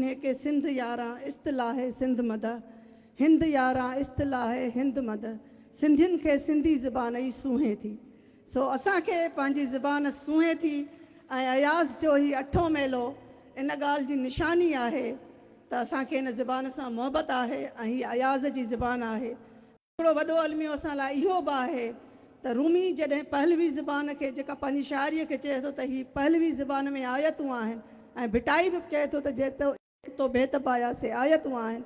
है कि सिंध यारा इस्तिलाह सिंध मद, हिंद यारा इस्तिलाह हिंद मद, सिंधियुनि खे सिंधी ज़बान ई सूंहे थी। सो असांखे पंहिंजी ज़बान सूंहे थी ऐं अयाज़ जो ही अठो मेलो इन ॻाल्हि जी निशानी आहे त असांखे इन ज़बान सां मुहबत आहे ऐं हीअ अयाज़ जी ज़बान आहे। हिकिड़ो वॾो अलमियो असां लाइ इहो बि आहे त रूमी जॾहिं पहलवी ज़बान खे जेका पंहिंजी शाइरीअ खे चए थो त हीअ पहलवी ज़बान में आयतूं आहिनि ऐं भिटाई बि चए थो त जेतो बेतबाया से आयतूं आहिनि,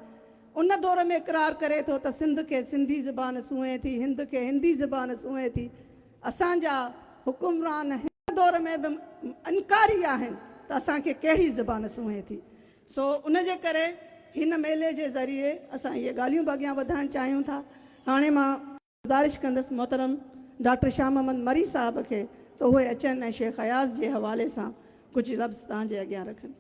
उन दौर में इक़रार करे थो त सिंध खे सिंधी ज़बान सूंहे थी, हिंद खे हिंदी ज़बान सूंहे थी। असांजा हुकुमरान हिन दौर में बि इनकारी आहिनि त असांखे कहिड़ी ज़बान सूंहे थी। सो उन जे करे हिन मेले जे ज़रिए असां इहे ॻाल्हियूं बि अॻियां वधाइणु चाहियूं था। हाणे मां गुज़ारिश कंदसि मोहतरम डॉक्टर शाह मोहम्मद मरी साहब खे त उहे अचनि ऐं शेख अयाज़ जे हवाले सां कुझु लफ़्ज़ तव्हांजे अॻियां रखनि।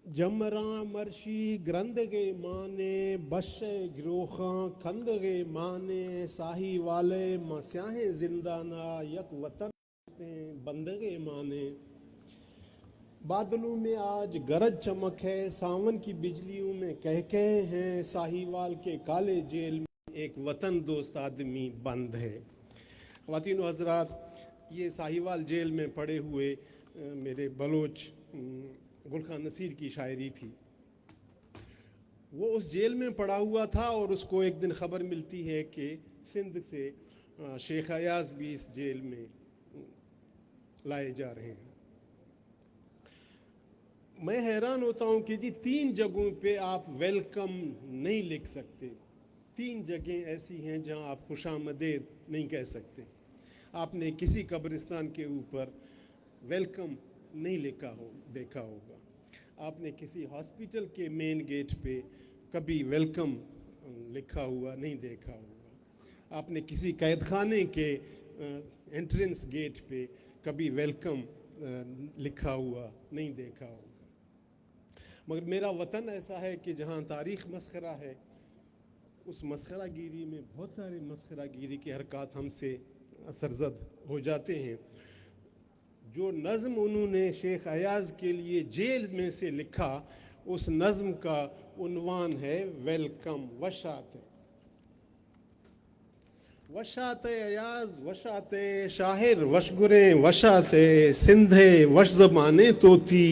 जमरां मर्शी ग्रंदगे माने बशे गिरोखां खंदगे माने साही वाले मस्याहे जिंदाना यक वतन बंदगे माने। बादलों में आज गरज चमक है, सावन की बिजलियों में कहकहे हैं, साहीवाल के काले जेल में एक वतन दोस्त आदमी बंद है। ख़वातीन व हज़रात, ये साहीवाल जेल में पड़े हुए मेरे बलोच गुलखान नसीर की शायरी थी। वो उस जेल में पड़ा हुआ था और उसको एक दिन ख़बर मिलती है कि सिंध से शेख अयाज़ भी इस जेल में लाए जा रहे हैं। मैं हैरान होता हूँ कि जी 3 जगहों पे आप वेलकम नहीं लिख सकते। 3 जगह ऐसी हैं जहाँ आप खुशामदीद नहीं कह सकते। आपने किसी कब्रिस्तान के ऊपर वेलकम नहीं देखा होगा। आपने किसी हॉस्पिटल के मेन गेट पे कभी वेलकम लिखा हुआ नहीं देखा होगा। आपने किसी कैदखाने के एंट्रेंस गेट पे कभी वेलकम लिखा हुआ नहीं देखा होगा। मगर मेरा वतन ऐसा है कि जहाँ तारीख़ मस्खरा है, उस मस्खरागिरी में बहुत सारे मस्खरागिरी के हरकत हमसे सरजद हो जाते हैं। जो नज़्म उन्होंने शेख अयाज़ के लिए जेल में से लिखा, उस नज़्म का उन्वान है वेलकम। वशात अयाज़ वशात शाहिर वशगुरे वशात सिंधे वश ज़बाने तोती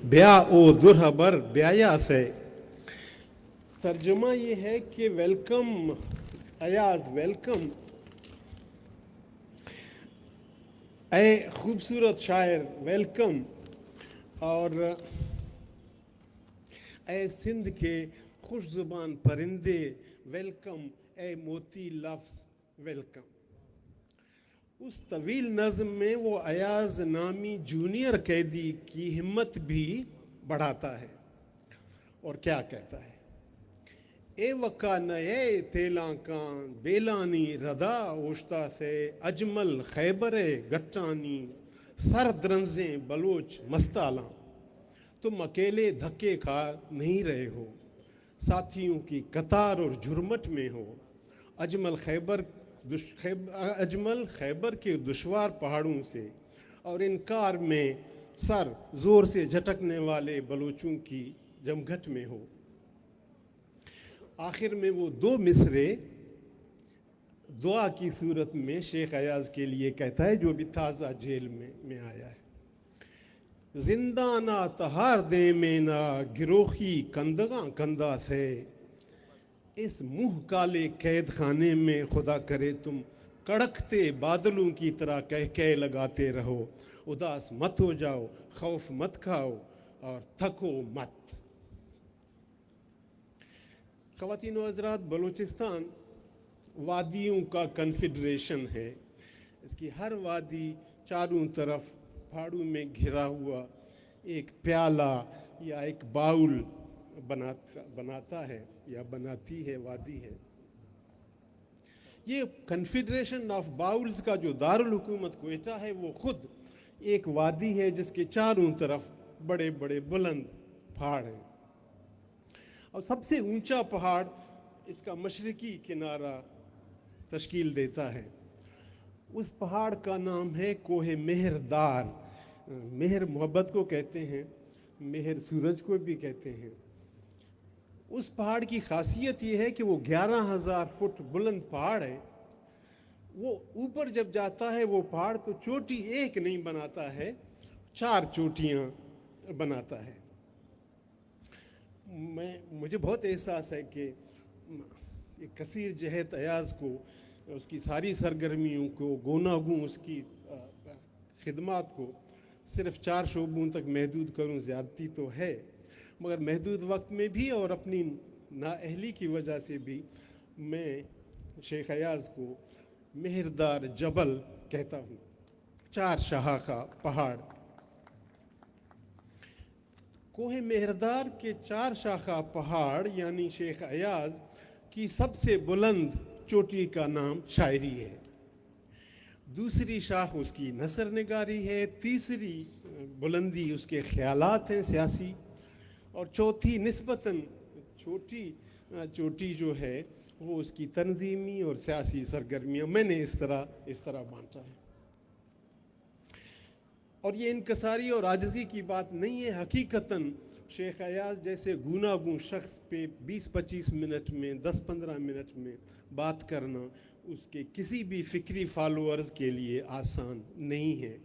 ब्या ओ दुरहबर ब्याया से। तर्जुमा ये है कि वेलकम अयाज़, वेलकम ए खूबसूरत शायर वेलकम, और ए सिंध के खुश ज़ुबान परिंदे वेलकम, ए मोती लफ्ज़ वेलकम। उस तवील नज़्म में वो अयाज़ नामी जूनियर कैदी की हिम्मत भी बढ़ाता है और क्या कहता है, ए वका नए तेला कान बेलानी रदा ओश्ता से अजमल खैबरे गट्टानी सर द्रंजे बलोच मस्ताला। तुम अकेले धक्के खा नहीं रहे हो, साथियों की कतार और झुरमट में हो। अजमल खैबर के दुश्वार पहाड़ों से और इनकार में सर जोर से झटकने वाले बलोचों की जमघट में हो। आखिर में वो 2 मिसरे दुआ की सूरत में शेख अयाज़ के लिए कहता है, जो भी ताज़ा जेल में आया है। जिंदाना तहार दे में ना गिरोही कंदगा कंदा से, इस मुंह काले कैद खाने में खुदा करे तुम कड़कते बादलों की तरह कह लगाते रहो। उदास मत हो जाओ, खौफ मत खाओ और थको मत। ख़वातीन व हज़रात, बलूचिस्तान वादियों का कन्फेडरेशन है। इसकी हर वादी चारों तरफ पहाड़ों में घिरा हुआ एक प्याला या एक बाउल बनाता है या बनाती है वादी है। ये कन्फेडरेशन ऑफ बाउल्स का जो दारुल हुकूमत क्वेटा है, वो खुद एक वादी है जिसके चारों तरफ बड़े बड़े बुलंद पहाड़ हैं। और सबसे ऊंचा पहाड़ اس کا مشرقی کنارہ تشکیل دیتا ہے. اس پہاڑ کا نام ہے کوہ مہردار. مہر محبت کو کہتے ہیں، مہر سورج کو بھی کہتے ہیں. اس پہاڑ کی خاصیت یہ ہے کہ وہ 11,000 فٹ بلند پہاڑ ہے. وہ اوپر جب جاتا ہے وہ پہاڑ تو چوٹی ایک نہیں بناتا ہے، 4 چوٹیاں بناتا ہے. مجھے بہت احساس ہے کہ ایک کثیر جہت ایاز کو، اس کی ساری سرگرمیوں کو، گوناگوں اس کی خدمات کو صرف 4 شعبوں تک محدود کروں زیادتی تو ہے، مگر محدود وقت میں بھی اور اپنی نااہلی کی وجہ سے بھی میں شیخ ایاز کو مہردار جبل کہتا ہوں، 4 شاخہ پہاڑ. کوہ مہردار کے 4 شاخہ پہاڑ یعنی شیخ ایاز کی سب سے بلند چوٹی کا نام شاعری ہے. دوسری شاخ اس کی نثر نگاری ہے. تیسری بلندی اس کے خیالات ہیں سیاسی. اور چوتھی نسبتاً چھوٹی چوٹی جو ہے وہ اس کی تنظیمی اور سیاسی سرگرمیاں. میں نے اس طرح بانٹا ہے. اور یہ انکساری اور عاجزی کی بات نہیں ہے. حقیقتاً شیخ ایاز جیسے گوناگوں شخص پہ 20-25 منٹ میں 10-15 منٹ میں بات کرنا اس کے کسی بھی فکری فالوورز کے لیے آسان نہیں ہے.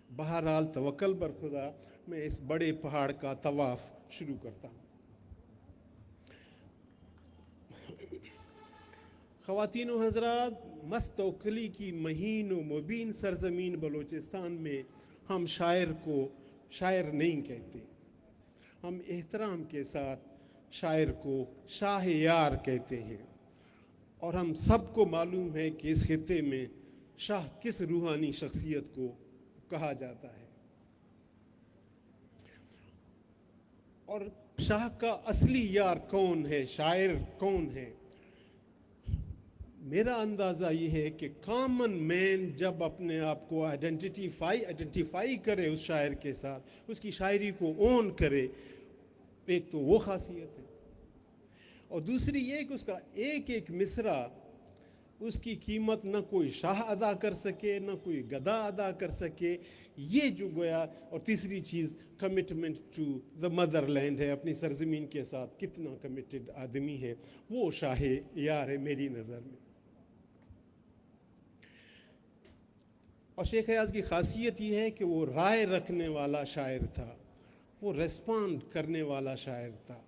بہرحال توکل بر خدا، میں اس بڑے پہاڑ کا طواف شروع کرتا ہوں. خواتین و حضرات، مستوکلی کی مہین و مبین سرزمین بلوچستان میں ہم شاعر کو شاعر نہیں کہتے. ہم احترام کے ساتھ شاعر کو شاہ یار کہتے ہیں. اور ہم سب کو معلوم ہے کہ اس خطے میں شاہ کس روحانی شخصیت کو کہا جاتا ہے. اور شاہ کا اصلی یار کون ہے، شاعر کون ہے؟ میرا اندازہ یہ ہے کہ کامن مین جب اپنے آپ کو آئیڈینٹیفائی کرے اس شاعر کے ساتھ، اس کی شاعری کو اون کرے، ایک تو وہ خاصیت ہے، اور دوسری یہ کہ اس کا ایک ایک مصرع اس کی قیمت نہ کوئی شاہ ادا کر سکے نہ کوئی گدا ادا کر سکے. یہ جو گویا، اور تیسری چیز commitment to the motherland ہے، اپنی سرزمین کے ساتھ کتنا کمیٹڈ آدمی ہے، وہ شاہ یار ہے میری نظر میں. اور شیخ ایاز کی خاصیت یہ ہے کہ وہ رائے رکھنے والا شاعر تھا، وہ ریسپانڈ کرنے والا شاعر تھا،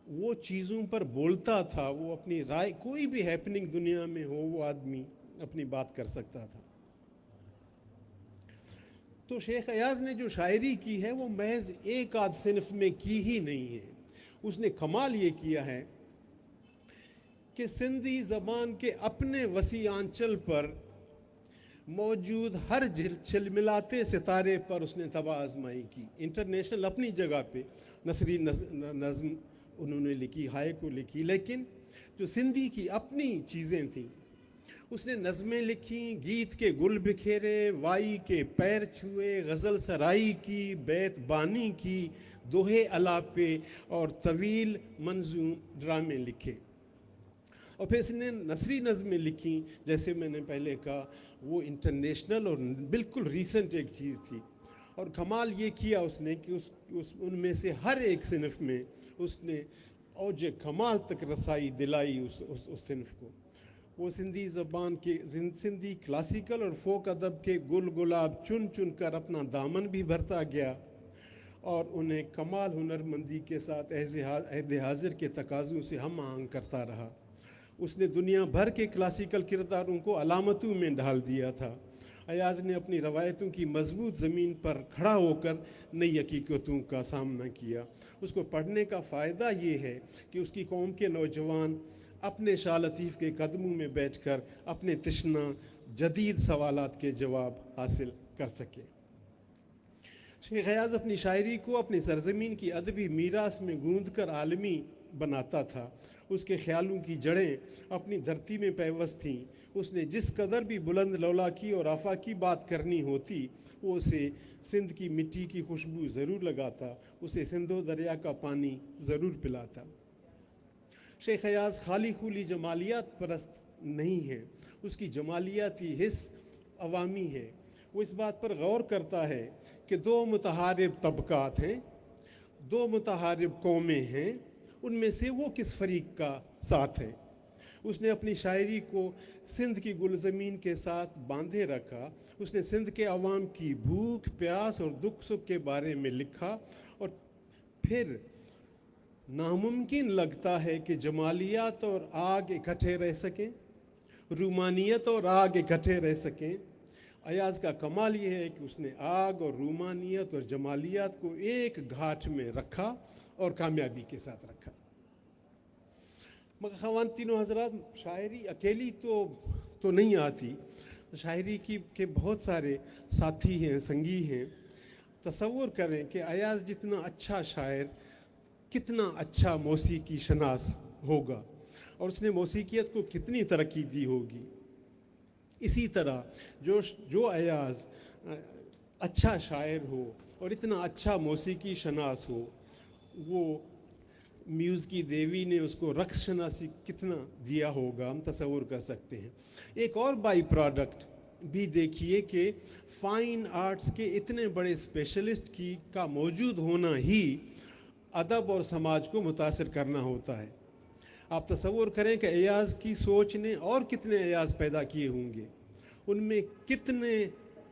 وہ چیزوں پر بولتا تھا، وہ اپنی رائے، کوئی بھی ہیپننگ دنیا میں ہو وہ آدمی اپنی بات کر سکتا تھا. تو شیخ ایاز نے جو شاعری کی ہے وہ محض ایک آدھ صنف میں کی ہی نہیں ہے. اس نے کمال یہ کیا ہے کہ سندھی زبان کے اپنے وسیع آنچل پر موجود ہر چھلملاتے ستارے پر اس نے طبع آزمائی کی. انٹرنیشنل اپنی جگہ پہ نثری نظم انہوں نے لکھی، ہائیکو لکھی، لیکن جو سندھی کی اپنی چیزیں تھیں اس نے نظمیں لکھی، گیت کے گل بکھیرے، وائی کے پیر چھوئے، غزل سرائی کی، بیت بانی کی، دوہے الاپے اور طویل منظوم ڈرامے لکھے. اور پھر اس نے نثری نظمیں لکھی، جیسے میں نے پہلے کہا وہ انٹرنیشنل اور بالکل ریسنٹ ایک چیز تھی. اور کمال یہ کیا اس نے کہ ان میں سے ہر ایک صنف میں اس نے اوج کمال تک رسائی دلائی اس صنف کو. وہ سندھی زبان کے سندھی کلاسیکل اور فوک ادب کے گل گلاب چن چن کر اپنا دامن بھی بھرتا گیا اور انہیں کمال ہنرمندی کے ساتھ عہد حاضر کے تقاضوں سے ہم آہنگ کرتا رہا. اس نے دنیا بھر کے کلاسیکل کرداروں کو علامتوں میں ڈھال دیا تھا. ایاز نے اپنی روایتوں کی مضبوط زمین پر کھڑا ہو کر نئی حقیقتوں کا سامنا کیا. اس کو پڑھنے کا فائدہ یہ ہے کہ اس کی قوم کے نوجوان اپنے شاہ لطیف کے قدموں میں بیٹھ کر اپنے تشنہ جدید سوالات کے جواب حاصل کر سکے. شیخ ایاز اپنی شاعری کو اپنی سرزمین کی ادبی میراث میں گوندھ کر عالمی بناتا تھا. اس کے خیالوں کی جڑیں اپنی دھرتی میں پیوست تھیں. اس نے جس قدر بھی بلند لولاکی اور آفاقی بات کرنی ہوتی وہ اسے سندھ کی مٹی کی خوشبو ضرور لگاتا، اسے سندھ و دریا کا پانی ضرور پلاتا. शेख अयाज खाली खुली जमालियात परस्त नहीं है, उसकी जमालियाती हिस्स अवामी है। वो इस बात पर गौर करता है कि दो मुतहारिब तबकात हैं, दो मुतहारिब कौमें हैं, उनमें से वो किस फरीक का साथ है। उसने अपनी शायरी को सिंध की गुलज़मीन के साथ बांधे रखा। उसने सिंध के अवाम की भूख प्यास और दुख सुख के बारे में लिखा, और फिर नामुमकिन लगता है कि जमालियात और आग इकट्ठे रह सकें, रूमानियत और आग इकट्ठे रह सकें। अयाज का कमाल ये है कि उसने आग और रूमानियत और जमालियात को एक घाट में रखा और कामयाबी के साथ रखा। मगर ख़वातीन हज़रात, शायरी अकेली तो नहीं आती, शायरी के बहुत सारे साथी हैं, संगी हैं। तसव्वुर करें कि अयाज जितना अच्छा शायर कितना अच्छा मौसीकी शनास होगा, और उसने मौसीकियत को कितनी तरक्की दी होगी। इसी तरह जो अयाज अच्छा शायर हो और इतना अच्छा मौसीकी शनास हो, वो म्यूज़ की देवी ने उसको रक्स शनासी कितना दिया होगा, हम तसव्वुर कर सकते हैं। एक और बाई प्रोडक्ट भी देखिए कि फ़ाइन आर्ट्स के इतने बड़े स्पेशलिस्ट का मौजूद होना ही अदब और समाज को मुतासिर करना होता है। आप तसव्वुर करें कि अयाज की सोच ने और कितने अयाज पैदा किए होंगे, उनमें कितने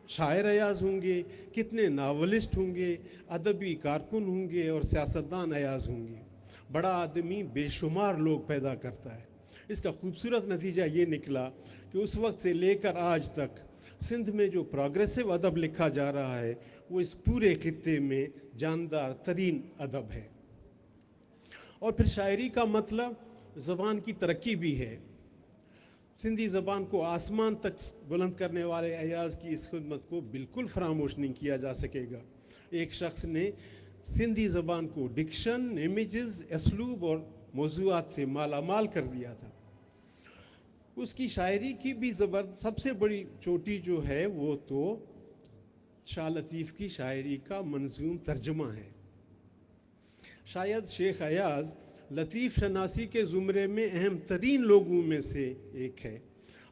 शायर अयाज होंगे, कितने नावलिस्ट होंगे, अदबी कारकुन होंगे और सियासतदान अयाज होंगे। बड़ा आदमी बेशुमार लोग पैदा करता है। इसका खूबसूरत नतीजा ये निकला कि उस वक्त से लेकर आज तक सिंध में जो प्रोग्रेसिव अदब लिखा जा रहा है, वो इस पूरे खित्ते में जानदार तरीन अदब है। और फिर शायरी का मतलब ज़बान की तरक्की भी है। सिंधी ज़बान को आसमान तक बुलंद करने वाले अयाज की इस खिदमत को बिल्कुल फरामोश नहीं किया जा सकेगा। एक शख्स ने सिंधी ज़बान को डिक्शन, इमेजेस, असलूब और मौज़ूआत से मालामाल कर दिया था। उसकी शायरी की भी सबसे बड़ी चोटी जो है वो तो शाह लतीफ़ की शायरी का मंजूम तर्जुमा है। शायद शेख अयाज लतीफ़ शनासी के ज़ुमरे में अहम तरीन लोगों में से एक है।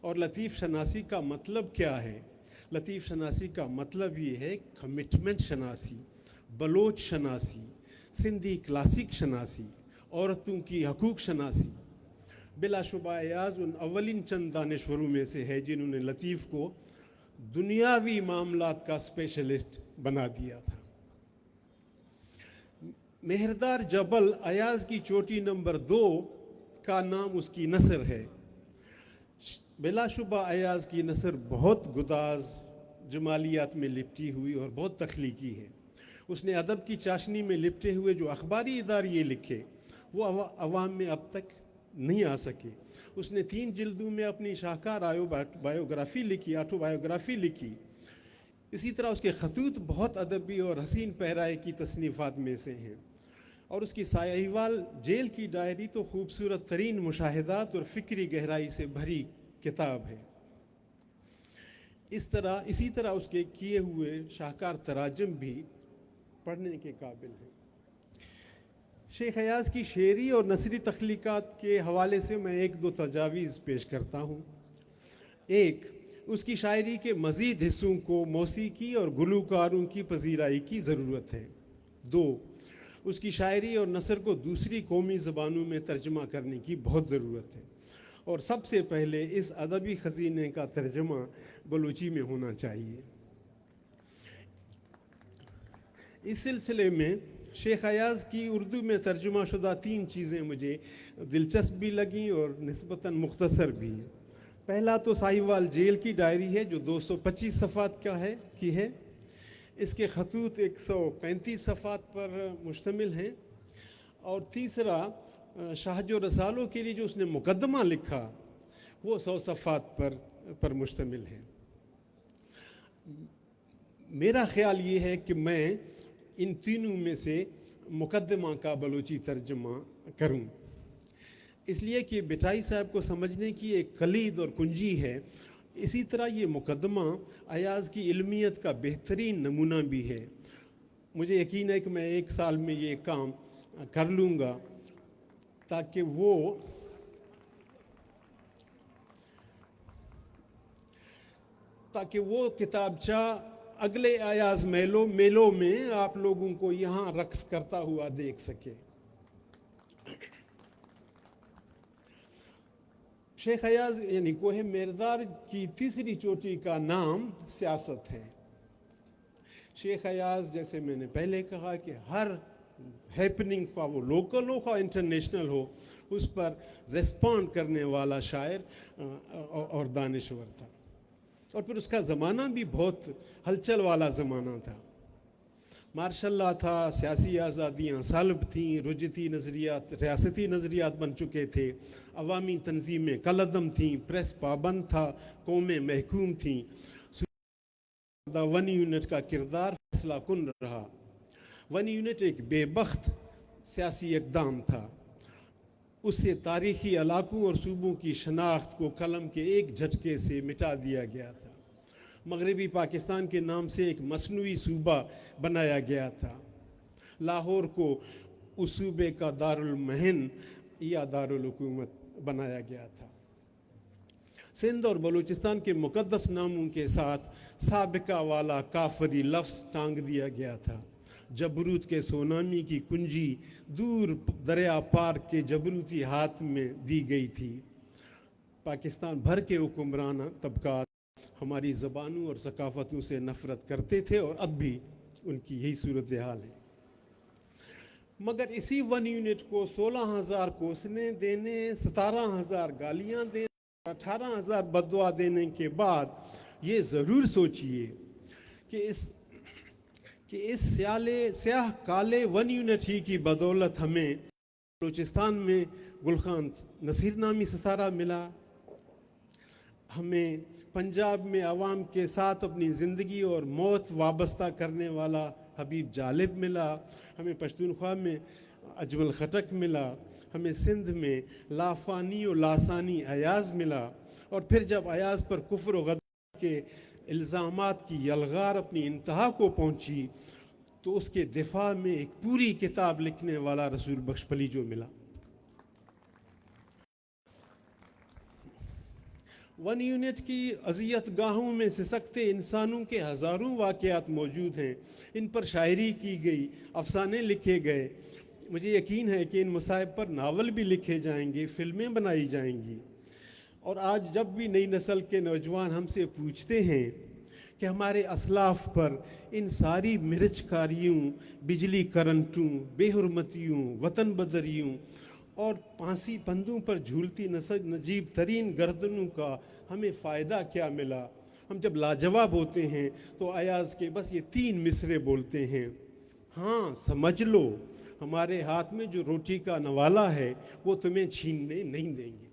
और लतीफ़ शनासी का मतलब क्या है? लतीफ़ शनासी का मतलब ये है कमिटमेंट शनासी, बलोच शनासी, सिंधी क्लासिक शनासी, औरतों की हकूक़ शनासी। बिलाशुबा अयाज उन अवलिन चंद दानिश्वरों में से है जिन्होंने लतीफ़ को दुनियावी मामलात का स्पेशलिस्ट बना दिया था। मेहरदार जबल अयाज की चोटी नंबर 2 का नाम उसकी नसर है। बिलाशुबा अयाज की नसर बहुत गुदाज जमालियात में लिपटी हुई और बहुत तख्लीकी है। उसने अदब की चाशनी में लिपटे हुए जो अखबारी इदारे लिखे वो अवाम में अब तक नहीं आ सके। उसने 3 जिल्दों में अपनी शाहकार बायोग्राफी लिखी, ऑटोबायोग्राफी लिखी। इसी तरह उसके खतूत बहुत अदबी और हसीन पहराए की तसनीफ़ात में से हैं। और उसकी साहिवाल जेल की डायरी तो खूबसूरत तरीन मुशाहिदात और फ़िक्री गहराई से भरी किताब है। इसी तरह उसके किए हुए शाहकार तराजम भी पढ़ने के काबिल हैं। शेख अयाज की शेरी और नसरी तख्लीकात के हवाले से मैं 1-2 तजावीज़ पेश करता हूँ। एक, उसकी शायरी के मज़ीद हिस्सों को मौसीकी और गुलूकारों की पजीराई की ज़रूरत है। 2, उसकी शायरी और नसर को दूसरी कौमी ज़बानों में तर्जमा करने की बहुत ज़रूरत है। और सबसे पहले इस अदबी ख़ज़ीने का तर्जमा बलूची में होना चाहिए। इस सिलसिले में शेख अयाज की उर्दू में तर्जुमा शुदा 3 चीज़ें मुझे दिलचस्प भी लगीं और निस्बतन मुख्तसर भी। पहला तो साहिवाल जेल की डायरी है जो 225 सफ़ात की है। इसके खतूत 135 सफ़ात पर मुश्तमिल हैं। और तीसरा, शाहजो रसालों के लिए जो उसने मुकदमा लिखा वो 100 सफ़ात पर मुश्तमिल है। मेरा ख़्याल ये है कि मैं इन तीनों में से मुकदमा का बलूची तर्जुमा करूं, इसलिए कि बिटाई साहब को समझने की एक कलीद और कुंजी है। इसी तरह ये मुकदमा अयाज की इल्मियत का बेहतरीन नमूना भी है। मुझे यकीन है कि मैं 1 साल में ये काम कर लूँगा। ताकि वो किताबचा अगले अयाज मेलों में आप लोगों को यहाँ रक्स करता हुआ देख सके। शेख अयाज यानी कोहे मेरदार की तीसरी चोटी का नाम सियासत है। शेख अयाज, जैसे मैंने पहले कहा कि हर हैपनिंग का वो लोकल हो का इंटरनेशनल हो, उस पर रिस्पॉन्ड करने वाला शायर और दानिश्वर था। और फिर उसका ज़माना भी बहुत हलचल वाला ज़माना था। मार्शल लॉ था, सियासी आज़ादियाँ सालब थीं, रुजती नज़रियात रियासती नज़रियात बन चुके थे, अवामी तंजीमें कलदम थीं, प्रेस पाबंद था, कौमें महकूम थीं। 1 यूनिट का किरदार फैसला कुन रहा। 1 यूनिट एक बेबख्त सियासी इक़दाम था। उससे तारीखी इलाकों और सूबों की शनाख्त को कलम के एक झटके से मिटा दिया गया था। मगरबी पाकिस्तान के नाम से एक मसनूई सूबा बनाया गया था। लाहौर को उस सूबे का दारुल महन या दारुल हुकूमत बनाया गया था। सिंध और बलूचिस्तान के मुकद्दस नामों के साथ साबिका वाला काफरी लफ्ज़ टांग दिया गया था। जबरूत के सोनामी की कुंजी दूर दरिया पार के जबरूती हाथ में दी गई थी। पाकिस्तान भर के हुक्मरान तबकात हमारी ज़बानों और सकाफ़तों से नफ़रत करते थे और अब भी उनकी यही सूरत हाल है। मगर इसी 1 यूनिट को 16,000 कोसने देने, 17,000 गालियाँ देने, 18,000 बददुआ देने के बाद ये ज़रूर सोचिए कि इस स्याह काले 1 यूनिट ही की बदौलत हमें बलूचिस्तान में गुलखान नसीर नामी सितारा मिला, हमें पंजाब में आवाम के साथ अपनी ज़िंदगी और मौत वाबस्ता करने वाला हबीब जालिब मिला, हमें पश्तूनख्वा में अजमल खटक मिला, हमें सिंध में लाफानी और लासानी अयाज मिला। और फिर जब अयाज पर कुफ्र व गदर के इल्ज़ामात की यलगार अपनी इंतहा को पहुंची तो उसके दिफा में एक पूरी किताब लिखने वाला रसूल बख्श फलीजो मिला। 1 यूनिट की अज़ियत गाहों में सिसकते इंसानों के हज़ारों वाक़यात मौजूद हैं। इन पर शायरी की गई, अफसाने लिखे गए। मुझे यकीन है कि इन मसाइब पर नावल भी लिखे जाएंगे, फ़िल्में बनाई जाएंगी। और आज जब भी नई नस्ल के नौजवान हमसे पूछते हैं कि हमारे असलाफ पर इन सारी मिर्चकारियों, बिजली करंटों, बेहुरमतियों, वतन बदरियों और फांसी बंदों पर झूलती नजीब तरीन गर्दनों का हमें फ़ायदा क्या मिला, हम जब लाजवाब होते हैं तो अयाज के बस ये 3 मिसरे बोलते हैं, हाँ समझ लो हमारे हाथ में जो रोटी का नवाला है वो तुम्हें छीनने नहीं देंगे।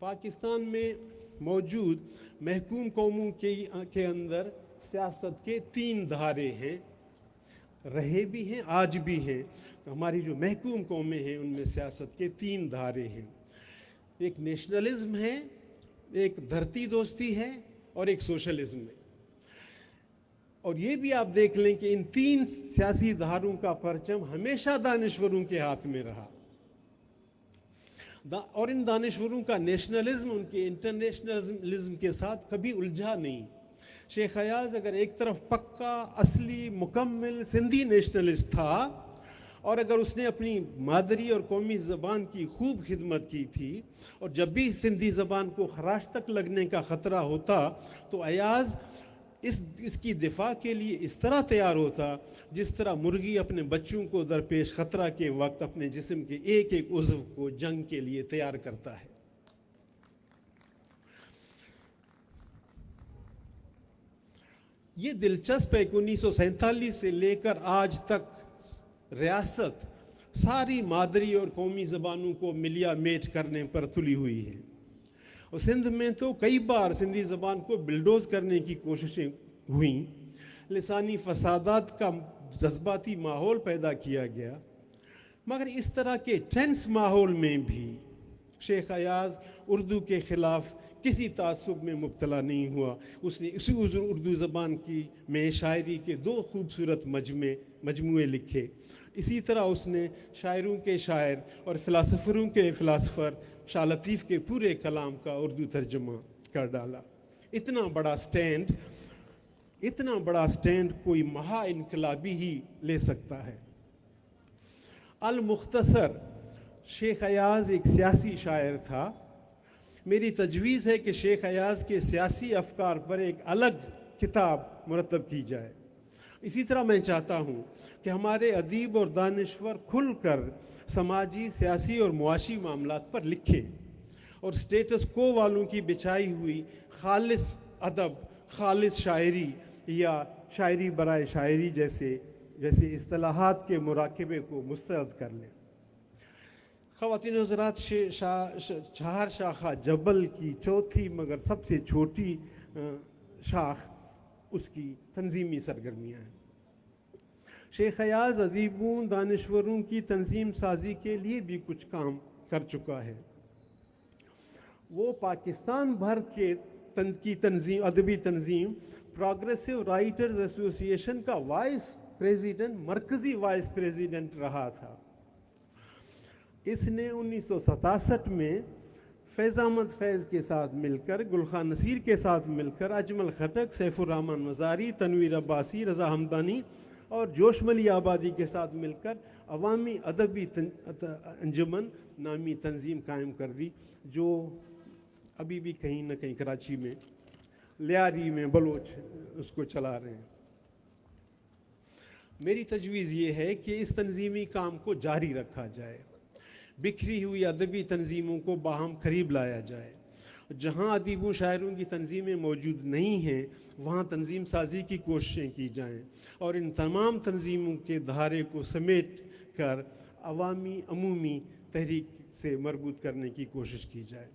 पाकिस्तान में मौजूद महकूम कौमों के अंदर सियासत के 3 धारे हैं, रहे भी हैं, आज भी हैं। हमारी जो महकूम कौमें हैं उनमें सियासत के 3 धारे हैं। एक नेशनलिज्म है, एक धरती दोस्ती है और एक सोशलिज्म है। और ये भी आप देख लें कि इन 3 सियासी धारों का परचम हमेशा दानिश्वरों के हाथ में रहा और इन दानिश्वरों का नेशनलिज्म उनके इंटरनेशनलिज्म के साथ कभी उलझा नहीं। शेख अयाज अगर एक तरफ पक्का असली मुकम्मल सिंधी नेशनलिस्ट था और अगर उसने अपनी मादरी और कौमी ज़बान की खूब खिदमत की थी और जब भी सिंधी ज़बान को खराश तक लगने का ख़तरा होता तो अयाज इसकी दिफा के लिए इस तरह तैयार होता जिस तरह मुर्गी अपने बच्चों को दरपेश ख़तरा के वक्त अपने जिस्म के एक एक उज़्व को जंग के लिए तैयार करता है। ये दिलचस्प है कि 1947 से लेकर आज तक रियासत सारी मादरी और कौमी ज़बानों को मिलिया मेट करने पर तुली हुई है। और सिंध में तो कई बार सिंधी ज़बान को बिल्डोज करने की कोशिशें हुई, लिसानी फसादात का जज्बाती माहौल पैदा किया गया। मगर इस तरह के टेंस माहौल में भी शेख अयाज उर्दू के ख़िलाफ़ किसी तासुब में मुब्तला नहीं हुआ। उसने इसी उर्दू ज़बान की में शायरी के 2 खूबसूरत मजमे مجموعے لکھے. اسی طرح اس نے شاعروں کے شاعر اور فلاسفروں کے فلاسفر شاہ لطیف کے پورے کلام کا اردو ترجمہ کر ڈالا. اتنا بڑا اسٹینڈ کوئی مہا انقلابی ہی لے سکتا ہے. المختصر، شیخ ایاز ایک سیاسی شاعر تھا. میری تجویز ہے کہ شیخ ایاز کے سیاسی افکار پر ایک الگ کتاب مرتب کی جائے. اسی طرح میں چاہتا ہوں کہ ہمارے ادیب اور دانشور کھل کر سماجی، سیاسی اور معاشی معاملات پر لکھیں، اور اسٹیٹس کو والوں کی بچھائی ہوئی خالص ادب، خالص شاعری یا شاعری برائے شاعری جیسے اصطلاحات کے مراقبے کو مسترد کر لیں. خواتین حضرات، چہار شاخہ جبل کی چوتھی مگر سب سے چھوٹی شاخ اس کی تنظیمی سرگرمیاں ہیں. شیخ ایاز ادیبوں، دانشوروں کی تنظیم سازی کے لیے بھی کچھ کام کر چکا ہے. وہ پاکستان بھر کی تنظیم، ادبی تنظیم پروگریسو رائٹرز ایسوسی ایشن کا وائس پریزیڈنٹ، مرکزی وائس پریزیڈنٹ رہا تھا. اس نے 1967 میں فیض احمد فیض کے ساتھ مل کر، گلخان نصیر کے ساتھ مل کر، اجمل خٹک، سیف الرحمن مزاری، تنویر عباسی، رضا ہمدانی اور جوش ملی آبادی کے ساتھ مل کر عوامی ادبی انجمن نامی تنظیم قائم کر دی، جو ابھی بھی کہیں نہ کہیں کراچی میں، لیاری میں بلوچ اس کو چلا رہے ہیں. میری تجویز یہ ہے کہ اس تنظیمی کام کو جاری رکھا جائے. بکھری ہوئی ادبی تنظیموں کو باہم قریب لایا جائے. جہاں ادیبوں، شاعروں کی تنظیمیں موجود نہیں ہیں، وہاں تنظیم سازی کی کوششیں کی جائیں، اور ان تمام تنظیموں کے دھارے کو سمیٹ کر عمومی تحریک سے مربوط کرنے کی کوشش کی جائے.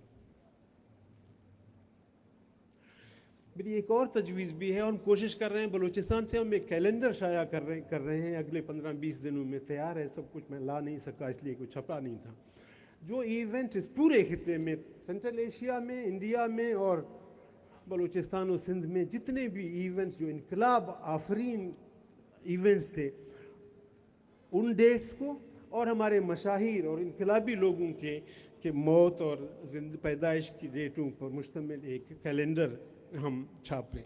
میری ایک اور تجویز بھی ہے، اور ہم کوشش کر رہے ہیں بلوچستان سے ہم ایک کیلنڈر شائع کر رہے ہیں. اگلے 15-20 دنوں میں تیار ہے. سب کچھ میں لا نہیں سکا اس لیے کچھ چھپا نہیں تھا. جو ایونٹ اس پورے خطے میں، سینٹرل ایشیا میں، انڈیا میں اور بلوچستان و سندھ میں جتنے بھی ایونٹس جو انقلاب آفرین ایونٹس تھے، ان ڈیٹس کو اور ہمارے مشاہیر اور انقلابی لوگوں کے موت اور پیدائش کی ڈیٹوں پر مشتمل ایک کیلنڈر ہم چھاپیں.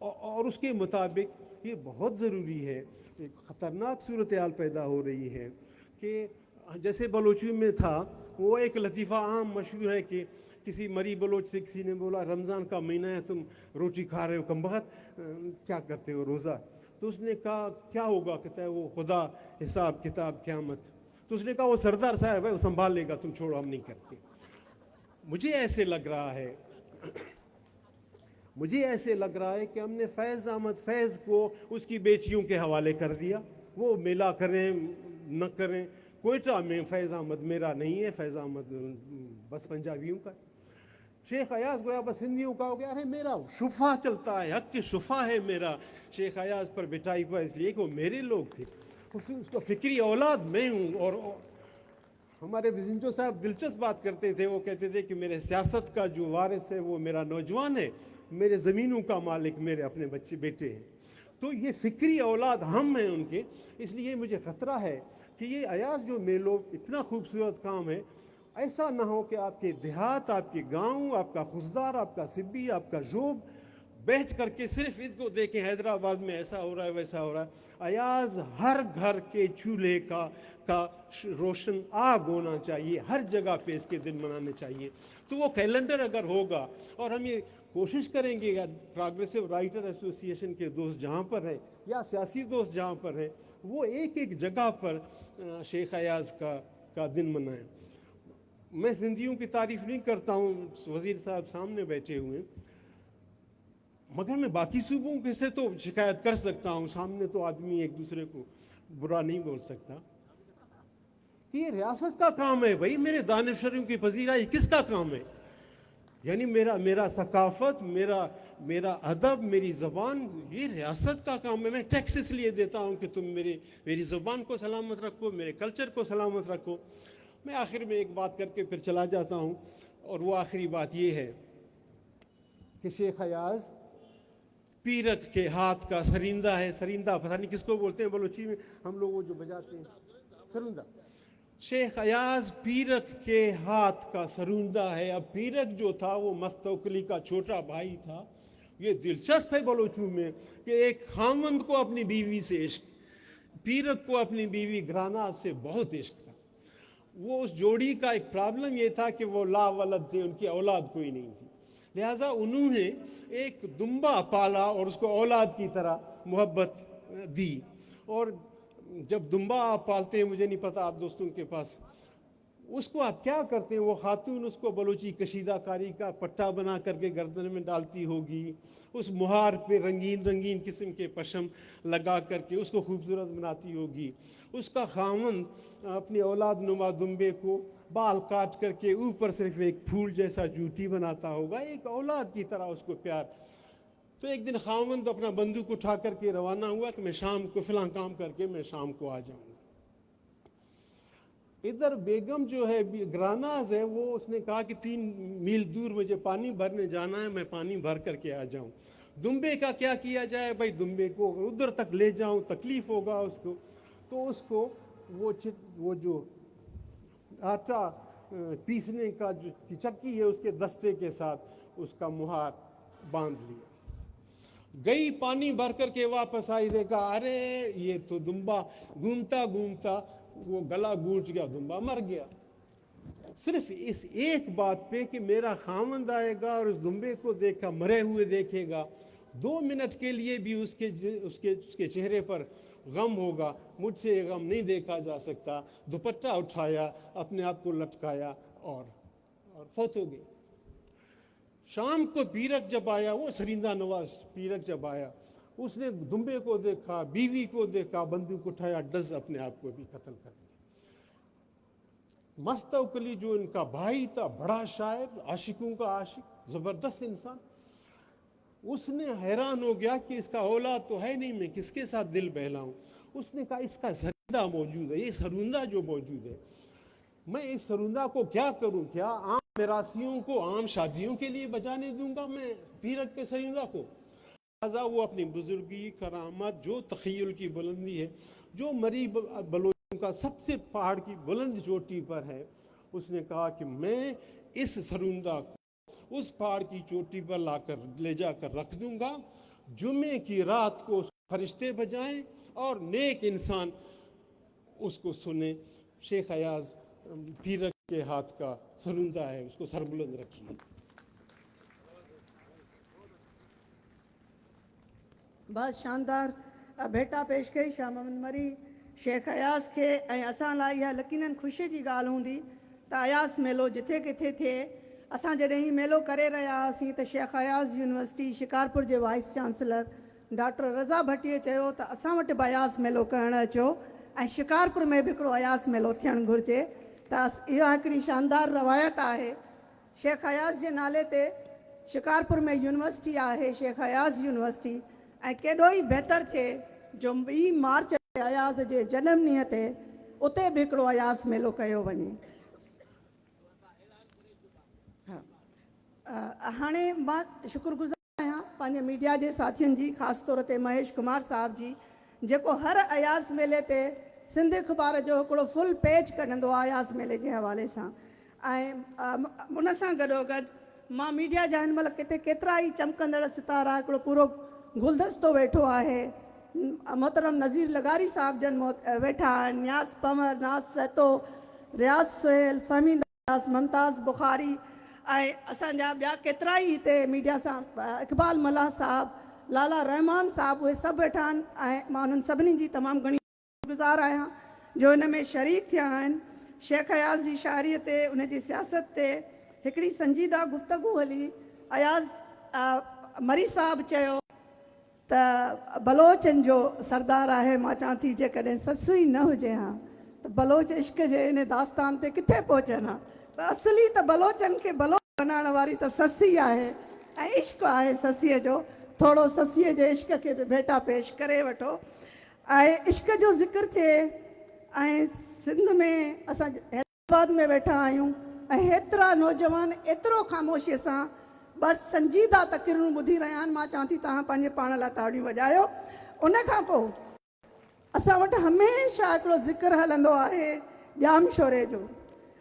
اور اس کے مطابق یہ بہت ضروری ہے. ایک خطرناک صورتحال پیدا ہو رہی ہے کہ جیسے بلوچی میں تھا، وہ ایک لطیفہ عام مشہور ہے کہ کسی مری بلوچ سے کسی نے بولا رمضان کا مہینہ ہے، تم روٹی کھا رہے ہو کم بخت، کیا کرتے ہو روزہ؟ تو اس نے کہا کیا ہوگا؟ کہتا ہے وہ خدا، حساب کتاب، قیامت. تو اس نے کہا وہ سردار صاحب ہے، وہ سنبھال لے گا، تم چھوڑو، ہم نہیں کرتے. مجھے ایسے لگ رہا ہے کہ ہم نے فیض احمد فیض کو اس کی بیٹیوں کے حوالے کر دیا. وہ میلہ کریں نہ کریں، کوئٹہ میں فیض احمد میرا نہیں ہے، فیض احمد بس پنجابیوں کا. شیخ ایاز گویا بس ہندیوں کا ہو گیا. ارے میرا شفا چلتا ہے، حق کی شفا ہے میرا شیخ ایاز پر بٹائی ہوا، اس لیے کہ وہ میرے لوگ تھے. اس کا فکری اولاد میں ہوں. اور ہمارے بزنجو صاحب دلچسپ بات کرتے تھے. وہ کہتے تھے کہ میرے سیاست کا جو وارث ہے وہ میرا نوجوان ہے، میرے زمینوں کا مالک میرے اپنے بیٹے ہیں. تو یہ فکری اولاد ہم ہیں ان کے. اس لیے مجھے خطرہ ہے کہ یہ ایاز جو میلو اتنا خوبصورت کام ہے، ایسا نہ ہو کہ آپ کے دیہات، آپ کے گاؤں، آپ کا خزدار، آپ کا سبی، آپ کا جوب بیٹھ کر کے صرف ان کو دیکھیں حیدرآباد میں ایسا ہو رہا ہے، ویسا ہو رہا ہے. ایاز ہر گھر کے چولہے کا روشن آگ ہونا چاہیے، ہر جگہ پہ اس کے دن منانے چاہیے. تو وہ کیلنڈر اگر ہوگا، اور ہم یہ کوشش کریں گے پروگریسو رائٹر ایسوسی ایشن کے دوست جہاں پر ہیں یا سیاسی دوست جہاں پر ہیں، وہ ایک جگہ پر شیخ ایاز کا دن منائیں. میں سندھیوں کی تعریف نہیں کرتا ہوں، وزیر صاحب سامنے بیٹھے ہوئے ہیں، مگر میں باقی صوبوں کے سے تو شکایت کر سکتا ہوں. سامنے تو آدمی ایک دوسرے کو برا نہیں بول سکتا. یہ ریاست کا کام ہے بھائی. میرے دانشوروں کی پذیرائی کس کا کام ہے؟ یعنی میرا ثقافت، میرا ادب، میری زبان، یہ ریاست کا کام ہے. میں ٹیکس اس لیے دیتا ہوں کہ تم میری زبان کو سلامت رکھو، میرے کلچر کو سلامت رکھو. میں آخر میں ایک بات کر کے پھر چلا جاتا ہوں، اور وہ آخری بات یہ ہے کہ شیخ ایاز पीरक के हाथ का सरिंदा है, सरिंदा पता नहीं किसको बोलते हैं बलोची में, हम लोग वो जो बजाते हैं सरुंदा। शेख अयाज पीरक के हाथ का सरुंदा है। अब पीरक जो था वो मस्तौकली का छोटा भाई था। ये दिलचस्प है बलोचू में कि एक खामंद को अपनी बीवी से इश्क, पीरक को अपनी बीवी ग्राना से बहुत इश्क था। वो उस जोड़ी का एक प्रॉब्लम ये था कि वो लावलद थे, उनकी औलाद कोई नहीं थी, लिहाजा उन्होंने एक दुम्बा पाला और उसको औलाद की तरह मोहब्बत दी। और जब दुम्बा आप पालते हैं, मुझे नहीं पता आप दोस्तों के पास, उसको आप क्या करते हैं, वो खातून उसको बलोची कशीदाकारी का पट्टा बना करके गर्दन में डालती होगी, उस मुहार पे रंगीन रंगीन किस्म के पशम लगा करके उसको खूबसूरत बनाती होगी। उसका खामन अपनी औलाद नुमा दुम्बे को बाल काट करके ऊपर सिर्फ एक फूल जैसा जूती बनाता होगा, एक औलाद की तरह उसको प्यार। तो एक दिन खामन तो अपना बंदूक उठा करके रवाना हुआ कि मैं शाम को फिलहाल काम करके मैं शाम को आ जाऊंगा। इधर बेगम जो है ग्रानाज है, वो उसने कहा कि 3 मील दूर मुझे पानी भरने जाना है, मैं पानी भर करके आ जाऊं। दुम्बे का क्या किया जाए भाई, दुम्बे को उधर तक ले जाऊं तकलीफ होगा उसको, तो उसको वो जो आटा पीसने का जो चक्की है उसके दस्ते के साथ उसका मुहार बांध लिया। गई पानी भर करके वापस आई, देखा अरे ये तो दुम्बा घूमता घूमता वो गला गूंच गया, दुम्बा मर गया। सिर्फ इस एक बात पे कि मेरा खामंद आएगा और उस दुम्बे को देखा मरे हुए देखेगा, 2 मिनट के लिए भी उसके चेहरे पर गम होगा, मुझसे ये गम नहीं देखा जा सकता। दुपट्टा उठाया, अपने आप को लटकाया और फौत हो गए। शाम को पीरक जब आया, वो सरिंदा नवाज पीरक जब आया, उसने दुम्बे को देखा, बीवी को देखा, बंदूक उठाया, डज अपने आप को भी कत्ल कर दिया। मस्तौकली जो इनका भाई था, बड़ा शायर, आशिकों का आशिक, जबरदस्त इंसान, उसने हैरान हो गया कि इसका औलाद तो है नहीं, मैं किसके साथ दिल बहलाऊं। उसने कहा इसका सरिंदा मौजूद है, ये सरुंदा जो मौजूद है, मैं इस सरुंदा को क्या करूं, क्या आम मेरासियों को आम शादियों के लिए बजाने दूंगा मैं पीरक के सरिंदा को। लिहाजा वो अपनी बुजुर्गी, करामत, जो तखय्युल की बुलंदी है, जो मरी बलोचों का सबसे पहाड़ की बुलंद चोटी पर है, उसने कहा कि मैं इस सरुंदा को उस पहाड़ की चोटी पर लाकर ले जाकर रख दूंगा, जुमे की रात को फरिश्ते बजाएं और नेक इंसान उसको सुने। शेख अयाज पीरक के हाथ का सरुंदा है, उसको सरबुलंद रखिए। बहुत शानदार भेटा पेश कई शाह मोहम्मद मरी शेख अयास के। ऐं असां लाइ इहा यकीनन ख़ुशी जी ॻाल्हि हूंदी त अयास मेलो जिथे किथे थिए। असां जॾहिं ही मेलो करे रहिया हुआसीं त शेख अयास यूनिवर्सिटी शिकारपुर जे वाइस चांसलर डॉक्टर रज़ा भट्टीअ चयो त असां वटि बि अयास मेलो करणु अचो ऐं शिकारपुर में बि हिकिड़ो अयास मेलो थियणु घुरिजे। त इहा हिकिड़ी शानदार रवायत आहे। शेख अयास जे नाले ते शिकारपुर में यूनिवर्सिटी आहे, शेख अयास यूनिवर्सिटी, ऐं केॾो ई बहितर थिए जो 2 मार्च ते अयास जे जनम ॾींहं ते उते बि हिकिड़ो अयास मेलो कयो वञे। हाणे मां शुक्रगुज़ार आहियां पंहिंजे मीडिया जे साथियुनि जी, ख़ासि तौर ते महेश कुमार साहिब जी, जेको हर अयास मेले ते सिंध अख़बार जो हिकिड़ो फुल पेज कढंदो आहे अयास मेले जे हवाले सां। ऐं उन सां गॾोगॾु मां मीडिया जा हिन महिल किथे केतिरा ई चमकंदड़ सितारा, हिकिड़ो पूरो गुलदस्तो वेठो आहे। मोहतरम नज़ीर लगारी साहब जन वेठा आहिनि, न्यास पंवर, नाज़ सहतो, रियाज़ सुहेल, फहमी दास, मुमताज़ बुखारी ऐं असांजा ॿिया केतिरा ई हिते मीडिया सां, इक़बाल मल्लाह साहब, लाला रहमान साहब, उहे सभु वेठा आहिनि। ऐं मां उन्हनि सभिनी जी तमामु घणी शुक्रगुज़ार आहियां जो हिन में शरीक थिया आहिनि। शेख अयाज़ जी शाइरीअ ते, उन जी सियासत ते हिकिड़ी संजीदा गुफ़्तगू हली। अयाज़ मरी साहब चयो त बलोचनि जो सरदार आहे। मां चवां थी जेकॾहिं ससु ई न हुजे हा त बलोच इश्क जे इन दास्तान ते किथे पहुचनि हा। त असली त बलोचनि खे बलोच बनाइण वारी त ससु ई आहे ऐं इश्क आहे ससीअ जो। थोरो ससीअ जे इश्क खे बि भेटा पेश करे वठो। ऐं इश्क जो ज़िक्र थिए ऐं सिंध में असां हैदराबाद में वेठा आहियूं ऐं हेतिरा नौजवान एतिरो ख़ामोशीअ सां बसि संजीदा तक़रीरूं ॿुधी रहिया आहिनि। मां चवां थी तव्हां पंहिंजे पाण लाइ ताड़ियूं वॼायो। उन खां पोइ असां वटि हमेशह हिकिड़ो ज़िक्र हलंदो आहे ॼामशोरे जो,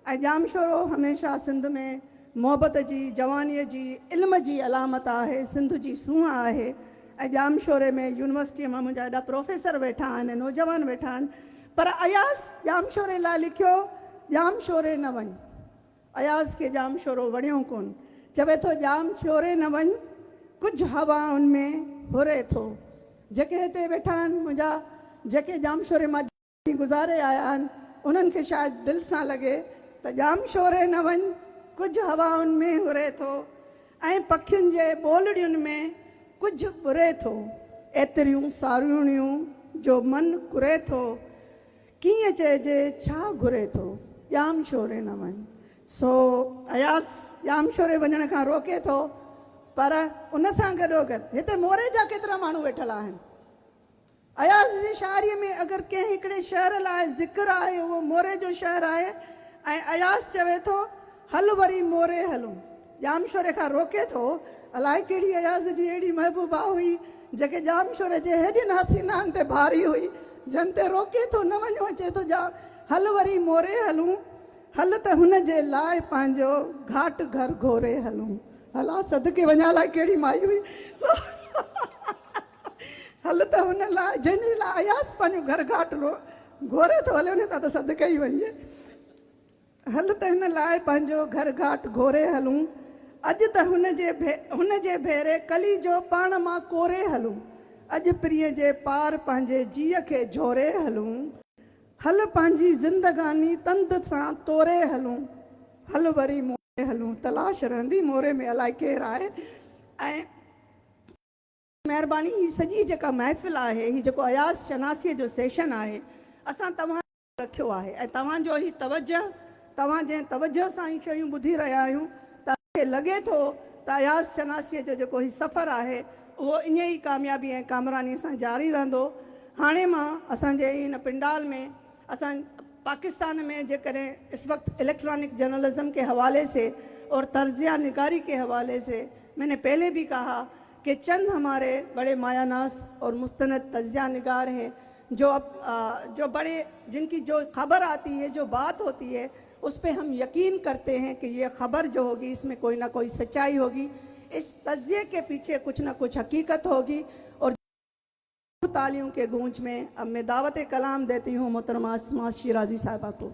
ऐं ॼामशोरो हमेशह सिंध में मोहबत जी, जवानीअ जी, इल्म जी अलामत आहे, सिंध जी सूंहं आहे। ऐं ॼामशोरे में यूनिवर्सिटीअ मां मुंहिंजा हेॾा प्रोफेसर वेठा आहिनि, नौजवान वेठा आहिनि, पर अयास ॼामशोरे लाइ लिखियो ॼामशोरे न वञ। अयास खे ॼामशोरो वणियो कोन, चवे थो ॼामशोरे न वञ, कुझु हवाउनि में हुरे थो। जेके हिते वेठा आहिनि मुंहिंजा, जेके ॼामशोरे मां गुज़ारे आया आहिनि, उन्हनि खे शायदि दिलि सां लॻे त ॼामशोरे न वञ, कुझु हवाउनि में हुरे थो, ऐं पखियुनि जे ॿोलड़ियुनि में कुझु बुरे थो, एतिरियूं सारूणियूं जो मन कुरे थो, कीअं चइजे छा घुरे थो, ॼामशोरे न वञ। सो अयास ॼामशोरे वञण खां रोके थो, पर उन सां गॾोगॾु हिते मोरे जा केतिरा माण्हू वेठल आहिनि। अयास जी शाइरीअ में अगरि कंहिं हिकिड़े शहर लाइ ज़िक्र आहे, उहो मोरे जो शहर आहे। ऐं अयास चवे थो हल वरी मोरे हलूं, ॼामशोरे खां रोके थो। अलाए कहिड़ी अयास जी अहिड़ी महबूबा हुई जेके ॼामशोरे जे हेॾियुनि हसीनानि ते भारी हुई, जन ते रोके थो न वञो, अचे थो हल वरी मोरे हलूं, हल त हुन जे लाइ पंहिंजो घाट घर घोरे हलूं। हला सदके वञा लाइ कहिड़ी माई हुई। हल त हुन लाइ जंहिंजे लाइ अयास पंहिंजो घर घाट घोरे थो हले, उन तां त सदके ई वञे। हल त हिन लाइ पंहिंजो घर घाट घोरे हलूं, अॼु त हुन जे भेरे कली जो पाण मां कोरे हलूं, अॼु प्रिय जे पार पंहिंजे जीअ खे झोरे हलूं, हल पंहिंजी ज़िंदगानी तंद सां तोरे हलूं, हल वरी मोरे हलूं। तलाश रहंदी मोरे में अलाए केरु आहे। ऐं महिरबानी, ही सॼी जेका महफ़िल आहे, ही जेको अयास शनासीअ जो सेशन आहे, असां तव्हां रखियो आहे, ऐं तव्हांजो ही तवजह, तव्हां जंहिं तवजह सां ही शयूं ॿुधी रहिया आहियूं, तव्हांखे लॻे थो त अयास शनासीअ जो जेको ही सफ़र आहे, उहो ईअं ई कामयाबी ऐं कामरानी सां जारी रहंदो। हाणे मां असांजे हिन पिंडाल में, असां पाकिस्तान में जेकॾहिं इस वक्त इलेक्ट्रॉनिक जर्नलिज्म के हवाले से और तर्जिया निगारी के हवाले से मैंने पहले भी कहा कि चंद हमारे बड़े मायानास और मुस्तनद तजिया निगार हैं, जो बड़े, जिनकी जो खबर आती है, जो बात होती है, उस पर हम यकीन करते हैं कि ये खबर जो होगी इसमें कोई ना कोई सच्चाई होगी, इस तजिए के पीछे कुछ ना कुछ हकीकत होगी। और तालियों के गूंज में अब मैं दावत कलाम देती हूँ मोहतरमा अस्मा शिराजी साहिबा को।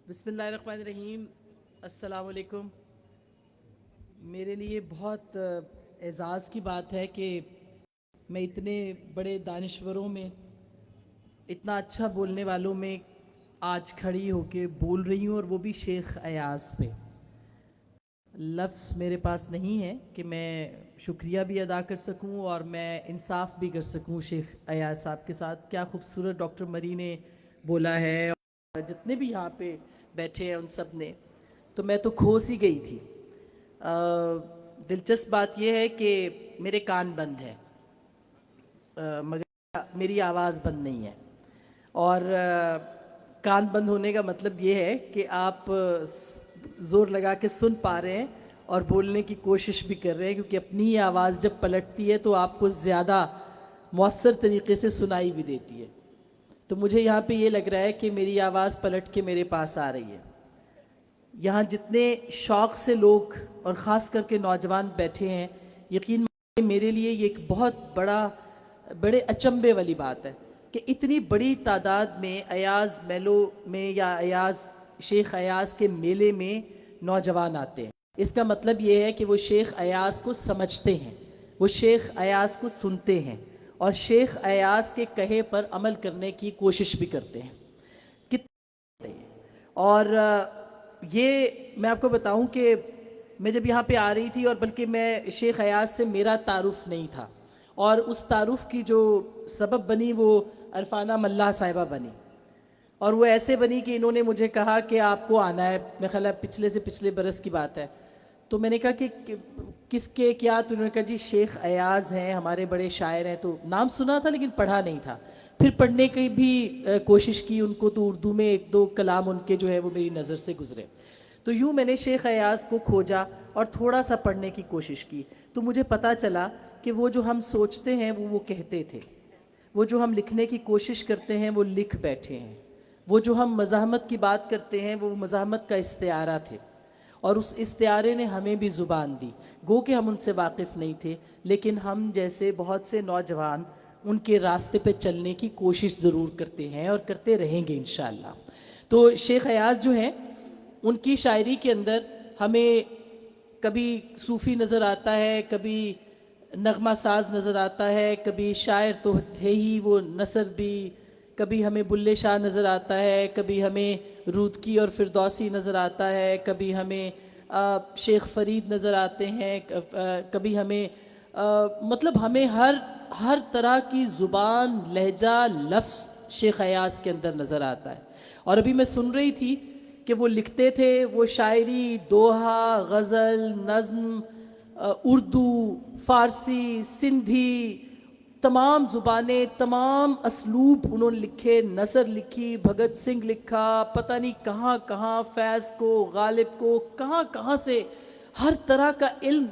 बिस्मिल्लाहिर्रहमानिर्रहीम, अस्सलाम वालेकुम। मेरे लिए बहुत एज़ाज़ की बात है कि मैं इतने बड़े दानिश्वरों में, इतना अच्छा बोलने वालों में आज खड़ी होके बोल रही हूँ, और वो भी शेख अयास पे। लफ्ज़ मेरे पास नहीं है कि मैं शुक्रिया भी अदा कर सकूँ और मैं इंसाफ भी कर सकूँ शेख अयास साहब के साथ। क्या खूबसूरत डॉक्टर मरी ने बोला है, और जितने भी यहाँ पे बैठे हैं उन सब ने, तो मैं तो खोस ही गई थी। दिलचस्प बात यह है कि मेरे कान बंद हैं, मगर मेरी आवाज़ बंद नहीं है। और कान बंद होने का मतलब ये है कि आप ज़ोर लगा के सुन पा रहे हैं और बोलने की कोशिश भी कर रहे हैं, क्योंकि अपनी ही आवाज़ जब पलटती है तो आपको ज़्यादा मौसर तरीके से सुनाई भी देती है। तो मुझे यहाँ पे ये लग रहा है कि मेरी आवाज़ पलट के मेरे पास आ रही है। यहाँ जितने शौक़ से लोग और ख़ास करके नौजवान बैठे हैं, यकीन मानिए मेरे लिए ये एक बहुत बड़े अचंभे वाली बात है कि इतनी बड़ी तादाद में अयाज़ मेलो में या अयाज़ शेख अयाज़ के मेले में नौजवान आते हैं। इसका मतलब ये है कि वो शेख अयाज़ को समझते हैं, वो शेख अयाज़ को सुनते हैं और शेख अयाज़ के कहे पर अमल करने की कोशिश भी करते हैं। कितने और ये मैं आपको बताऊं कि मैं जब यहाँ पे आ रही थी, और बल्कि मैं शेख अयाज़ से मेरा तारुफ नहीं था, और उस तारुफ की जो सबब बनी वो अरफाना मल्लाह साहिबा बनी। और वो ऐसे बनी कि इन्होंने मुझे कहा कि आपको आना है, मेरे ख्याल पिछले से पिछले बरस की बात है। تو میں نے کہا کہ کس کے کیا؟ تو انہوں نے کہا جی شیخ ایاز ہیں ہمارے بڑے شاعر ہیں. تو نام سنا تھا لیکن پڑھا نہیں تھا. پھر پڑھنے کی بھی کوشش کی ان کو, تو اردو میں ایک دو کلام ان کے جو ہے وہ میری نظر سے گزرے. تو یوں میں نے شیخ ایاز کو کھوجا اور تھوڑا سا پڑھنے کی کوشش کی. تو مجھے پتہ چلا کہ وہ جو ہم سوچتے ہیں وہ کہتے تھے, وہ جو ہم لکھنے کی کوشش کرتے ہیں وہ لکھ بیٹھے ہیں, وہ جو ہم مزاحمت کی بات کرتے ہیں وہ مزاحمت کا استعارہ تھے, اور اس استعارے نے ہمیں بھی زبان دی. گو کہ ہم ان سے واقف نہیں تھے, لیکن ہم جیسے بہت سے نوجوان ان کے راستے پہ چلنے کی کوشش ضرور کرتے ہیں اور کرتے رہیں گے انشاءاللہ. تو شیخ ایاز جو ہیں ان کی شاعری کے اندر ہمیں کبھی صوفی نظر آتا ہے, کبھی نغمہ ساز نظر آتا ہے, کبھی شاعر تو تھے ہی وہ نثر بھی, کبھی ہمیں بلے شاہ نظر آتا ہے, کبھی ہمیں رودکی اور فردوسی نظر آتا ہے, کبھی ہمیں شیخ فرید نظر آتے ہیں, کبھی ہمیں مطلب ہمیں ہر طرح کی زبان, لہجہ, لفظ شیخ ایاز کے اندر نظر آتا ہے. اور ابھی میں سن رہی تھی کہ وہ لکھتے تھے, وہ شاعری, دوہا, غزل, نظم, اردو, فارسی, سندھی, تمام زبانیں, تمام اسلوب انہوں نے لکھے, نثر لکھی, بھگت سنگھ لکھا, پتہ نہیں کہاں کہاں, فیض کو, غالب کو, کہاں کہاں سے, ہر طرح کا علم,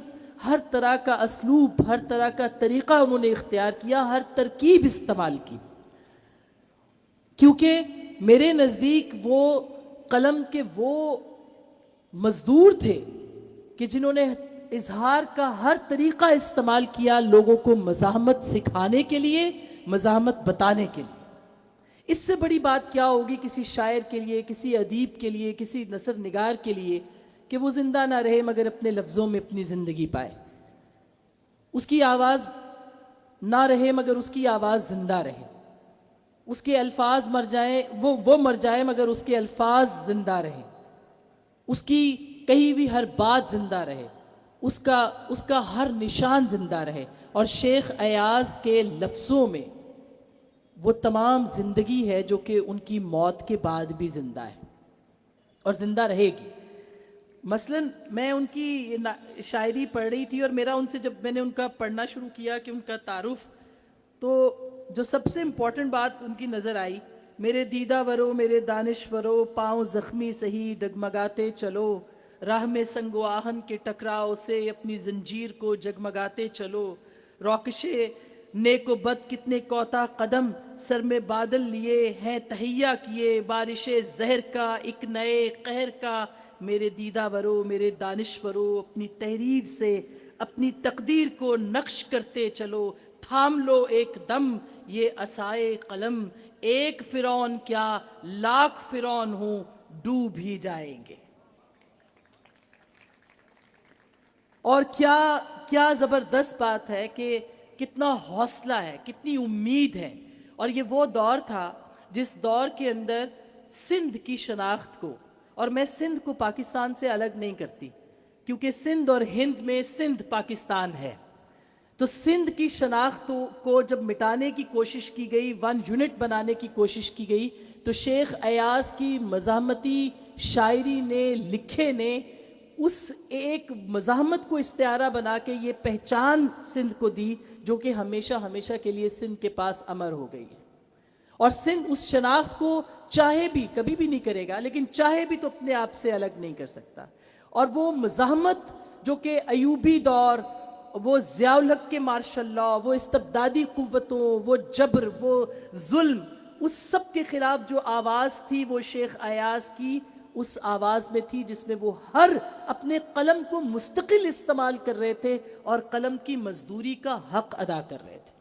ہر طرح کا اسلوب, ہر طرح کا طریقہ انہوں نے اختیار کیا, ہر ترکیب استعمال کی. کیونکہ میرے نزدیک وہ قلم کے وہ مزدور تھے کہ جنہوں نے اظہار کا ہر طریقہ استعمال کیا لوگوں کو مزاحمت سکھانے کے لیے, مزاحمت بتانے کے لیے. اس سے بڑی بات کیا ہوگی کسی شاعر کے لیے, کسی ادیب کے لیے, کسی نثر نگار کے لیے کہ وہ زندہ نہ رہے مگر اپنے لفظوں میں اپنی زندگی پائے, اس کی آواز نہ رہے مگر اس کی آواز زندہ رہے, اس کے الفاظ مر جائیں, وہ مر جائے مگر اس کے الفاظ زندہ رہیں, اس کی کہی ہوئی ہر بات زندہ رہے, اس کا ہر نشان زندہ رہے. اور شیخ ایاز کے لفظوں میں وہ تمام زندگی ہے جو کہ ان کی موت کے بعد بھی زندہ ہے اور زندہ رہے گی. مثلا میں ان کی شاعری پڑھ رہی تھی اور میرا ان سے جب میں نے ان کا پڑھنا شروع کیا کہ ان کا تعارف, تو جو سب سے امپورٹنٹ بات ان کی نظر آئی, میرے دیدہ ورو میرے دانشورو, پاؤں زخمی سہی ڈگمگاتے چلو, راہ میں سنگ و آہن کے ٹکراؤ سے اپنی زنجیر کو جگمگاتے چلو, روکشے نیک و بد کتنے کوتا قدم سر میں بادل لیے ہیں تہیا کیے, بارش زہر کا ایک نئے قہر کا, میرے دیدہ ورو میرے دانشورو, اپنی تحریر سے اپنی تقدیر کو نقش کرتے چلو, تھام لو ایک دم یہ عصائے قلم, ایک فرعون کیا لاکھ فرعون ہوں ڈوب ہی جائیں گے. اور کیا زبردست بات ہے کہ کتنا حوصلہ ہے, کتنی امید ہے. اور یہ وہ دور تھا جس دور کے اندر سندھ کی شناخت کو, اور میں سندھ کو پاکستان سے الگ نہیں کرتی کیونکہ سندھ اور ہند میں سندھ پاکستان ہے, تو سندھ کی شناخت کو جب مٹانے کی کوشش کی گئی, ون یونٹ بنانے کی کوشش کی گئی, تو شیخ ایاز کی مزاحمتی شاعری نے, لکھے نے اس ایک مزاحمت کو استعارہ بنا کے یہ پہچان سندھ کو دی جو کہ ہمیشہ ہمیشہ کے لیے سندھ کے پاس امر ہو گئی ہے. اور سندھ اس شناخت کو چاہے بھی کبھی بھی نہیں کرے گا, لیکن چاہے بھی تو اپنے آپ سے الگ نہیں کر سکتا. اور وہ مزاحمت جو کہ ایوبی دور, وہ ضیاء الحق کے مارشل لا, وہ استبدادی قوتوں, وہ جبر, وہ ظلم, اس سب کے خلاف جو آواز تھی وہ شیخ ایاز کی اس آواز میں تھی جس میں وہ ہر اپنے قلم کو مستقل استعمال کر رہے تھے اور قلم کی مزدوری کا حق ادا کر رہے تھے.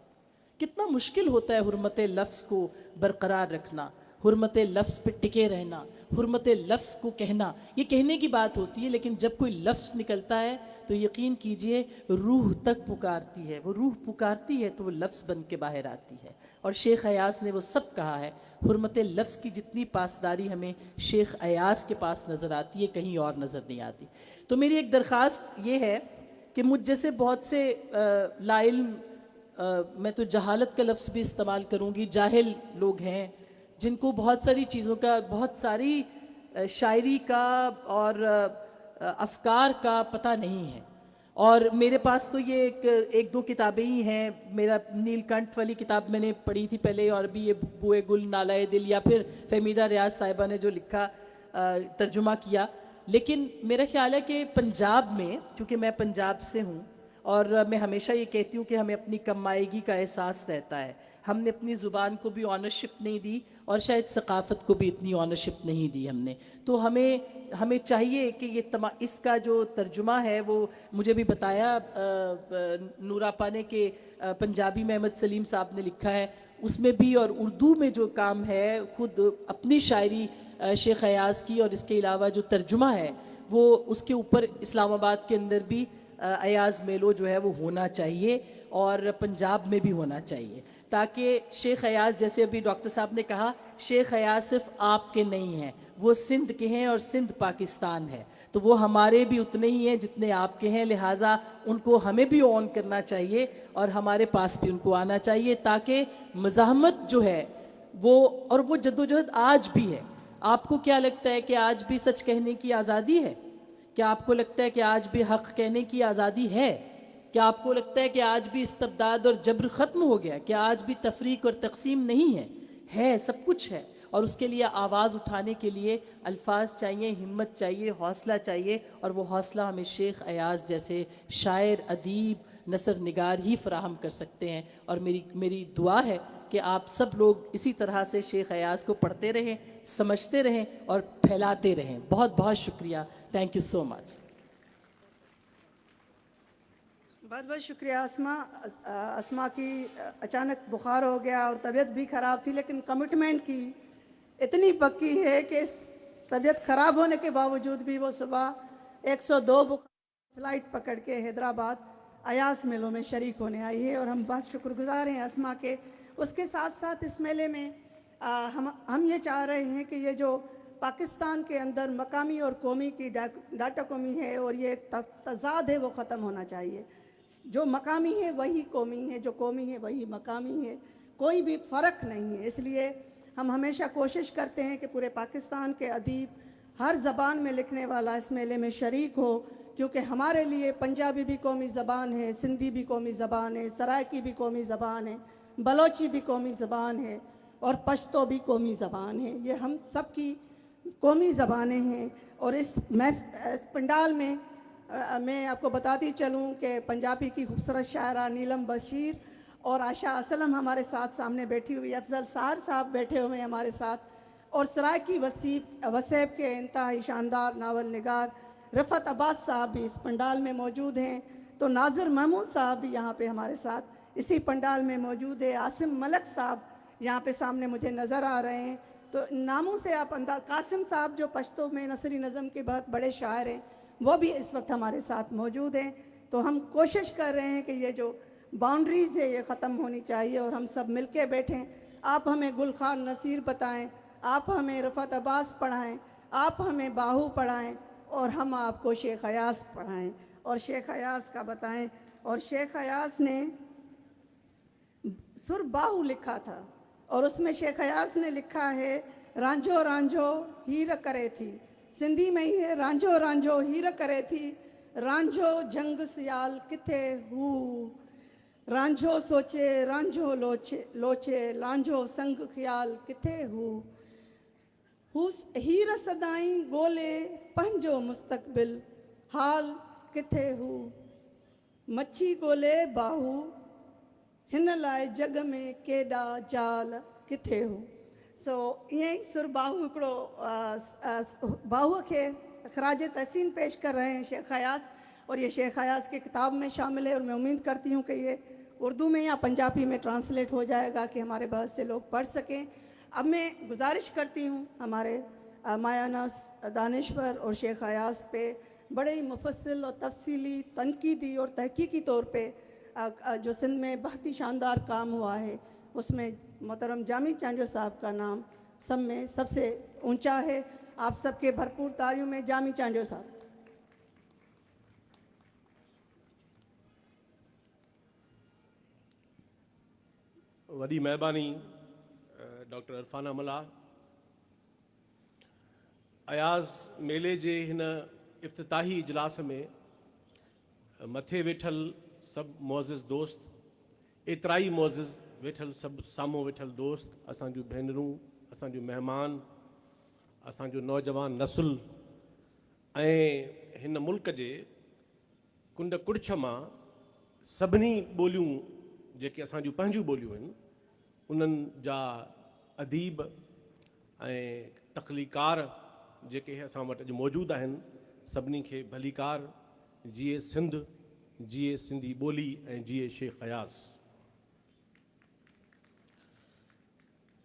کتنا مشکل ہوتا ہے حرمت لفظ کو برقرار رکھنا, حرمت لفظ پہ ٹکے رہنا, حرمت لفظ کو کہنا. یہ کہنے کی بات ہوتی ہے, لیکن جب کوئی لفظ نکلتا ہے تو یقین کیجئے روح تک پکارتی ہے, وہ روح پکارتی ہے تو وہ لفظ بن کے باہر آتی ہے. اور شیخ ایاز نے وہ سب کہا ہے. حرمت لفظ کی جتنی پاسداری ہمیں شیخ ایاز کے پاس نظر آتی ہے کہیں اور نظر نہیں آتی. تو میری ایک درخواست یہ ہے کہ مجھ جیسے بہت سے لا علم, میں تو جہالت کا لفظ بھی استعمال کروں گی, جاہل لوگ ہیں جن کو بہت ساری چیزوں کا, بہت ساری شاعری کا اور افکار کا پتہ نہیں ہے. اور میرے پاس تو یہ ایک دو کتابیں ہی ہیں. میرا نیل کنٹھ والی کتاب میں نے پڑھی تھی پہلے, اور بھی یہ بوئے گل نالائے دل, یا پھر فہمیدہ ریاض صاحبہ نے جو لکھا ترجمہ کیا. لیکن میرا خیال ہے کہ پنجاب میں, چونکہ میں پنجاب سے ہوں, اور میں ہمیشہ یہ کہتی ہوں کہ ہمیں اپنی کمائیگی کا احساس رہتا ہے. ہم نے اپنی زبان کو بھی آنرشپ نہیں دی, اور شاید ثقافت کو بھی اتنی آنرشپ نہیں دی ہم نے. تو ہمیں چاہیے کہ یہ اس کا جو ترجمہ ہے وہ مجھے بھی بتایا نور آپا نے کہ پنجابی میں احمد سلیم صاحب نے لکھا ہے, اس میں بھی, اور اردو میں جو کام ہے خود اپنی شاعری شیخ ایاز کی, اور اس کے علاوہ جو ترجمہ ہے وہ اس کے اوپر اسلام آباد کے اندر بھی ایاز میلو جو ہے وہ ہونا چاہیے, اور پنجاب میں بھی ہونا چاہیے, تاکہ شیخ ایاز, جیسے ابھی ڈاکٹر صاحب نے کہا, شیخ ایاز صرف آپ کے نہیں ہیں, وہ سندھ کے ہیں, اور سندھ پاکستان ہے, تو وہ ہمارے بھی اتنے ہی ہیں جتنے آپ کے ہیں. لہٰذا ان کو ہمیں بھی آن کرنا چاہیے, اور ہمارے پاس بھی ان کو آنا چاہیے, تاکہ مزاحمت جو ہے اور وہ جدوجہد آج بھی ہے. آپ کو کیا لگتا ہے کہ آج بھی سچ کہنے کی آزادی ہے؟ کیا آپ کو لگتا ہے کہ آج بھی حق کہنے کی آزادی ہے؟ کیا آپ کو لگتا ہے کہ آج بھی استبداد اور جبر ختم ہو گیا؟ کیا آج بھی تفریق اور تقسیم نہیں ہے؟ سب کچھ ہے. اور اس کے لیے آواز اٹھانے کے لیے الفاظ چاہیے, ہمت چاہیے, حوصلہ چاہیے, اور وہ حوصلہ ہمیں شیخ ایاز جیسے شاعر, ادیب, نثر نگار ہی فراہم کر سکتے ہیں. اور میری دعا ہے کہ آپ سب لوگ اسی طرح سے شیخ ایاز کو پڑھتے رہیں, سمجھتے رہیں, اور پھیلاتے رہیں. بہت بہت شکریہ. تھینک یو سو مچ. بہت بہت شکریہ اسما کی اچانک بخار ہو گیا اور طبیعت بھی خراب تھی, لیکن کمٹمنٹ کی اتنی پکی ہے کہ طبیعت خراب ہونے کے باوجود بھی وہ صبح 102 فلائٹ پکڑ کے حیدرآباد ایاز میلوں میں شریک ہونے آئی ہے, اور ہم بہت شکر گزار ہیں اسما کے. اس کے ساتھ ساتھ اس میلے میں ہم یہ چاہ رہے ہیں کہ یہ جو پاکستان کے اندر مقامی اور قومی کی ڈاٹا قومی ہے, اور یہ تضاد ہے, وہ ختم ہونا چاہیے. جو مقامی ہے وہی قومی ہے, جو قومی ہے وہی مقامی ہے, کوئی بھی فرق نہیں ہے. اس لیے ہم ہمیشہ کوشش کرتے ہیں کہ پورے پاکستان کے ادیب ہر زبان میں لکھنے والا اس میلے میں شریک ہو, کیونکہ ہمارے لیے پنجابی بھی قومی زبان ہے, سندھی بھی قومی زبان ہے, سرائکی بھی قومی زبان ہے, بلوچی بھی قومی زبان ہے, اور پشتو بھی قومی زبان ہے. یہ ہم سب کی قومی زبانیں ہیں. اور اس پنڈال میں میں آپ کو بتاتی چلوں کہ پنجابی کی خوبصورت شاعرہ نیلم بشیر اور آشا اسلم ہمارے ساتھ سامنے بیٹھی ہوئی, افضل سار صاحب بیٹھے ہوئے ہیں ہمارے ساتھ, اور سرائکی وسیب کے انتہائی شاندار ناول نگار رفعت عباس صاحب بھی اس پنڈال میں موجود ہیں. تو ناظر محمود صاحب بھی یہاں پہ ہمارے ساتھ اسی پنڈال میں موجود ہے. عاصم ملک صاحب یہاں پہ سامنے مجھے نظر آ رہے ہیں. تو ناموں سے آپ قاسم صاحب جو پشتو میں نثری نظم کے بہت بڑے شاعر ہیں, وہ بھی اس وقت ہمارے ساتھ موجود ہیں. تو ہم کوشش کر رہے ہیں کہ یہ جو باؤنڈریز ہے یہ ختم ہونی چاہیے, اور ہم سب مل کے بیٹھیں. آپ ہمیں گلخان نصیر بتائیں, آپ ہمیں رفعت عباس پڑھائیں, آپ ہمیں باہو پڑھائیں, اور ہم آپ کو شیخ ایاز پڑھائیں اور شیخ ایاز کا بتائیں. اور شیخ ایاز نے سر باہو لکھا تھا, اور اس میں شیخ ایاز نے لکھا ہے رانجھو رانجھو ہیر کرے تھی. سندھی میں ہی ہے, رانجھو رانجھو ہیر کرے تھی, رانجھو جنگ سیال کتھے ہو, رانجھو سوچے رانجھو لوچے لانجھو سنگ خیال کتھے ہو, ہیر سدائیں گولے پنجو مستقبل حال کتھے ہو, مچھی گولے باہو ہن لائے جگ میں کیڈا جال کتھے ہو. سو یہ سر باہو ہکڑو باہو کے خراج تحسین پیش کر رہے ہیں شیخ ایاز, اور یہ شیخ ایاز کی کتاب میں شامل ہے, اور میں امید کرتی ہوں کہ یہ اردو میں یا پنجابی میں ٹرانسلیٹ ہو جائے گا کہ ہمارے بہت سے لوگ پڑھ سکیں. اب میں گزارش کرتی ہوں ہمارے مایا ناز دانشور اور شیخ ایاز پہ بڑے ہی مفصل اور تفصیلی تنقیدی اور تحقیقی طور پہ جو سندھ میں بہت ہی شاندار کام ہوا ہے, اس میں محترم جامی چانجو صاحب کا نام سب میں سب سے اونچا ہے. آپ سب کے بھرپور تالیوں میں جامی چانجو صاحب. वॾी महिरबानी डॉक्टर इरफान अमला. अयाज़ मेले जे हिन इफ़्तिताही इजलास में मथे वेठल सभु मोज़िज़ दोस्त, एतिराई मोज़िज़ वेठल सभु साम्हूं वेठल दोस्त, असांजूं भेनरूं, असांजूं महिमान, असांजो नौजवान नसुल ऐं हिन मुल्क जे कुंड कुड़छ मां सभिनी ॿोलियूं जेके असांजूं पंहिंजूं ॿोलियूं आहिनि उन्हनि जा अदीब ऐं तख़लीकार जेके असां वटि अॼु मौजूदु आहिनि, सभिनी खे भलीकार। जीए सिंध, जीए सिंधी ॿोली ऐं जीए शेख अयाज़।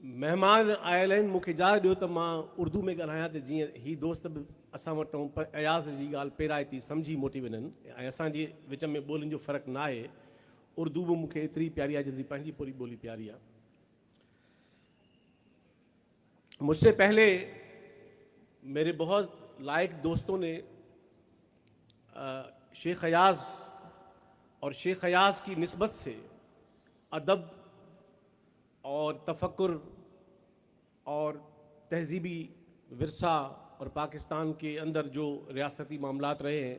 महिमान आयल आहिनि, मूंखे इजाज़त ॾियो त मां उर्दू में ॻाल्हायां त जीअं ही दोस्त बि असां वटि अयाज़ जी ॻाल्हि पेराइती सम्झी मोटी वञनि ऐं असांजे विच में ॿोलियुनि जो फ़र्क़ु न आहे। उर्दू बि मूंखे एतिरी प्यारी आहे जेतिरी पंहिंजी पूरी ॿोली प्यारी आहे। मुझसे पहले मेरे बहुत लायक दोस्तों ने शेख अयाज़ और शेख अयाज़ की निस्बत से अदब और तफक्कुर और तहजीबी विरसा और पाकिस्तान के अंदर जो रियासती मामलात रहे हैं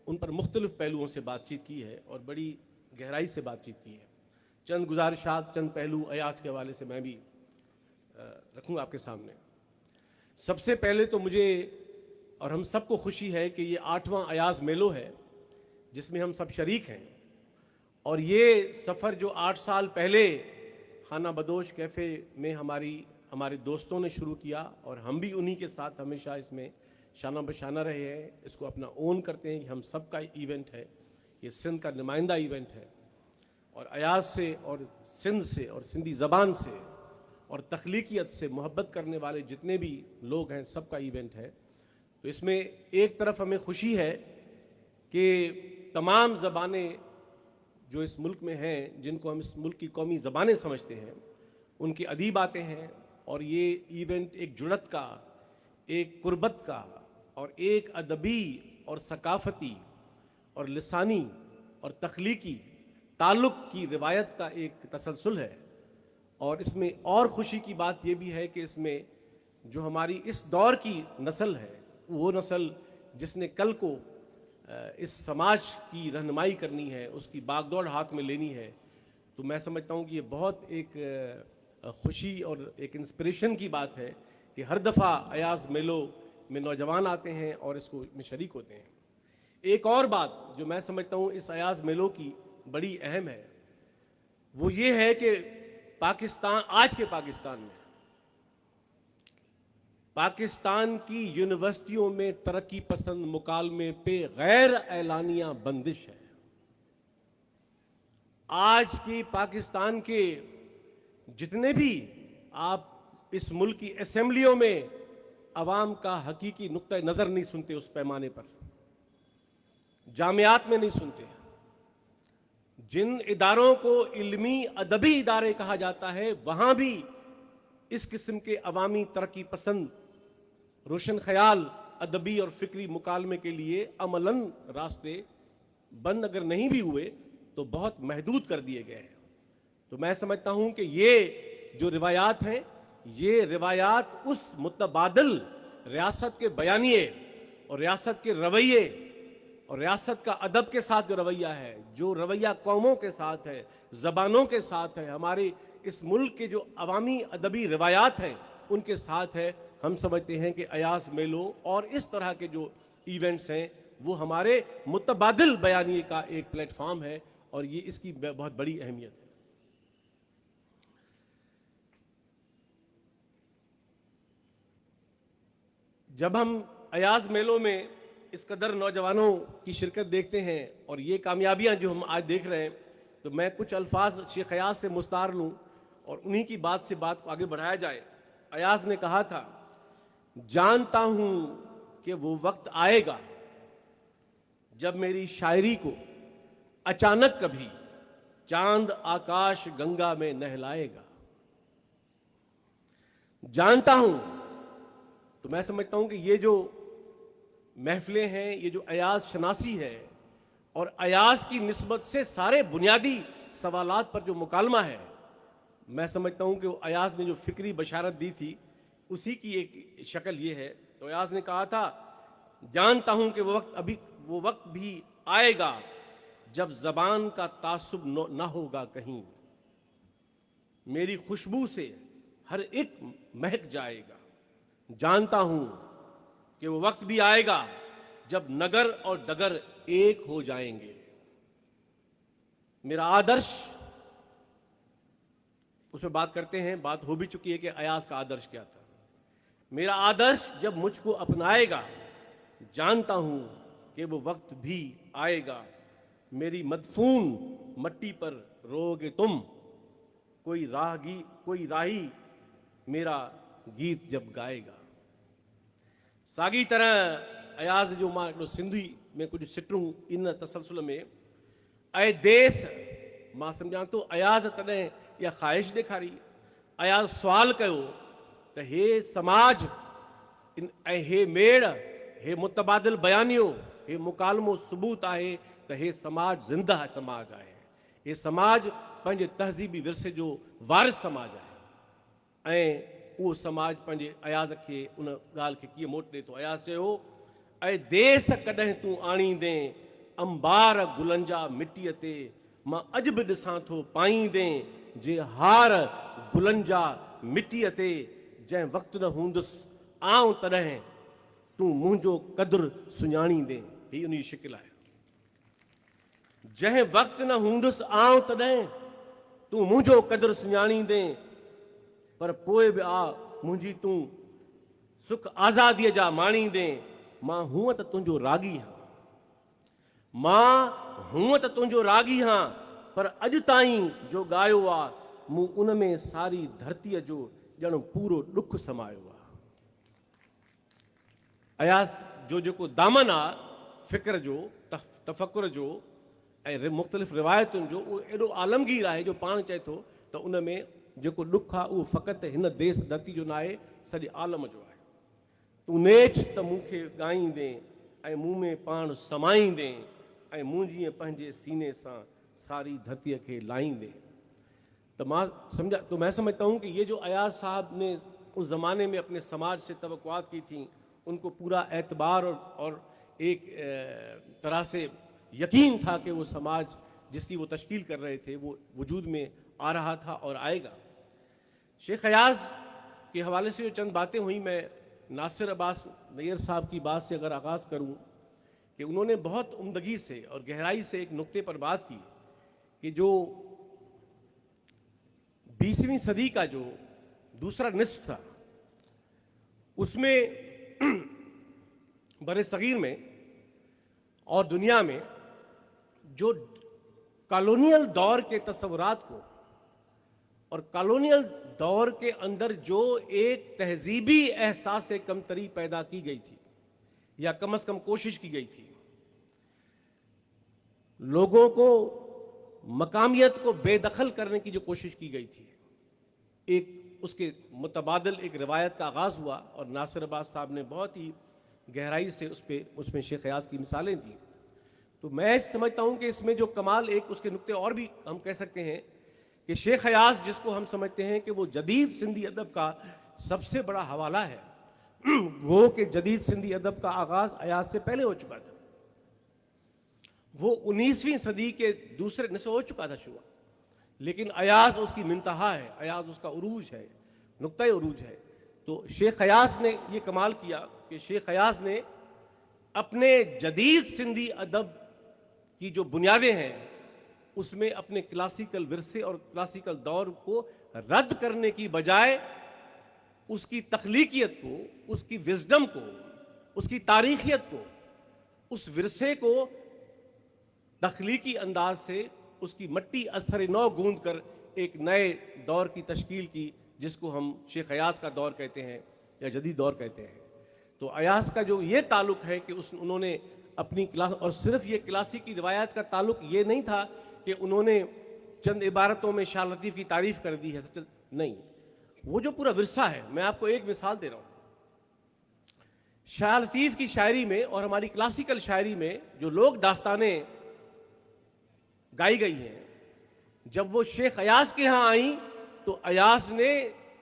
उन पर मुख्तलिफ़ पहलुओं से बातचीत की है और बड़ी गहराई से बातचीत की है। चंद गुजारिशात, चंद पहलू अयाज़ के हवाले से मैं भी रखूँगा आपके सामने। सबसे पहले तो मुझे और हम सबको खुशी है कि ये 8वां अयाज़ मेलो है जिसमें हम सब शरीक हैं, और ये सफ़र जो 8 साल पहले खाना बदोश कैफ़े में हमारे दोस्तों ने शुरू किया और हम भी उन्हीं के साथ हमेशा इसमें शाना बशाना रहे हैं, इसको अपना ओन करते हैं कि हम सब का इवेंट है, ये सिंध का नुमाइंदा इवेंट है और अयाज़ से और सिंध से और सिंधी ज़बान से और तख्लीकियत से मोहब्बत करने वाले जितने भी लोग हैं सबका इवेंट है। तो इसमें एक तरफ हमें खुशी है कि तमाम ज़बानें जो इस मुल्क में हैं, जिनको हम इस मुल्क की कौमी ज़बानें समझते हैं, उनके अदीब आते हैं और ये इवेंट एक जुड़त का, एक कुर्बत का और एक अदबी और सकाफ़ती और लिसानी और तख्लीकी ताल्लुक़ की रिवायत का एक तसलसल है। और इसमें और ख़ुशी की बात ये भी है कि इसमें जो हमारी इस दौर की नस्ल है, वो नस्ल जिसने कल को इस समाज की रहनुमाई करनी है, उसकी बागडोर हाथ में लेनी है, तो मैं समझता हूँ कि ये बहुत एक खुशी और एक इंस्पिरेशन की बात है कि हर दफ़ा अयाज़ मेलो में नौजवान आते हैं और इसको में शरीक होते हैं। एक और बात जो मैं समझता हूँ इस अयाज़ मेलो की बड़ी अहम है, वो ये है कि पाकिस्तान, आज के पाकिस्तान में, पाकिस्तान की यूनिवर्सिटियों में तरक्की पसंद मुकालमे पे गैर एलानिया बंदिश है। आज की पाकिस्तान के जितने भी आप इस मुल्क की असेंबलियों में अवाम का हकीकी नुक्ता नज़र नहीं सुनते, उस पैमाने पर जामियात में नहीं सुनते। जिन इदारों को इल्मी अदबी इदारे कहा जाता है, वहां भी इस किस्म के अवामी तरक्की पसंद रोशन ख्याल अदबी और फिक्री मुकालमे के लिए अमलन रास्ते बंद अगर नहीं भी हुए तो बहुत महदूद कर दिए गए हैं। तो मैं समझता हूं कि ये जो रिवायात हैं, ये रिवायात उस मुतबादिल रियासत के बयानिए और रियासत के रवैये और रियासत का अदब के साथ जो रवैया है, जो रवैया कौमों के साथ है, ज़बानों के साथ है, हमारे इस मुल्क के जो अवामी अदबी रिवायात हैं उनके साथ है। हम समझते हैं कि अयाज़ मेलो और इस तरह के जो इवेंट्स हैं वो हमारे मुतबादिल बयानिए का एक प्लेटफॉर्म है और ये इसकी बहुत बड़ी अहमियत है। जब हम अयाज़ मेलो में इस कदर नौजवानों की शिरकत देखते हैं और ये कामयाबियां जो हम आज देख रहे हैं, तो मैं कुछ अल्फाज शेख अयाज़ से मुस्तार लूँ और उन्हीं की बात से बात को आगे बढ़ाया जाए। अयाज़ ने कहा था, जानता हूं कि वो वक्त आएगा जब मेरी शायरी को अचानक कभी चांद आकाश गंगा में नहलाएगा। जानता हूं, तो मैं समझता हूं कि ये जो महफिलें हैं, ये जो अयाज़ शनासी है और अयाज़ की निस्बत से सारे बुनियादी सवालात पर जो मुकालमा है, मैं समझता हूं कि वो अयाज़ ने जो फिक्री बशारत दी थी उसी की एक शक्ल ये है। तो अयाज़ ने कहा था जानता हूं कि वो वक्त भी आएगा जब जबान का तासुब न होगा कहीं, मेरी खुशबू से हर एक महक जाएगा। जानता हूं कि वो वक्त भी आएगा जब नगर और डगर एक हो जाएंगे। मेरा आदर्श, उसमें बात करते हैं, बात हो भी चुकी है कि अयाज का आदर्श क्या था। मेरा आदर्श जब मुझको अपनाएगा, जानता हूं कि वो वक्त भी आएगा, मेरी मदफून मट्टी पर रोगे तुम, कोई राही मेरा गीत जब गाएगा। साॻी तरह अयाज़ जो मां हिकिड़ो सिंधी में कुझु सिटरूं इन तसलसल में, ऐं देस, मां सम्झां थो अयाज़ तॾहिं इहा ख़्वाहिश ॾेखारी, अयाज़ सुवाल कयो त हे समाज ऐं हे मेड़, हे मुतबादिल बयानियो, हे मुकालमो सबूत आहे त हे समाज ज़िंदा समाज आहे, हे समाज पंहिंजे तहज़ीबी विरसे जो वारिस समाज आहे। ऐं उहो समाज पंहिंजे अयाज़ खे उन ॻाल्हि खे कीअं मोट ॾे थो। अयाज़ चयो, ऐं देस कॾहिं तूं आणींदे अंबार गुलनि जा मिटीअ ते, मां अॼु बि ॾिसां थो पाईंदे जे हार गुलनि जा मिटीअ ते, जंहिं वक़्तु न हूंदुसि आऊं तॾहिं तूं मुंहिंजो क़दुरु सुञाणींदे। हीअ उन जी शिकिल आहे। जंहिं वक़्तु न हूंदुसि आऊं तॾहिं तूं मुंहिंजो क़दुरु सुञाणींदे, पर पोइ बि आ मुंहिंजी तूं सुख आज़ादीअ जा माणींदे। मां हूअं त तुंहिंजो रागी हां, मां हूअं त तुंहिंजो रागी हां, पर अॼु ताईं जो ॻायो आहे मूं उन में सारी धरतीअ जो ॼण पूरो ॾुख समायो आहे। अयाज़ जो जेको दामन आहे फ़िक्र जो, तफ़कुर जो ऐं मुख़्तलिफ़ रिवायतुनि जो, उहो एॾो आलमगीर आहे जो पाण चए थो त उन में जेको ॾुख आहे उहो फ़क़ति हिन देश धरती जो न आहे, सॼे आलम जो आहे। तूं नेठ त मूंखे ॻाईंदे ऐं मूं में पाण समाईंदे, ऐं मूं जीअं पंहिंजे सीने सां सारी धरतीअ खे लाहींदे। तो मैं समझता हूँ कि ये जो अयाज साहब ने उस ज़माने में अपने समाज से तवक्कुआत की थी, उनको पूरा एतबार और एक तरह से यकीन था कि वो समाज जिसकी वो तश्कील कर रहे थे वो वजूद में आ रहा था और आएगा। शेख अयाज के हवाले से जो चंद बातें हुई, मैं नासिर अब्बास नैयर साहब की बात से अगर आगाज़ करूं कि उन्होंने बहुत उम्दगी से और गहराई से एक नुक्ते पर बात की कि जो 20वीं सदी का जो दूसरा निस्फ था, उसमें बड़े सगीर में और दुनिया में जो कॉलोनियल दौर के तस्वुरात को और कॉलोनियल दौर के अंदर जो एक तहजीबी एहसास कमतरी पैदा की गई थी या कम से कम कोशिश की गई थी, लोगों को मकामियत को बेदखल करने की जो कोशिश की गई थी, एक उसके मुतबादिल एक रिवायत का आगाज़ हुआ और नासिर अब्बास साहब ने बहुत ही गहराई से उसमें शेख अयाज की मिसालें दी। तो मैं समझता हूं कि इसमें जो कमाल, एक उसके नुक्ते और भी हम कह सकते हैं कि शेख अयाज जिसको हम समझते हैं कि वो जदीद सिंधी अदब का सबसे बड़ा हवाला है, वो कि जदीद सिंधी अदब का आगाज़ अयाज से पहले हो चुका था। वो 19वीं सदी के दूसरे निस्फ़ हो चुका था शुरू, लेकिन अयाज उसकी मिंतहा है, अयाज उसका उरूज है, नुक्ता उरूज है। तो शेख अयाज ने ये कमाल किया कि शेख अयाज ने अपने जदीद सिंधी अदब की जो बुनियादें हैं उसमें अपने क्लासिकल विरसे और क्लासिकल दौर को रद्द करने की बजाय उसकी तख्लीकियत को, उसकी विजडम को, उसकी तारीखियत को, उस विरसे को तख्लीकी अंदाज से उसकी मट्टी असर नौ गूंद कर एक नए दौर की तश्कील की, जिसको हम शेख अयाज का दौर कहते हैं या जदीद दौर कहते हैं। तो अयाज का जो ये ताल्लुक़ है कि उन्होंने अपनी क्लास, और सिर्फ ये क्लासिकी रिवायात का ताल्लुक़ ये नहीं था कि उन्होंने चंद इबारतों में शाह लतीफ़ की तारीफ़ कर दी है, नहीं, वो जो पूरा विरसा है। मैं आपको एक मिसाल दे रहा हूँ, शाह लतीफ़ की शायरी में और हमारी क्लासिकल शायरी में जो लोग दास्तानें गाई गई हैं, जब वो शेख अयाज के यहाँ आई तो अयाज ने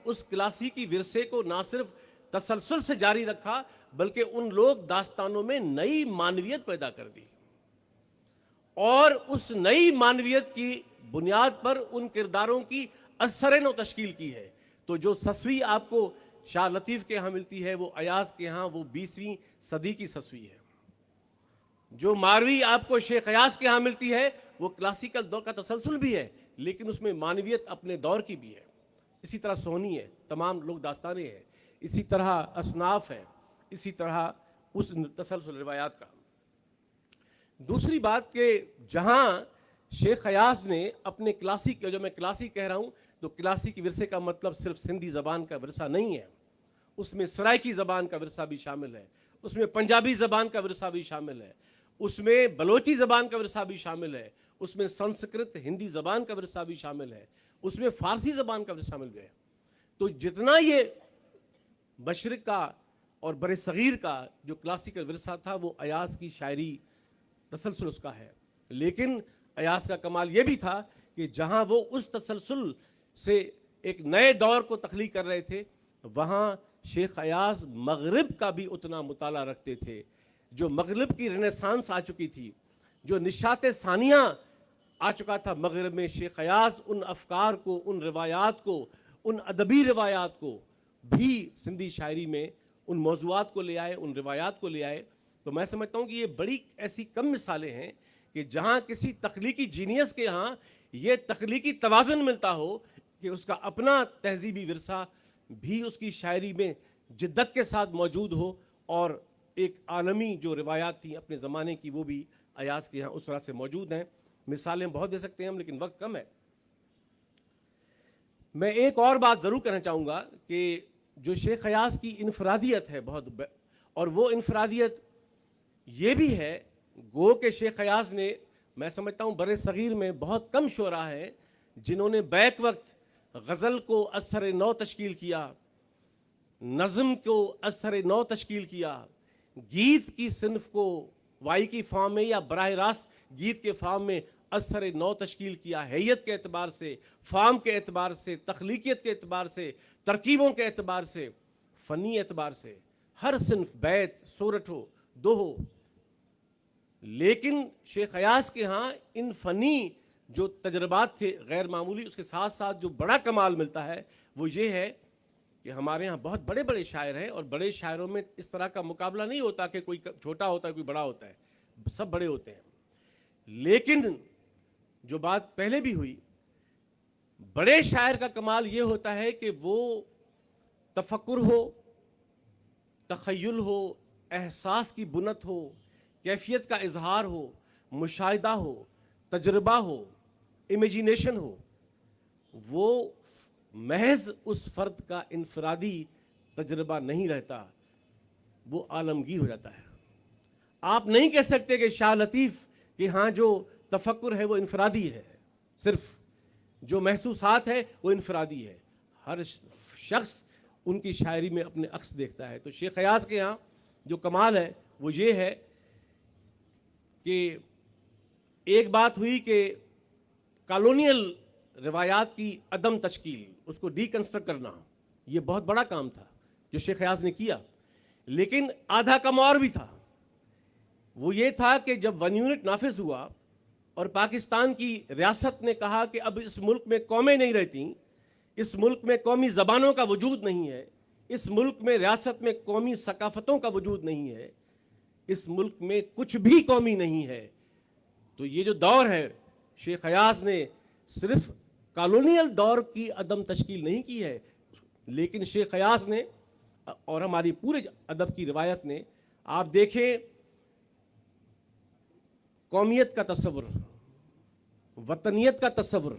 उस क्लासिकी विरसे को ना सिर्फ तसलसल से जारी रखा बल्कि उन लोग दास्तानों में नई मानवियत पैदा कर दी और उस नई मानवियत की बुनियाद पर उन किरदारों की असर नौ तश्कील की है। तो जो ससवी आपको शाह लतीफ़ के यहाँ मिलती है, वो अयाज के यहाँ वो 20वीं सदी की ससवी है। जो मारवी आपको शेख अयाज के यहाँ मिलती है वो क्लासिकल दौर का तसलसल भी है, लेकिन उसमें मानवियत अपने दौर की भी है। इसी तरह सोहनी है, तमाम लोग दास्तानें हैं, इसी तरह असनाफ है, इसी तरह उस तसलसल रिवायात का। दूसरी बात कि जहाँ शेख अयाज ने अपने क्लासिक, जो मैं क्लासिक कह रहा हूँ तो क्लासिक विरसे का मतलब सिर्फ सिंधी ज़बान का विरसा नहीं है, उसमें सराइकी ज़बान का विरसा भी शामिल है, उसमें पंजाबी ज़बान का विरसा भी शामिल है, उसमें बलोची ज़बान का विरसा भी शामिल है, उसमें संस्कृत हिंदी ज़बान का विरसा भी शामिल है, उसमें फ़ारसी ज़बान का विरसा शामिल है। तो जितना ये मशरिक़ का और बरे सग़ीर का जो क्लासिकल विरसा था वो अयाज की शायरी तसलसल उसका है। लेकिन अयाज का कमाल ये भी था कि जहाँ वो उस तसलसल से एक नए दौर को तख्लीक कर रहे थे, वहाँ शेख अयाज मगरिब का भी उतना मुताला रखते थे। जो मगरिब की रेनेसांस आ चुकी थी, जो निशात सानिया आ चुका था मगरिब में, शेख अयाज उन अफकार को, उन रिवायात को, उन अदबी रिवायात को भी सिंधी शायरी में उन मौज़ूआत को ले आए, उन रिवायात को ले आए। तो मैं समझता हूँ कि ये बड़ी ऐसी कम मिसालें हैं कि जहाँ किसी तख्लीकी जीनियस के यहाँ ये तख्लीकी तवाज़ुन मिलता हो कि उसका अपना तहजीबी विरसा भी उसकी शायरी में जिद्दत के साथ मौजूद हो, और एक आलमी जो रिवायात थी अपने ज़माने की वो भी अयाज के यहाँ उस तरह से मौजूद हैं। मिसालें बहुत दे सकते हैं हम, लेकिन वक्त कम है। मैं एक और बात ज़रूर कहना चाहूँगा कि जो शेख अयाज की इनफरादियत है बहुत, और वो इनफरादियत ये भी है गो के शेख अयाज ने, मैं समझता हूँ बरे सग़ीर में बहुत कम शुरा हैं जिन्होंने बैक वक्त गज़ल को असर नौ तश्कील किया, नज़म को असर नौ तश्कील किया, गीत की सिनफ को वाई की फॉर्म में या बराह रास्त गीत के फॉर्म में असर नौ तश्कील किया। हैयत के एतबार से, फॉर्म के एतबार से, तख्लीकियत के एतबार से, तरकीबों के एतबार से, फ़नी एतबार से, हर सिनफ बैत, सूरत हो, दो हो। लेकिन शेख अयाज के यहाँ इन फ़नी जो तजर्बात थे गैर मामूली, उसके साथ साथ जो बड़ा कमाल मिलता है वो ये है कि हमारे यहाँ बहुत बड़े बड़े शायर हैं, और बड़े शायरों में इस तरह का मुकाबला नहीं होता कि कोई छोटा होता है कोई बड़ा होता है, सब बड़े होते हैं। लेकिन जो बात पहले भी हुई, बड़े शायर का कमाल ये होता है कि वो तफक्कुर हो, तख़य्युल हो, एहसास की बुनत हो, कैफियत का इजहार हो, मुशाहिदा हो, तजर्बा हो, इमेजिनेशन हो, वो महज उस फर्द का इनफरादी तजर्बा नहीं रहता, वो आलमगीर हो जाता है। आप नहीं कह सकते कि शाह लतीफ़ के हाँ जो तफक्कुर है वो इनफरादी है, सिर्फ जो महसूसात है वो इनफरादी है। हर शख्स उनकी शायरी में अपने अक्स देखता है। तो शेख अयाज के यहाँ जो कमाल है वो ये है कि एक बात हुई कि कॉलोनियल रिवायात की अदम तश्कील, उसको डीकंस्ट्रक्ट करना, ये बहुत बड़ा काम था जो शेख अयाज ने किया। लेकिन आधा काम और भी था, वो ये था कि जब 1 यूनिट नाफिज हुआ और पाकिस्तान की रियासत ने कहा कि अब इस मुल्क में कौमें नहीं रहती, इस मुल्क में कौमी ज़बानों का वजूद नहीं है, इस मुल्क में रियासत में कौमी सकाफ़तों का वजूद नहीं है, इस मुल्क में कुछ भी कौमी नहीं है। तो ये जो दौर है, शेख अयाज ने सिर्फ कॉलोनियल दौर की अदम तश्कील नहीं की है, लेकिन शेख अयाज ने और हमारी पूरे अदब की रिवायत ने, आप देखें, कौमियत का तस्वुर, वतनियत का तस्वुर।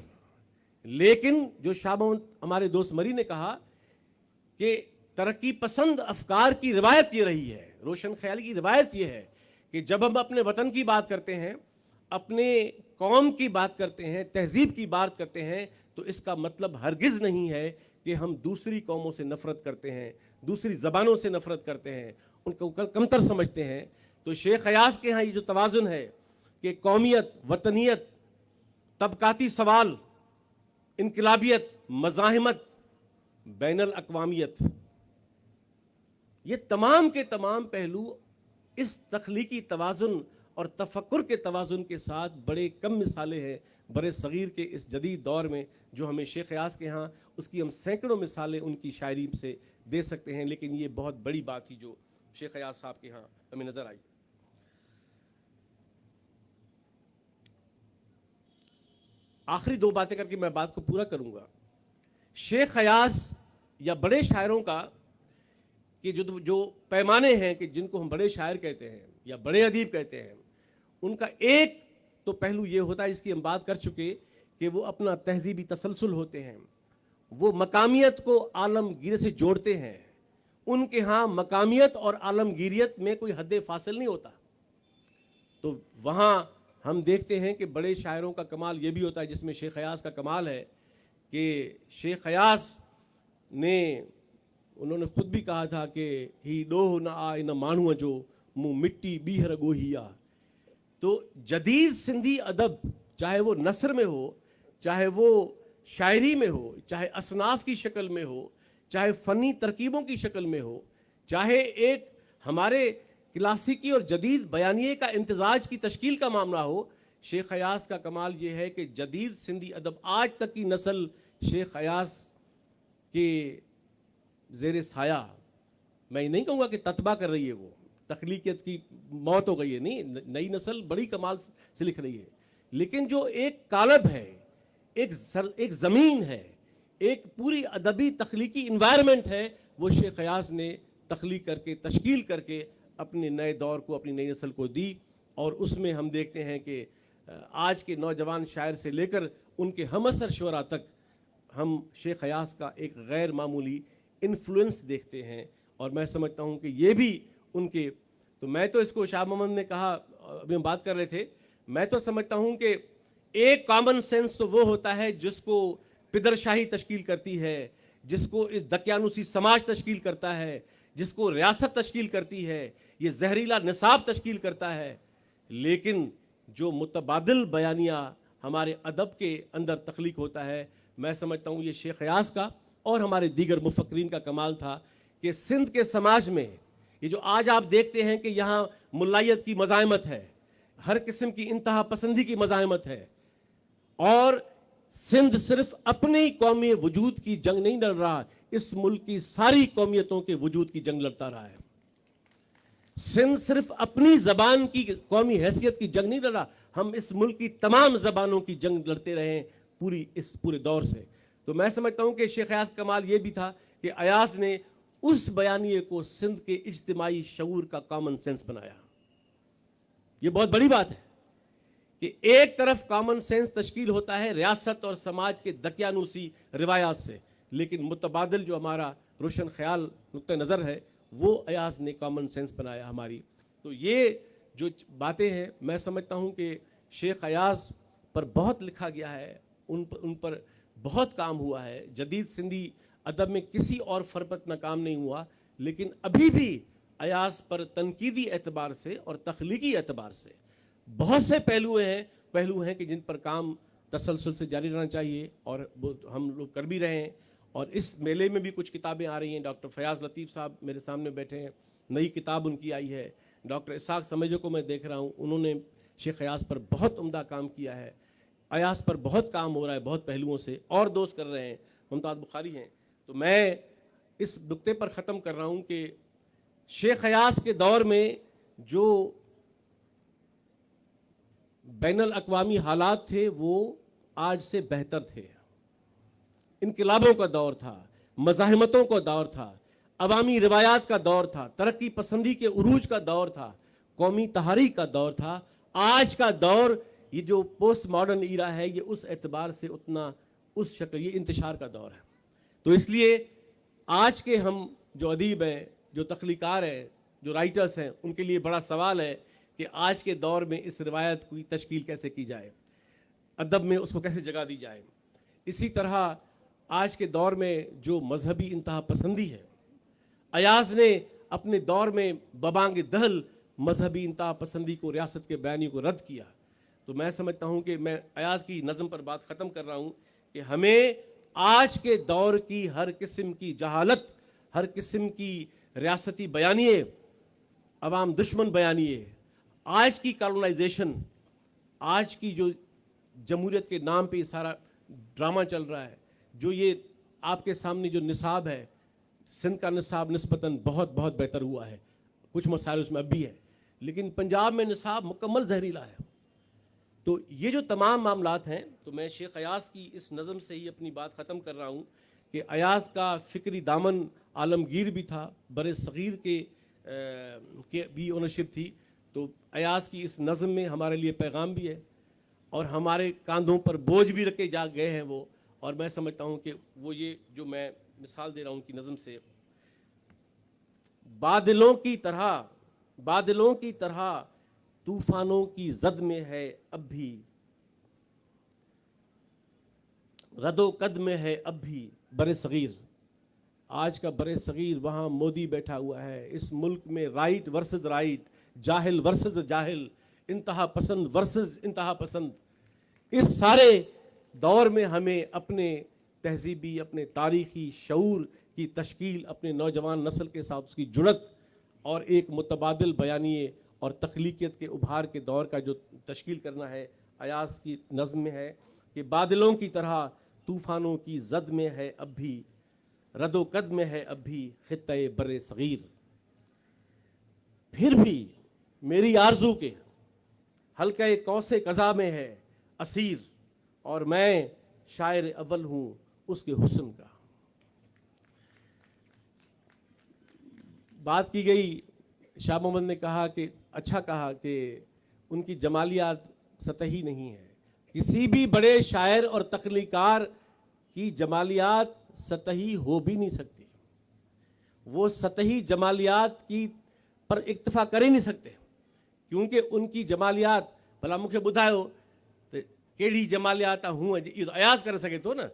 लेकिन जो शाह मोहम्मद हमारे दोस्त मरी ने कहा कि तरक्की पसंद अफकार की रिवायत ये रही है, रोशन ख्याली की रिवायत ये है कि जब हम अपने वतन की बात करते हैं, अपने कौम की बात करते हैं, तहजीब की बात करते हैं, तो इसका मतलब हरगिज़ नहीं है कि हम दूसरी कौमों से नफ़रत करते हैं, दूसरी ज़बानों से नफ़रत करते हैं, उनको कमतर समझते हैं। तो शेख अयाज के यहाँ ये जो तवाज़ुन है कि कौमियत, वतनियत, तबकाती सवाल, इनकलाबियत, मज़ाहिमत, बैनुल अक़वामियत, یہ تمام کے تمام پہلو اس تخلیقی توازن اور تفکر کے توازن کے ساتھ بڑے کم مثالیں ہیں برے صغیر کے اس جدید دور میں جو ہمیں شیخ ایاز کے ہاں، اس کی ہم سینکڑوں مثالیں ان کی شاعری سے دے سکتے ہیں، لیکن یہ بہت بڑی بات تھی جو شیخ ایاز صاحب کے ہاں ہمیں نظر آئی۔ آخری دو باتیں کر کے میں بات کو پورا کروں گا۔ شیخ ایاز یا بڑے شاعروں کا کہ جو پیمانے ہیں کہ جن کو ہم بڑے شاعر کہتے ہیں یا بڑے ادیب کہتے ہیں، ان کا ایک تو پہلو یہ ہوتا ہے جس کی ہم بات کر چکے کہ وہ اپنا تہذیبی تسلسل ہوتے ہیں، وہ مقامیت کو عالمگیر سے جوڑتے ہیں، ان کے ہاں مقامیت اور عالمگیریت میں کوئی حد فاصل نہیں ہوتا۔ تو وہاں ہم دیکھتے ہیں کہ بڑے شاعروں کا کمال یہ بھی ہوتا ہے، جس میں شیخ ایاز کا کمال ہے کہ شیخ ایاز نے انہوں نے خود بھی کہا تھا کہ ہی ڈوہ نہ آئے نہ مانو جو منہ مٹی بیہر گوہیا۔ تو جدید سندھی ادب چاہے وہ نثر میں ہو، چاہے وہ شاعری میں ہو، چاہے اصناف کی شکل میں ہو، چاہے فنی ترکیبوں کی شکل میں ہو، چاہے ایک ہمارے کلاسیکی اور جدید بیانیے کا امتزاج کی تشکیل کا معاملہ ہو، شیخ ایاز کا کمال یہ ہے کہ جدید سندھی ادب آج تک کی نسل شیخ ایاز کے زیر سایہ، میں نہیں کہوں گا کہ تتبع کر رہی ہے، وہ تخلیقیت کی موت ہو گئی ہے، نہیں، نئی نسل بڑی کمال سے لکھ رہی ہے، لیکن جو ایک کالب ہے، ایک زمین ہے، ایک پوری ادبی تخلیقی انوائرمنٹ ہے، وہ شیخ ایاز نے تخلیق کر کے تشکیل کر کے اپنے نئے دور کو، اپنی نئی نسل کو دی۔ اور اس میں ہم دیکھتے ہیں کہ آج کے نوجوان شاعر سے لے کر ان کے ہم عصر شعراء تک ہم شیخ ایاز کا ایک غیر معمولی انفلوئنس دیکھتے ہیں، اور میں سمجھتا ہوں کہ یہ بھی ان کے، تو میں تو اس کو شاہ محمد نے کہا، ابھی ہم بات کر رہے تھے، میں تو سمجھتا ہوں کہ ایک کامن سینس تو وہ ہوتا ہے جس کو پدر شاہی تشکیل کرتی ہے، جس کو اس دقیانوسی سماج تشکیل کرتا ہے، جس کو ریاست تشکیل کرتی ہے، یہ زہریلا نصاب تشکیل کرتا ہے، لیکن جو متبادل بیانیہ ہمارے ادب کے اندر تخلیق ہوتا ہے، میں سمجھتا ہوں یہ شیخ ایاز کا اور ہمارے دیگر مفکرین کا کمال تھا کہ سندھ کے سماج میں یہ جو آج آپ دیکھتے ہیں کہ یہاں ملائیت کی مزاحمت ہے، ہر قسم کی انتہا پسندی کی مزاحمت ہے، اور سندھ صرف اپنی قومی وجود کی جنگ نہیں لڑ رہا، اس ملک کی ساری قومیتوں کے وجود کی جنگ لڑتا رہا ہے۔ سندھ صرف اپنی زبان کی قومی حیثیت کی جنگ نہیں لڑ رہا، ہم اس ملک کی تمام زبانوں کی جنگ لڑتے رہے ہیں اس پورے دور سے۔ تو میں سمجھتا ہوں کہ شیخ ایاز کا کمال یہ بھی تھا کہ ایاز نے اس بیانیے کو سندھ کے اجتماعی شعور کا کامن سینس بنایا۔ یہ بہت بڑی بات ہے کہ ایک طرف کامن سینس تشکیل ہوتا ہے ریاست اور سماج کے دقیانوسی روایات سے، لیکن متبادل جو ہمارا روشن خیال نقطہ نظر ہے وہ ایاز نے کامن سینس بنایا ہماری۔ تو یہ جو باتیں ہیں میں سمجھتا ہوں کہ شیخ ایاز پر بہت لکھا گیا ہے، ان پر بہت کام ہوا ہے، جدید سندھی ادب میں کسی اور فر پر اتنا کام نہیں ہوا، لیکن ابھی بھی ایاز پر تنقیدی اعتبار سے اور تخلیقی اعتبار سے بہت سے پہلو ہیں کہ جن پر کام تسلسل سے جاری رہنا چاہیے، اور وہ ہم لوگ کر بھی رہے ہیں۔ اور اس میلے میں بھی کچھ کتابیں آ رہی ہیں، ڈاکٹر فیاض لطیف صاحب میرے سامنے بیٹھے ہیں، نئی کتاب ان کی آئی ہے، ڈاکٹر اسحاق سمیجو کو میں دیکھ رہا ہوں، انہوں نے شیخ ایاز پر بہت عمدہ کام کیا ہے، ایاز پر بہت کام ہو رہا ہے بہت پہلوؤں سے، اور دوست کر رہے ہیں، ممتاز بخاری ہیں۔ تو میں اس نقطے پر ختم کر رہا ہوں کہ شیخ ایاز کے دور میں جو بین الاقوامی حالات تھے وہ آج سے بہتر تھے، انقلابوں کا دور تھا، مزاحمتوں کا دور تھا، عوامی روایات کا دور تھا، ترقی پسندی کے عروج کا دور تھا، قومی تحریک کا دور تھا۔ آج کا دور یہ جو پوسٹ ماڈرن ایرا ہے یہ اس اعتبار سے اتنا اس شکل، یہ انتشار کا دور ہے۔ تو اس لیے آج کے ہم جو ادیب ہیں، جو تخلیقار ہیں، جو رائٹرز ہیں، ان کے لیے بڑا سوال ہے کہ آج کے دور میں اس روایت کی تشکیل کیسے کی جائے، ادب میں اس کو کیسے جگہ دی جائے۔ اسی طرح آج کے دور میں جو مذہبی انتہا پسندی ہے، ایاز نے اپنے دور میں ببانگ دہل مذہبی انتہا پسندی کو، ریاست کے بیانیے کو رد کیا۔ تو میں سمجھتا ہوں کہ میں ایاز کی نظم پر بات ختم کر رہا ہوں کہ ہمیں آج کے دور کی ہر قسم کی جہالت، ہر قسم کی रियासती बयानिए, अवाम दुश्मन बयानिए, आज की कॉलोनाइजेशन, आज की जो जमहूरियत के नाम पे ये सारा ड्रामा चल रहा है, जो ये आपके सामने जो निसाब है, सिंध का निसाब निस्बतन बहुत बहुत बेहतर हुआ है, कुछ मसाइल उसमें अब भी है, लेकिन पंजाब में निसाब मुकम्मल जहरीला है। तो ये जो तमाम मामलात हैं, तो मैं शेख अयाज की इस नज़म से ही अपनी बात ख़त्म कर रहा हूँ कि अयाज का फ़िक्री दामन आलमगीर भी था, बर सग़ीर के भी ओनरशिप थी। तो अयाज की इस नज़म में हमारे लिए पैगाम भी है और हमारे कांधों पर बोझ भी रखे जा गए हैं वो, और मैं समझता हूँ कि वो ये जो मैं मिसाल दे रहा हूँ उनकी नज़म से, बादलों की तरह तूफानों की जद में है अब भी, रदो कद में है अब भी बरे सगीर। आज का बरे सगीर वहाँ मोदी बैठा हुआ है, इस मुल्क में राइट वर्सेस राइट, जाहिल वर्सेस जाहिल, इंतहा पसंद वर्सेस इंतहा पसंद। इस सारे दौर में हमें अपने तहजीबी, अपने तारीखी शऊर की तश्कील, अपने नौजवान नस्ल के साथ उसकी जुड़त और एक मुतबादिल बयानिए और तख्लीकियत के उभार के दौर का जो तश्कील करना है, अयाज की नज़्म में है कि बादलों की तरह तूफ़ानों की जद में है अब भी, रदो कद में है अब भी खित्ते बरे सगीर। फिर भी मेरी आरज़ू के हल्के कौसे कज़ा में है असीर, और मैं शायर अव्वल हूँ उसके हुस्न का। बात की गई, शाह मोहम्मद ने कहा कि अच्छा कहा कि उनकी जमालियात सतही नहीं है। किसी भी बड़े शायर और तख्लीकार की जमालियात सतही हो भी नहीं सकती, वो सतही जमालियात की पर इक्तफा कर ही नहीं सकते, क्योंकि उनकी जमालियात भला मूंखे ॿुधायो त कहिड़ी जमालियात हूँ इहो त अयाज़ करे सघे थो न।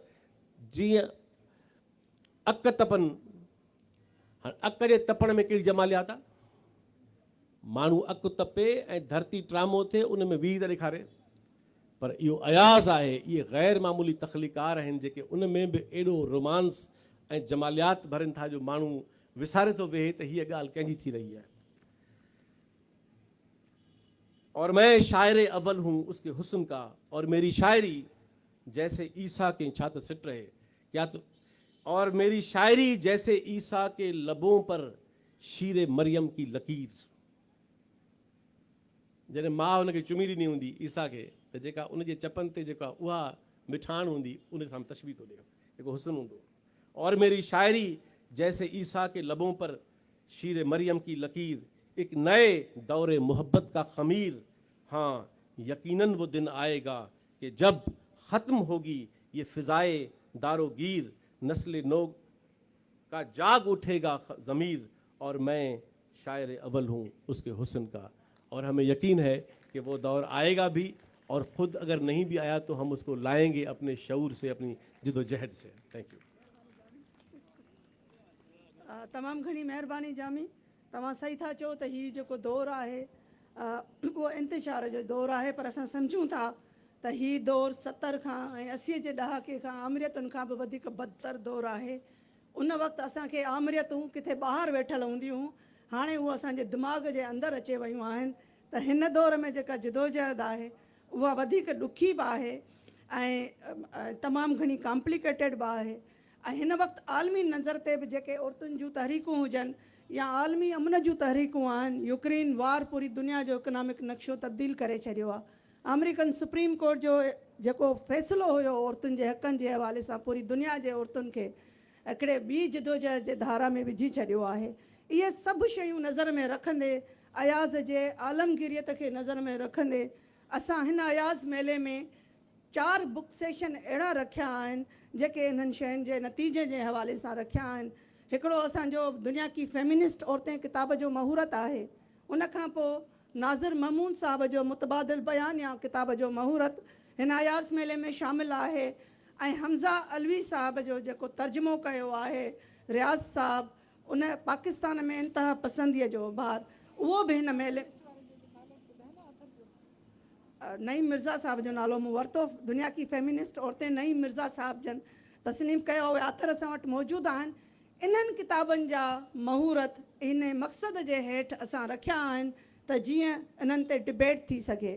जीअं अक तपनि, अक जे तपण में कहिड़ी जमालियात आहे? माण्हू अक तपे ऐं धरती ट्रामो थिए, उन में वीह त ॾेखारे, पर इहो अयाज़ आहे, इहे ग़ैर मामूली तख्लीकार आहिनि जेके उन में बि एॾो रोमांस ऐं जमालियात भरनि था जो माण्हू विसारे थो वेहे त हीअ ॻाल्हि कंहिंजी थी रही है। और मैं शायर अव्वल हूँ उसके हुस्न का, और मेरी शायरी जैसे ईसा के छात्र सिट रहे क्या तो, और मेरी शायरी जैसे ईसा के लबों पर शीर मरियम की लकीर। जॾहिं मां हुनखे चुमी ॾिनी हूंदी ईसा खे, त जेका उनजे चपनि ते जेका उहा मिठाण हूंदी उन सां तशबीह थो ॾिए, जेको हुस्न हूंदो। और मेरी शायरी जैसे ईसा के लबों पर शीर मरियम की लकीर, एक नए दौरे मोहब्बत का खमीर। हाँ यकीनन वो दिन आएगा कि जब ख़त्म होगी ये फ़िज़ाए दारोगीर, नस्ल नो का जाग उठेगा ज़मीर, और मैं शायर अव्वल हूँ उसके हुस्न का। और हमें यकीन है कि वो दौर आएगा भी, और ख़ुद अगर नहीं भी आया तो हम उसको लाएंगे अपने शऊर से, अपनी जिदोजहद से। Thank you. तमामु घणी महिरबानी जामी, तव्हां सही था चओ त हीउ जेको दौरु आहे उहो इंतिशार जो दौरु आहे, पर असां सम्झूं था त हीउ दौरु 70 खां ऐं 80 जे ॾहाके खां आमरियतुनि खां बि वधीक बदतर दौरु आहे। उन वक़्तु असांखे आमरियतूं किथे ॿाहिरि वेठल हूंदियूं, हाणे उहे असांजे दिमाग़ जे अंदरि अचे वियूं आहिनि। त हिन दौर में जेका जिदोजहद आहे उहा वधीक ॾुखी बि आहे ऐं तमामु घणी कॉम्प्लिकेटेड बि आहे। ऐं हिन वक़्तु आलमी नज़र ते बि जेके औरतुनि जूं तहरीकूं हुजनि या आलमी अमन जूं तहरीकूं आहिनि, यूक्रेन वार पूरी दुनिया जो इकनॉमिक नक्शो तब्दील करे छॾियो आहे। अमेरिकन सुप्रीम कोर्ट जो जेको फ़ैसिलो हुयो औरतुनि जे हक़नि जे हवाले सां पूरी दुनिया जे औरतुनि खे हिकिड़े ॿी जिदोजहद जे धारा में विझी छॾियो आहे। इहे सभु शयूं नज़र में रखंदे, अयाज़ जे आलमगीरियत खे नज़र में रखंदे, असां हिन अयाज़ मेले में 4 बुक सेशन अहिड़ा रखिया आहिनि जेके इन्हनि शयुनि जे नतीजे जे हवाले सां रखिया आहिनि। हिकिड़ो असांजो दुनिया की फेमिनिस्ट औरतें किताब जो महूरत आहे, उनखां पोइ नाज़िर ममून साहब जो मुतबादिल बयान या किताब जो महूरत हिन अयाज़ मेले में शामिल आहे, ऐं हमज़ा अलवी साहब जो जेको तर्जुमो कयो आहे रियाज़ साहब, उन पाकिस्तान में इंतहा पसंदीअ जो भार, उहो बि हिन मेले। नईम मिर्ज़ा साहब जो नालो मूं वरितो, दुनिया की फेमिनिस्ट औरतें नईम मिर्ज़ा साहब जन तस्नीम कयो, उहे आथर असां वटि मौजूदु आहिनि। इन्हनि किताबनि जा महूरत इन मक़सद जे हेठि असां रखिया आहिनि त जीअं इन्हनि ते डिबेट थी सघे।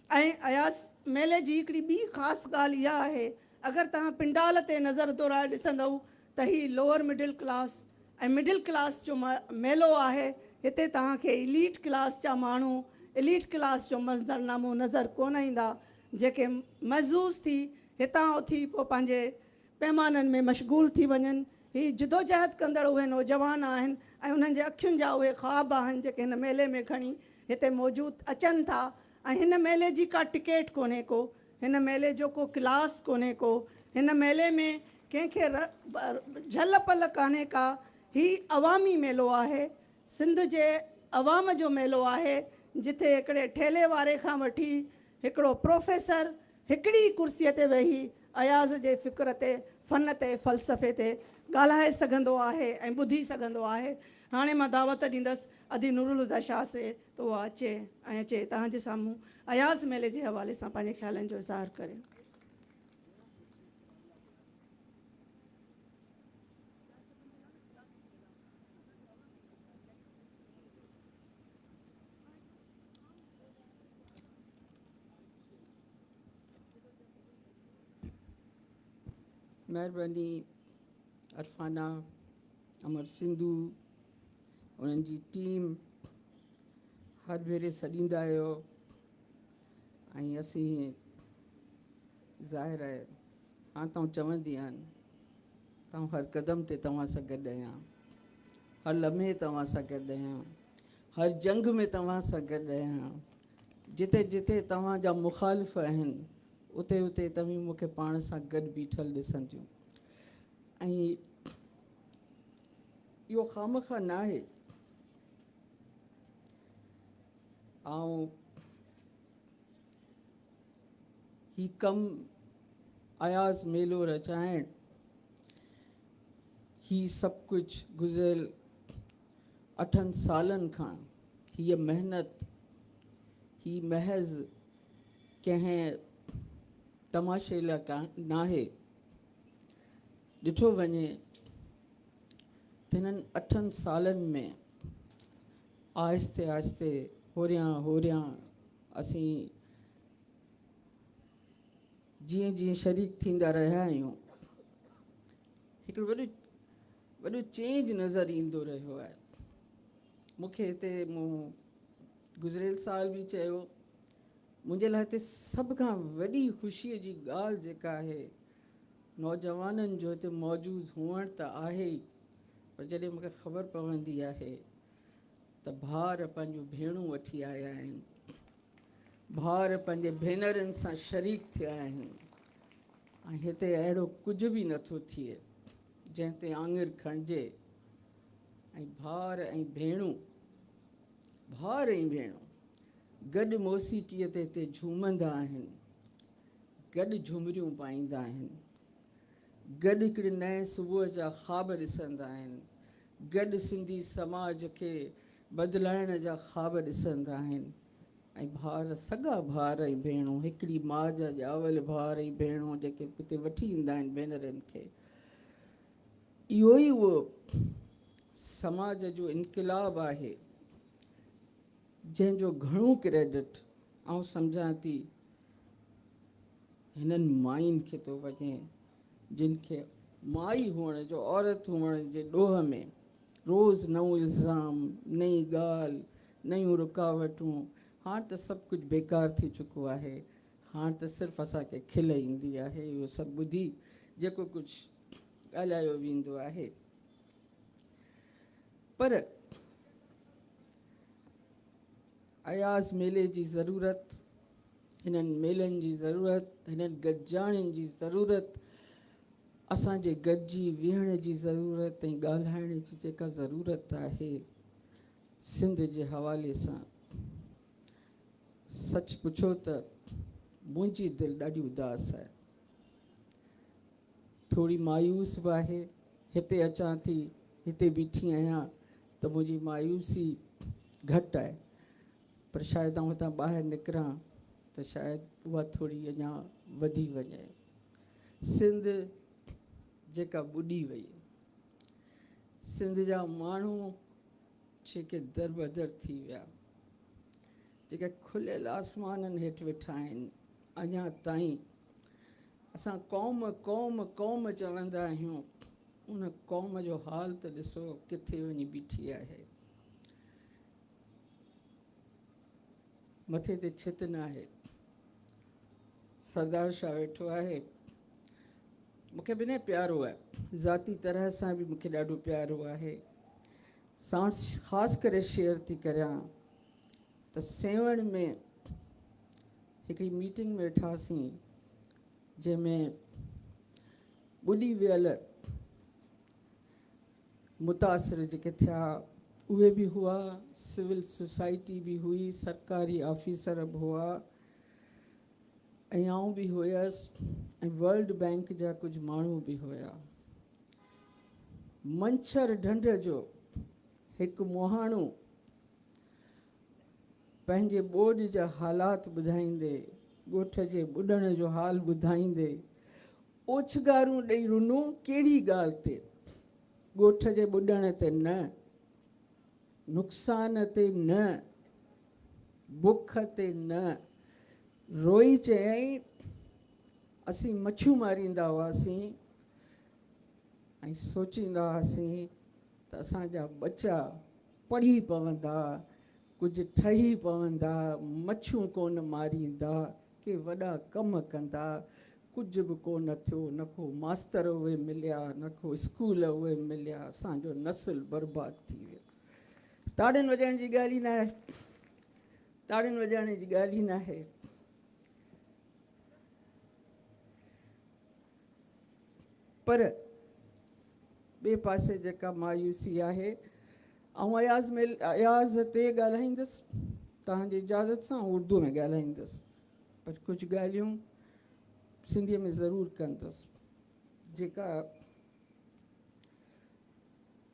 ऐं अयास मेले जी हिकिड़ी ॿी ख़ासि ॻाल्हि इहा आहे, अगरि तव्हां पिंडाल ते नज़र दौराए ॾिसंदव त ही लोअर मिडिल क्लास ऐं मिडिल क्लास जो मेलो आहे। हिते तव्हांखे इलीट क्लास जा माण्हू, इलीट क्लास जो मंज़रनामो नज़र कोन ईंदा, जेके महज़ूज़ थी हितां उथी पोइ पंहिंजे पैमाननि में मशगूल थी वञनि। ही जिदोजहद कंदड़ उहे नौजवान आहिनि ऐं उन्हनि जे अखियुनि जा उहे ख़्वाब आहिनि जेके हिन मेले में खणी हिते मौजूदु अचनि था। ऐं हिन मेले जी का टिकेट कोन्हे को, हिन मेले जो को क्लास कोन्हे को, हिन मेले में कंहिंखे झल पल कान्हे का। ही अवामी मेलो आहे, सिंध जे अवाम जो मेलो आहे, जिथे हिकिड़े ठेले वारे खां वठी हिकिड़ो प्रोफेसर हिकिड़ी कुर्सीअ ते वेही अयाज़ जे फ़िक्र ते, फ़न ते, फ़लसफ़े ते ॻाल्हाए सघंदो आहे ऐं ॿुधी सघंदो आहे। हाणे मां दावत ॾींदसि अदी नूरुल हुदा शाह से त उहा अचे ऐं अचे तव्हांजे साम्हूं अयाज़ मेले जे हवाले सां पंहिंजे ख़्यालनि जो इज़हार करे। महिरबानी अरफाना, अमर सिंधु, उन्हनि जी टीम हर भेरे सॾींदा आहियो ऐं असीं ज़ाहिर आहे हाणे तव्हां चवंदी आहिनि तव्हां हर क़दम ते तव्हां सां गॾु आहियां, हर लम्हे तव्हां सां गॾु आहियां, हर जंग में तव्हां सां गॾु आहियां। जिते जिते तव्हां जा मुख़ालिफ़ आहिनि उते उते तव्हीं मूंखे पाण सां गॾु बीठल ॾिसंदियूं। ऐं इहो ख़ामख़ा न आहे ऐं ही कमु अयाज़ मेलो रचाइण, ही सभु कुझु गुज़िरियल 8 सालनि खां हीअ महिनत, ही महज़ कंहिं तमाशे लाइ नाहे। ॾिठो वञे त हिननि 8 सालनि में आहिस्ते आहिस्ते होरियां असीं जीअं जीअं शरीक थींदा रहिया आहियूं, हिकिड़ो वॾो चेंज नज़र ईंदो रहियो आहे। मूंखे हिते मूं गुज़िरियल साल बि चयो, मुंहिंजे लाइ हिते सभ खां वॾी ख़ुशीअ जी ॻाल्हि जेका आहे नौजवाननि जो हिते मौजूदु हुअण त आहे ई, पर जॾहिं मूंखे ख़बर पवंदी आहे त भाउर पंहिंजूं भेणूं वठी आया आहिनि, भाउर पंहिंजे भेनरुनि सां शरीक थिया आहिनि ऐं हिते अहिड़ो कुझु बि नथो थिए जंहिं ते आङुर खणिजे ऐं भाउर ऐं भेणूं गॾु मौसीक़ीअ ते हिते झूमंदा आहिनि, गॾु झुमरियूं पाईंदा आहिनि, गॾु हिकिड़े नए सुबुह जा ख़्वाब ॾिसंदा आहिनि, गॾु सिंधी समाज खे बदिलाइण जा ख़्वाब ॾिसंदा आहिनि। ऐं भाउर, सॻा भाउर ऐं भेणूं, हिकिड़ी माउ जा ॼावल भाउर ऐं भेणूं जेके हिते वठी ईंदा आहिनि भेनरुनि खे, इहो ई उहो समाज जो इनक़िलाब आहे जंहिंजो घणो क्रेडिट आउं सम्झां थी हिननि मायुनि खे थो वञे, जिन खे माई हुअण जो, औरत हुअण जे ॾोह में रोज़ नओं इल्ज़ाम, नई ॻाल्हि, नयूं रुकावटूं। हाणे त सभु कुझु बेकार थी चुको आहे, हाणे त सिर्फ़ु असांखे खिल ईंदी आहे इहो सभु ॿुधी जेको कुझु ॻाल्हायो वेंदो आहे। पर अयाज़ मेले जी ज़रूरत, हिननि मेलनि जी ज़रूरत, हिननि गॾिजाणियुनि जी ज़रूरत, असांजे गॾिजी विहण जी ज़रूरत ऐं ॻाल्हाइण जी जेका ज़रूरत आहे सिंध जे हवाले सां, सच पुछो त मुंहिंजी दिलि ॾाढी उदास आहे, थोरी मायूस बि आहे। हिते अचां थी, हिते बीठी आहियां त मुंहिंजी मायूसी घटि आहे, पर शायदि आउं हितां ॿाहिरि निकिरां त शायदि उहा थोरी अञा वधी वञे। सिंध जेका ॿुॾी वई, सिंध जा माण्हू जेके दरबदर थी विया, जेके खुलियल आसमाननि हेठि वेठा आहिनि, अञा ताईं असां क़ौम क़ौम क़ौम चवंदा आहियूं, उन क़ौम जो हाल त ॾिसो किथे वञी बीठी आहे। मथे ते छित न आहे, सरदार शाह वेठो आहे। मूंखे बि न प्यारो आहे, ज़ाती तरह सां बि मूंखे ॾाढो प्यारो आहे। ख़ासि करे शेयर थी करियां त सेवण में हिकिड़ी मीटिंग में वेठासीं जंहिंमें ॿुॾी वियल मुतासिर जेके थिया उहे बि हुआ, सिविल सोसाइटी बि हुई, सरकारी ऑफिसर बि हुआ, ऐं आउं बि हुयसि, ऐं वर्ल्ड बैंक जा कुझु माण्हू बि हुया। मंछर ढंढ जो हिकु मुहाणो पंहिंजे ॿोॾ जा हालात ॿुधाईंदे, ॻोठ जे ॿुॾण जो हाल ॿुधाईंदे ओछगारूं ॾेई रुनो कहिड़ी ॻाल्हि ते, ॻोठ जे ॿुॾण ते न, नुक़सान ते न, बुख ते न। रोई चयईं असीं मच्छियूं मारींदा हुआसीं ऐं सोचींदा हुआसीं त असांजा बच्चा पढ़ी पवंदा, कुझु ठही पवंदा, मच्छियूं कोन मारींदा, के वॾा कम कंदा, कुझु बि कोन थियो, न को मास्तर उहे मिलिया, न को स्कूल उहे मिलिया, असांजो नस्ल बर्बादु थी वियो। ताड़ियुनि वॼाइण जी ॻाल्हि ई न आहे, ताड़ियुनि वॼाइण जी ॻाल्हि ई न आहे। पर ॿिए पासे जेका मायूसी आहे, ऐं अयाज़ ते ॻाल्हाईंदसि, तव्हांजी इजाज़त सां उर्दू में ॻाल्हाईंदसि, पर कुझु ॻाल्हियूं सिंधीअ में ज़रूरु कंदसि। जेका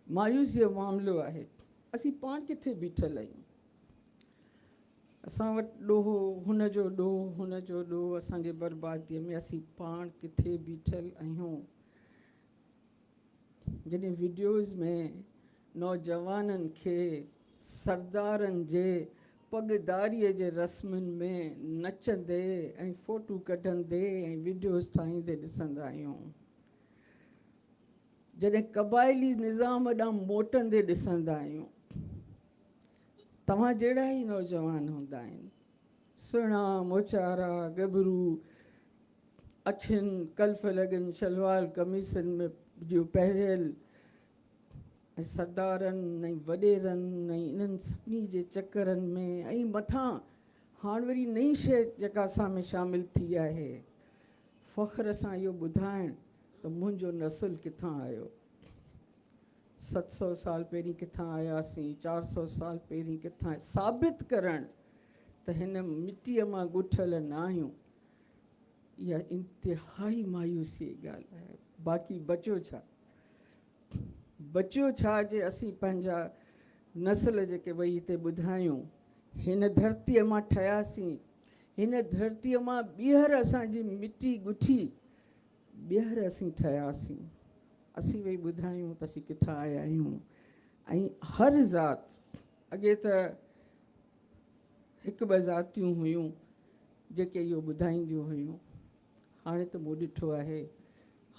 मायूसीअ जो मामिलो आहे, असीं पाण किथे बीठल आहियूं? असां वटि ॾोहो, हुन जो ॾोहो, हुन जो ॾोहो, असांजे बर्बादीअ में असीं पाण किथे बीठल आहियूं? जॾहिं वीडियोज़ में नौजवाननि खे सरदारनि जे पगदारीअ जे रस्मनि में नचंदे ऐं फ़ोटू कढंदे ऐं वीडियोज़ ठाहींदे ॾिसंदा आहियूं, जॾहिं क़बाइली निज़ाम ॾांहुं मोटंदे ॾिसंदा आहियूं, तव्हां जहिड़ा ई नौजवान हूंदा आहिनि, सुहिणा मोचारा गबरू, अछियुनि कल्फ लॻनि शलवार कमीसनि में जो पहिरियल, ऐं सरदारनि ऐं वॾेरनि ऐं इन्हनि सभिनी जे चकरनि में, ऐं मथां हाणे वरी नई शइ जेका असां में शामिलु थी आहे, फ़ख्र सां इहो ॿुधाइण त मुंहिंजो नस्ल किथां आयो, 700 साल पहिरीं किथां आयासीं, 400 साल पहिरीं किथां, साबित करणु त हिन मिटीअ मां ॻुठल न आहियूं, इहा इंतिहाई मायूसी जी ॻाल्हि आहे। बाक़ी बचियो छा? बचियो छा जे असीं पंहिंजा नस्ल जेके वही हिते ॿुधायूं, हिन धरतीअ मां ठहियासीं, हिन धरतीअ मां ॿीहर असांजी मिटी ॻुठी, ॿीहर असीं ठहियासीं, असीं वेही ॿुधायूं त असीं किथां आया आहियूं। ऐं हर ज़ात, अॻे त हिकु ॿ ज़ातियूं हुयूं जेके इहो ॿुधाईंदियूं हुयूं, हाणे त मूं ॾिठो आहे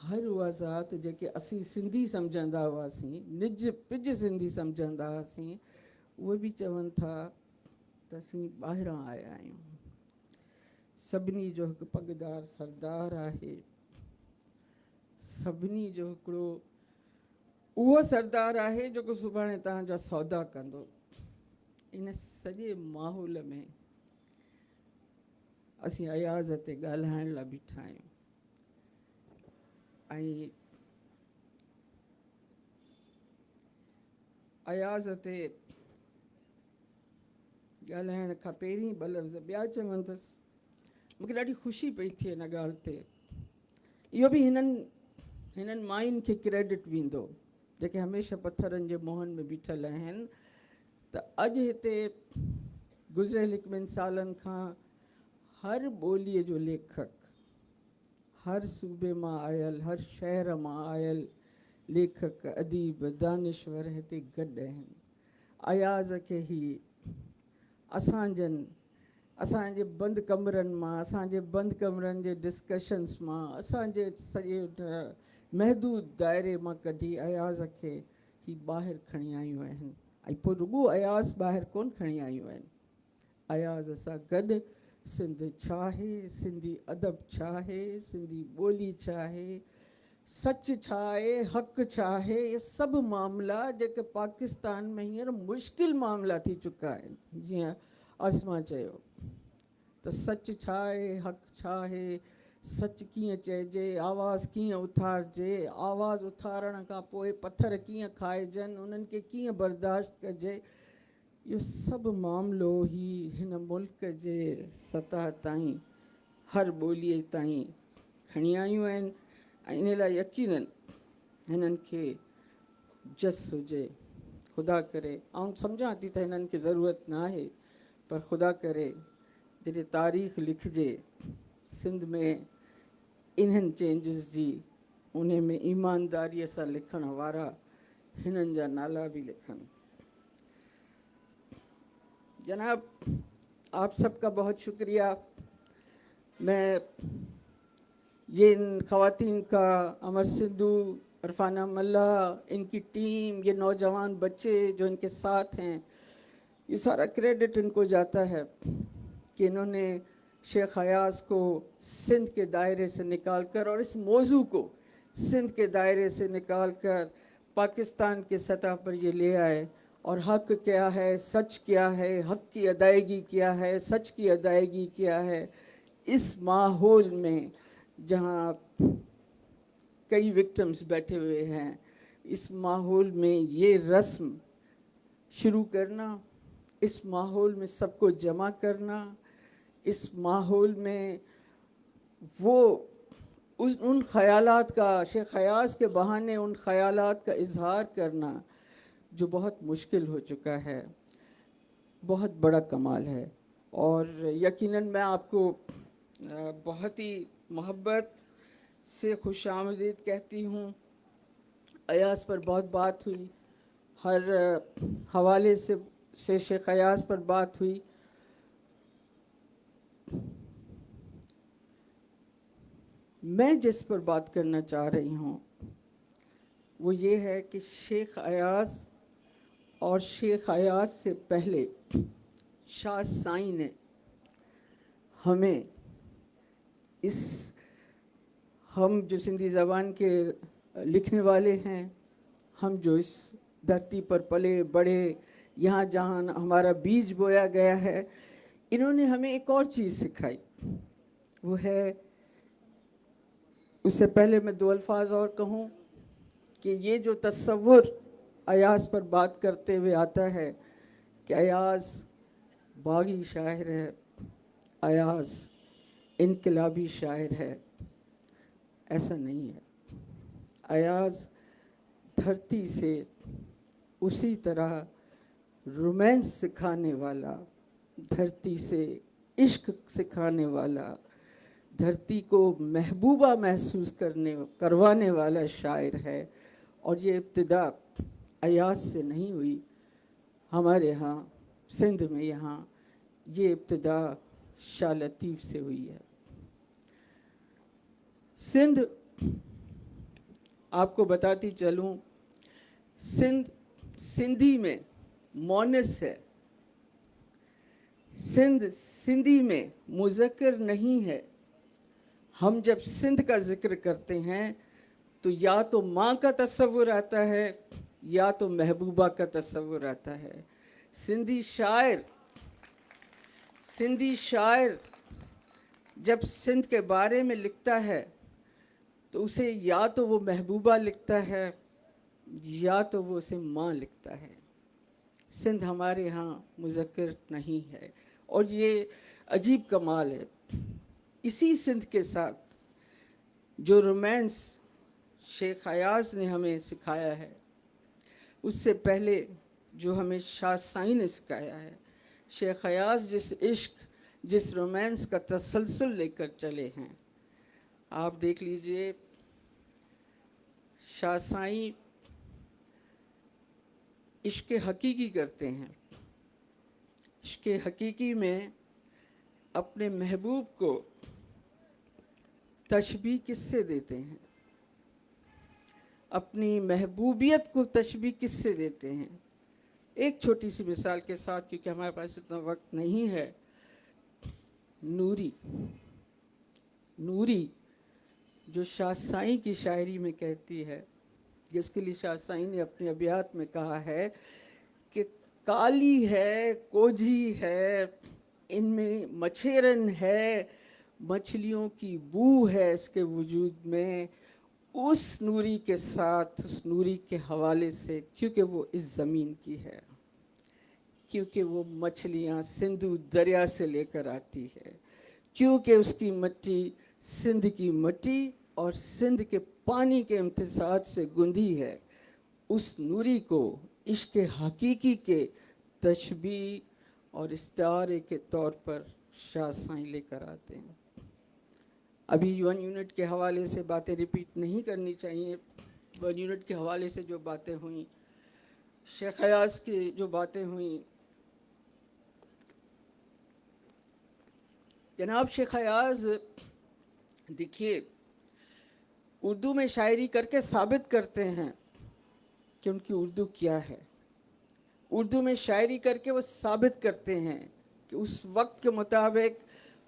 हर उहा ज़ात जेके असीं सिंधी सम्झंदा हुआसीं, निज पिज सिंधी सम्झंदा हुआसीं, उहे बि चवनि था त असीं ॿाहिरां आया आहियूं। सभिनी जो हिकु पगदार सरदार आहे, सभिनी जो हिकिड़ो उहो सरदार आहे जेको सुभाणे तव्हांजा सौदा कंदो। इन सॼे माहौल में असीं अयाज़ ते ॻाल्हाइण लाइ बीठा आहियूं, ऐं अयाज़ ते ॻाल्हाइण खां पहिरीं ॿ लफ़्ज़ ॿिया चवंदसि। मूंखे ॾाढी ख़ुशी पई थिए हिन ॻाल्हि ते। इहो बि हिननि मायुनि खे क्रेडिट वेंदो जेके हमेशह पथरनि जे मोहन में बीठल आहिनि, त अॼु हिते गुज़िरियल 1-2 सालनि खां हर ॿोलीअ जो लेखक, हर सूबे मां आयल, हर शहर मां आयल लेखक अदीब दानिश्वर हिते गॾु आहिनि। अयाज़ खे ई असांजे बंदि कमरनि मां, असांजे बंदि कमरनि जे डिस्कशन्स मां, असांजे सॼे महदूद दायरे मां कढी अयाज़ खे ही ॿाहिरि खणी आयूं आहिनि। ऐं पोइ रुॻो अयाज़ ॿाहिरि कोन खणी आयूं आहिनि, अयाज़ सां गॾु सिंध छा आहे, सिंधी अदब छा आहे, सिंधी ॿोली छा आहे, सच छा आहे, हक़ छा आहे, इहे सभु मामला जेके पाकिस्तान में हींअर मुश्किल मामला थी चुका आहिनि। जीअं आसमा चयो त सच छा आहे, हक़ छा आहे, सच कीअं चइजे, आवाज़ कीअं उथारिजे, आवाज़ उथारण खां पोइ पथर कीअं खाइजनि, उन्हनि खे कीअं बर्दाश्त कजे, इहो सभु मामिलो ई हिन मुल्क जे सतह ताईं हर ॿोलीअ ताईं खणी आयूं आहिनि। ऐं इन लाइ यकीनन हिननि खे जस हुजे, ख़ुदा करे, ऐं सम्झां थी त हिननि खे ज़रूरत न आहे, पर ख़ुदा करे जॾहिं तारीख़ लिखिजे सिंध में इन्हनि चेंजिस जी, उन में ईमानदारीअ सां लिखण वारा हिननि जा नाला बि लिखनि। जनाब, आप सबका बहुत शुक्रिया। मैं ये इन ख़वातीन का, अमर सिद्धू, अरफाना मल्ला, इनकी टीम, ये नौजवान बच्चे जो इनके साथ हैं, ये सारा क्रेडिट इनको जाता है कि इन्होंने शेख अयाज़ को सिंध के दायरे से निकाल कर और इस मौजू को सिंध के दायरे से निकाल कर पाकिस्तान के सतह पर ये ले आए। और हक़ क्या है, सच क्या है, हक़ की अदायगी क्या है, सच की अदायगी क्या है, इस माहौल में जहाँ कई विक्टिम्स बैठे हुए हैं, इस माहौल में ये रस्म शुरू करना, इस माहौल में सबको जमा करना, इस माहौल में वो उन ख़यालात का, शेख अयाज़ के बहाने उन ख़यालात का इजहार करना जो बहुत मुश्किल हो चुका है, बहुत बड़ा कमाल है। और यकीनन मैं आपको बहुत ही मोहब्बत से खुशामदीद कहती हूँ। अयाज़ पर बहुत बात हुई, हर हवाले से शेख अयाज़ पर बात हुई। मैं जिस पर बात करना चाह रही हूँ वो ये है कि शेख अयाज़ और शेख अयाज़ से पहले शाह साईं ने हमें हम जो सिंधी ज़बान के लिखने वाले हैं, हम जो इस धरती पर पले बढ़े, यहाँ जहाँ हमारा बीज बोया गया है, इन्होंने हमें एक और चीज़ सिखाई। वो है, उससे पहले मैं दो अल्फाज और कहूँ कि ये जो तस्वुर अयाज़ पर बात करते हुए आता है कि अयाज़ बागी शायर है, अयाज़ इनकलाबी शायर है, ऐसा नहीं है। अयाज़ धरती से उसी तरह रोमांस सिखाने वाला, धरती से इश्क सिखाने वाला, धरती को महबूबा महसूस करवाने वाला शायर है। और ये इब्तिदा अयाज़ से नहीं हुई, हमारे यहाँ सिंध में यहाँ ये इब्तिदा शाह लतीफ़ से हुई है। सिंध, आपको बताती चलूँ, सिंधी में मोनस है, सिंधी में मुज़क्कर नहीं है। हम जब सिंध का जिक्र करते हैं तो या तो माँ का तस्वुर आता है या तो महबूबा का तस्वुर आता है। सिंधी शायर जब सिंध के बारे में लिखता है तो उसे या तो वो महबूबा लिखता है या तो वो उसे माँ लिखता है। सिंध हमारे यहाँ मुज़क्कर नहीं है और ये अजीब कमाल है। इसी सिंध के साथ जो रोमांस शेख अयाज़ ने हमें सिखाया है, उससे पहले जो हमें शाह साईं ने सिखाया है, शेख अयाज़ जिस इश्क, जिस रोमांस का तसलसल लेकर चले हैं, आप देख लीजिए शाह साईं इश्क हकीकी करते हैं। इश्क हकीकी में अपने महबूब को तशबीह किससे देते हैं, अपनी महबूबियत को तशबीह किससे देते हैं? एक छोटी सी मिसाल के साथ, क्योंकि हमारे पास इतना वक्त नहीं है। नूरी, नूरी जो शाह साईं की शायरी में कहती है, जिसके लिए शाह साईं ने अपने अबियात में कहा है कि काली है, कोझी है, इनमें मच्छरन है, मछलियों की बू है इसके वजूद में, उस नूरी के साथ, उस नूरी के हवाले से, क्योंकि वो इस ज़मीन की है, क्योंकि वो मछलियाँ सिंधु दरिया से लेकर आती है, क्योंकि उसकी मिट्टी सिंध की मिट्टी और सिंध के पानी के इम्तिज़ाज से गुंदी है, उस नूरी को इश्क हकीकी के तशबीह और इस्तारे के तौर पर शाह साईं लेकर आते हैं। अभी 1 यूनिट के हवाले से बातें रिपीट नहीं करनी चाहिए। 1 यूनिट के हवाले से जो बातें हुई, शेख हयाज की जो बातें हुई, जनाब शेख हयाज देखिए उर्दू में शायरी करके साबित करते हैं कि उनकी उर्दू क्या है। उर्दू में शायरी करके वो साबित करते हैं कि उस वक्त के मुताबिक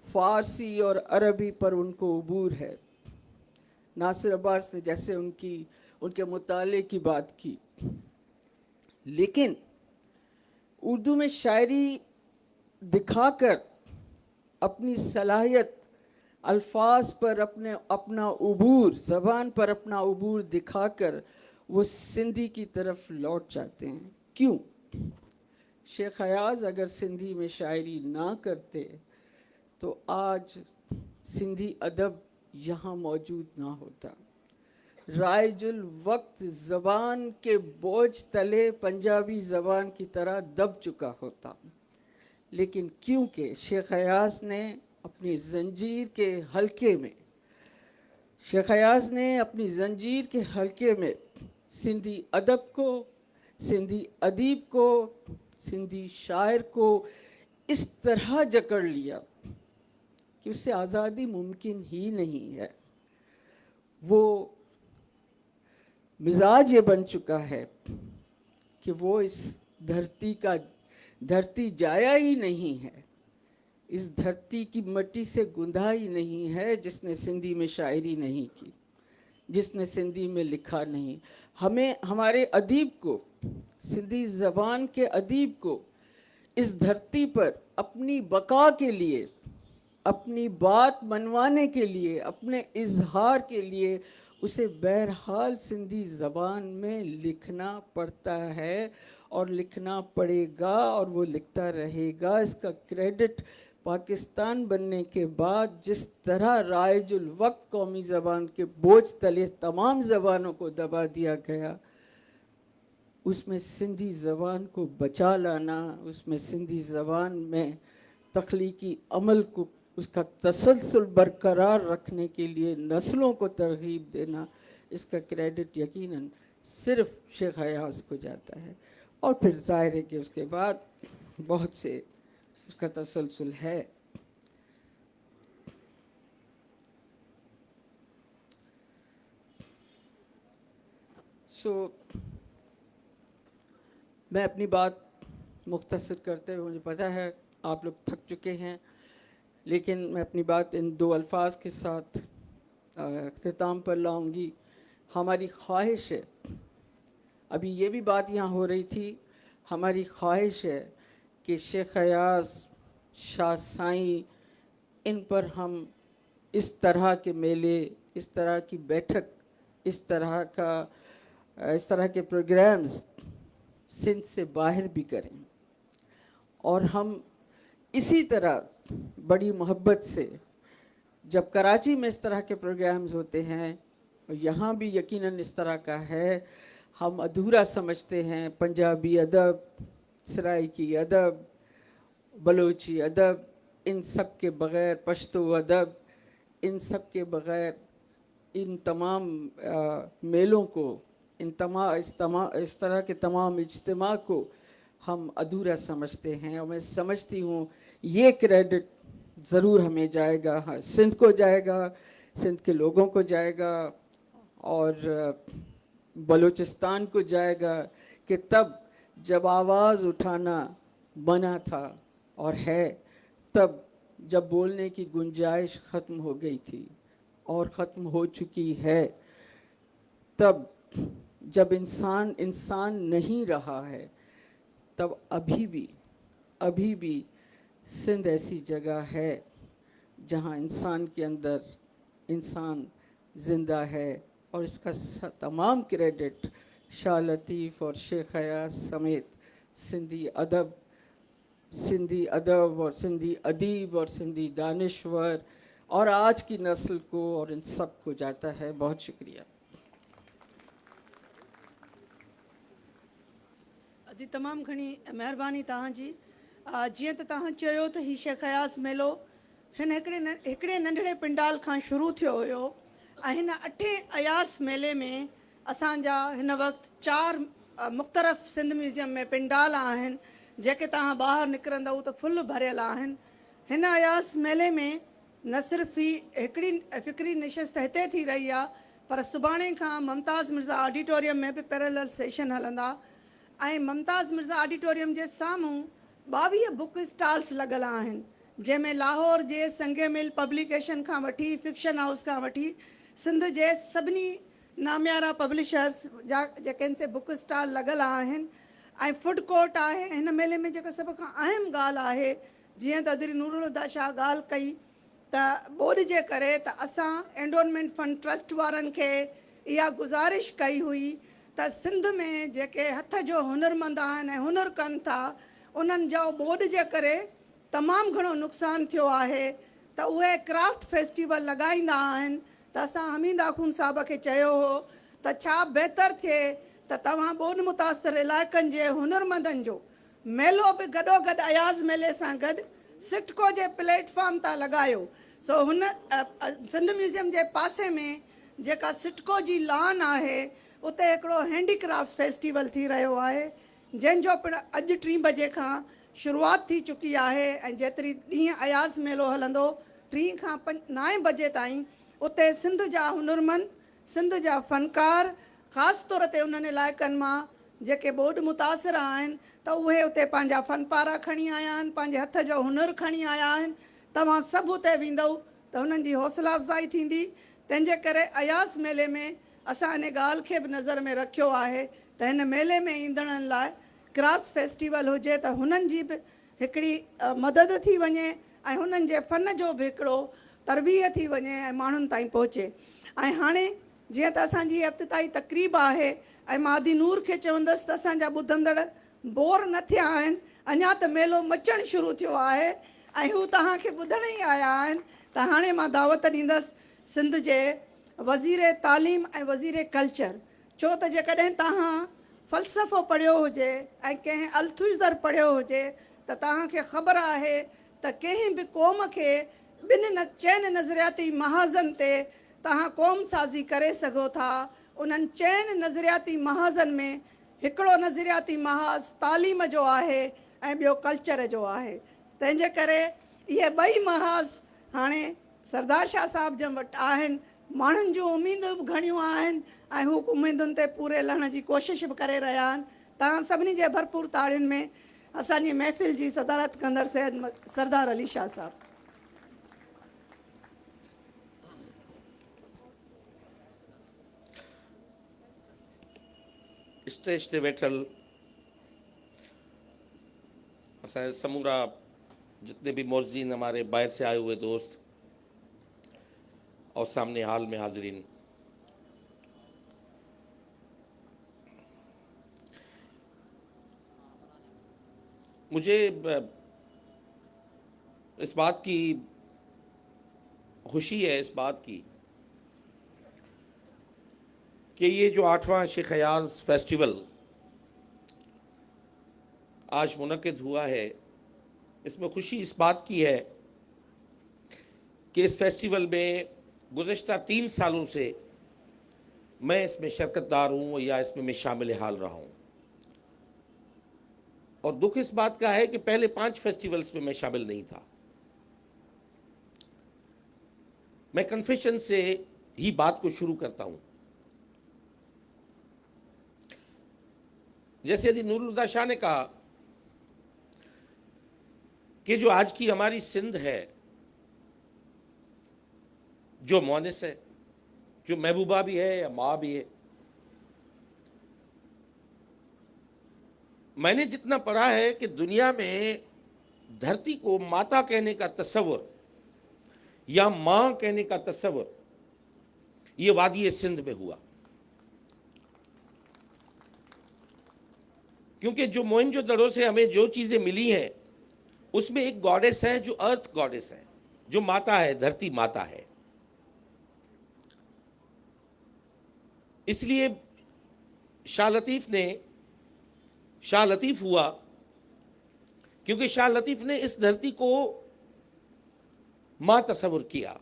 फ़ारसी और अरबी पर उनको उबूर है। नासिर अब्बास ने जैसे उनके मुताले की बात की, लेकिन उर्दू में शायरी दिखाकर अपनी सलाहियत, अल्फाज पर अपना उबूर, ज़बान पर अपना उबूर दिखाकर वो सिंधी की तरफ लौट जाते हैं। क्यों? शेख हयाज अगर सिंधी में शायरी ना करते तो आज सिंधी अदब यहाँ मौजूद ना होता। राइजुल वक्त ज़बान के बोझ तले पंजाबी ज़बान की तरह दब चुका होता, लेकिन क्योंकि शेख हयाज ने अपनी ज़ंजीर के हल्के में, शेख हयाज ने अपनी ज़ंजीर के हल्के में सिंधी अदब को, सिंधी अदीब को, सिंधी शायर को इस तरह जकड़ लिया कि उससे आज़ादी मुमकिन ही नहीं है। वो मिजाज ये बन चुका है कि वो इस धरती जाया ही नहीं है, इस धरती की मिट्टी से गुंधा ही नहीं है जिसने सिंधी में शायरी नहीं की, जिसने सिंधी में लिखा नहीं। हमें, हमारे अदीब को, सिंधी ज़बान के अदीब को इस धरती पर अपनी बका के लिए, अपनी बात मनवाने के लिए, अपने इजहार के लिए उसे बहरहाल सिंधी ज़बान में लिखना पड़ता है और लिखना पड़ेगा और वो लिखता रहेगा। इसका क्रेडिट पाकिस्तान बनने के बाद जिस तरह राइजुल वक्त कौमी ज़बान के बोझ तले तमाम ज़बानों को दबा दिया गया, उसमें सिंधी ज़बान को बचा लाना, उसमें सिंधी ज़बान में तख्लीकी अमल को, उसका तसलसल बरकरार रखने के लिए नस्लों को तरगीब देना, इसका क्रेडिट यकीनन सिर्फ शेख हयाज को जाता है। और फिर ज़ाहिर है कि उसके बाद बहुत से उसका तसलसल है। मैं अपनी बात मुख्तसर करते हुए, मुझे पता है आप लोग थक चुके हैं, लेकिन मैं अपनी बात इन 2 अल्फाज के साथ अख्तिताम पर लाऊंगी। हमारी ख्वाहिश है, अभी ये भी बात यहाँ हो रही थी, हमारी ख्वाहिश है कि शेख हयाज, शाह साईं, इन पर हम इस तरह के मेले, इस तरह की बैठक, इस तरह के प्रोग्राम्स सिंध से बाहर भी करें, और हम इसी तरह बड़ी मोहब्बत से, जब कराची में इस तरह के प्रोग्राम्स होते हैं और यहाँ भी यकीनन इस तरह का है, हम अधूरा समझते हैं पंजाबी अदब, सराइकी अदब, बलोची अदब, इन सब के बग़ैर, पश्तो अदब, इन सब के बग़ैर इन तमाम मेलों को, इस तरह के तमाम इज्तिमा को हम अधूरा समझते हैं, और मैं समझती हूँ ये क्रेडिट ज़रूर हमें जाएगा, हाँ, सिंध को जाएगा, सिंध के लोगों को जाएगा, और बलूचिस्तान को जाएगा, कि तब जब आवाज़ उठाना बना था और है, तब जब बोलने की गुंजाइश ख़त्म हो गई थी और ख़त्म हो चुकी है, तब जब इंसान नहीं रहा है, तब अभी भी सिंध ऐसी जगह है जहाँ इंसान के अंदर इंसान ज़िंदा है, और इसका तमाम क्रेडिट शाह लतीफ़ और शेख हयात समेत सिंधी अदब और सिंधी अदीब और सिंधी दानिश्वर और आज की नस्ल को और इन सब को जाता है। बहुत शुक्रिया। अदी तमामु घणी महिरबानी तव्हांजी। जीअं त तव्हां चयो त हीउ शेख हयास मेलो हिन हिकिड़े नंढड़े पिंडाल खां शुरू थियो हुयो, ऐं हिन 8 अयास मेले में असांजा हिन वक़्तु 4 मुख़्तलिफ़ सिंध म्यूज़ियम में पिंडाल आहिनि, जेके तव्हां ॿाहिरि निकिरंदव त फुल भरियल आहिनि। हिन अयास मेले में न सिर्फ़ु ही हिकिड़ी फ़िक्री नशिस्त हिते थी रही आहे, पर सुभाणे खां मुमताज़ मिर्ज़ा ऑडिटोरियम में बि पैरेलल सेशन हलंदा, ऐं मुमताज़ मिर्ज़ा ऑडिटोरियम जे साम्हूं 22 बुक स्टॉल्स लॻल आहिनि, जंहिंमें लाहौर जे संगे मिल पब्लिकेशन खां वठी, फिक्शन हाउस खां वठी, सिंध जे सभिनी नामियारा पब्लिशर्स जा जेके से बुक स्टॉल लॻल आहिनि, ऐं फूड कोर्ट आहे। हिन मेले में जेका सभ खां अहम ॻाल्हि आहे, जीअं त अदरी नूरुल हुदा शाह ॻाल्हि कई त ॿोॾ जे करे त असां एंडोनमेंट फंड ट्रस्ट वारनि खे इहा गुज़ारिश कई हुई त सिंध में जेके हथ जो हुनरमंद आहिनि ऐं हुनर कनि था, उन्हनि जो ॿोॾ जे करे तमामु घणो नुक़सानु थियो आहे, त उहे क्राफ्ट फेस्टिवल लॻाईंदा आहिनि। त असां हमीद आख़ून साहिब खे चयो हो त छा बहितरु थिए त तव्हां ॿोॾ मुतासिर इलाइक़नि जे हुनरमंदनि जो मेलो बि गॾोगॾु अयाज़ मेले सां गॾु सिटको जे प्लेटफॉर्म तां लॻायो। सो हुन सिंध म्यूज़ियम जे पासे में जेका सिटको जी लॉन आहे, उते हिकिड़ो हैंडीक्राफ्ट फेस्टिवल थी रहियो आहे, जंहिंजो पिणु अॼु 3 बजे खां शुरूआति थी चुकी आहे, ऐं जेतिरी ॾींहं अयाज़ मेलो हलंदो 3 खां 9 बजे ताईं उते सिंध जा हुनरमंद, सिंध जा फ़नकार, ख़ासि तौर ते उन्हनि इलाइक़नि मां जेके ॿोॾ मुतासिर आहिनि, त उहे उते पंहिंजा फ़नपारा खणी आया आहिनि, पंहिंजे हथ जो हुनर खणी आया आहिनि। तव्हां सभु उते वेंदव त हुननि जी हौसला अफ़ज़ाई थींदी। तंहिंजे करे अयास मेले में असां इन ॻाल्हि खे बि नज़र में रखियो आहे त हिन मेले में ईंदड़नि लाइ क्राफ्ट फेस्टिवल हुजे त हुननि जी बि हिकिड़ी मदद थी वञे, ऐं हुननि जे फ़न जो बि हिकिड़ो तरबिय थी वञे ऐं माण्हुनि ताईं पहुचे। ऐं हाणे जीअं त असांजी इफ़्तिताही तक़रीब आहे, ऐं मां आदि नूर खे चवंदसि त असांजा ॿुधंदड़ बोर न थिया आहिनि, अञा त मेलो मचणु शुरू थियो आहे ऐं हू तव्हांखे ॿुधण ई आया आहिनि। त हाणे मां दावत ॾींदसि सिंध जे वज़ीर तालीम ऐं वज़ीर कल्चर, छो त जेकॾहिं तव्हां फ़लसफ़ो पढ़ियो हुजे ऐं कंहिं अल्थुइज़र पढ़ियो हुजे त तव्हांखे ख़बर आहे त कंहिं बि क़ौम खे 2 चइनि नज़रियाती महाज़नि ते तव्हां क़ौम साज़ी करे सघो था। उन्हनि 4 नज़रियाती महाज़नि में हिकिड़ो नज़रियाती महाज़ तालीम जो आहे ऐं ॿियो कल्चर जो आहे। तंहिंजे करे इहे 2 महाज़ हाणे सरदार शाह साहिब जन वटि आहिनि। माण्हुनि जूं उमेदूं बि घणियूं आहिनि ऐं हू उमेदुनि ते पूरे लहण जी कोशिशि बि करे रहिया आहिनि। तव्हां सभिनी जे भरपूर ताड़ियुनि में असांजी महफ़िल जी सदारत कंदड़ सरदार अली शाह साहिबु। स्टेज ते वेठल असांजे समूरा जितने भी मौजूद हमारे बाहर से आए हुए दोस्त और सामने हाल में हाजिरीन, मुझे इस बात की खुशी है, इस बात की कि ये जो 8वां शेख हयाज फेस्टिवल आज मुनक़िद हुआ है, इसमें खुशी इस बात की है कि इस फेस्टिवल में गुज़श्ता 3 सालों से میں اس میں شرکت دار ہوں یا اس میں شامل حال رہا ہوں. اور دکھ اس بات کا ہے کہ پہلے 5 فیسٹیولز میں شامل نہیں تھا. میں کنفیشن سے ہی بات کو شروع کرتا ہوں. جیسے حضرت نور الہدیٰ شاہ نے کہا کہ جو آج کی ہماری سندھ ہے، جو مونس ہے، جو محبوبہ بھی ہے یا ماں بھی ہے، میں نے جتنا پڑھا ہے کہ دنیا میں دھرتی کو ماتا کہنے کا تصور یا ماں کہنے کا تصور یہ وادی سندھ میں ہوا. کیونکہ جو موہنجو دڑو سے ہمیں جو چیزیں ملی ہیں اس میں ایک گاڈس ہے جو ارتھ گاڈس ہے، جو ماتا ہے، دھرتی ماتا ہے. اس لیے شاہ لطیف ہوا کیونکہ شاہ لطیف نے اس دھرتی کو ماں تصور کیا.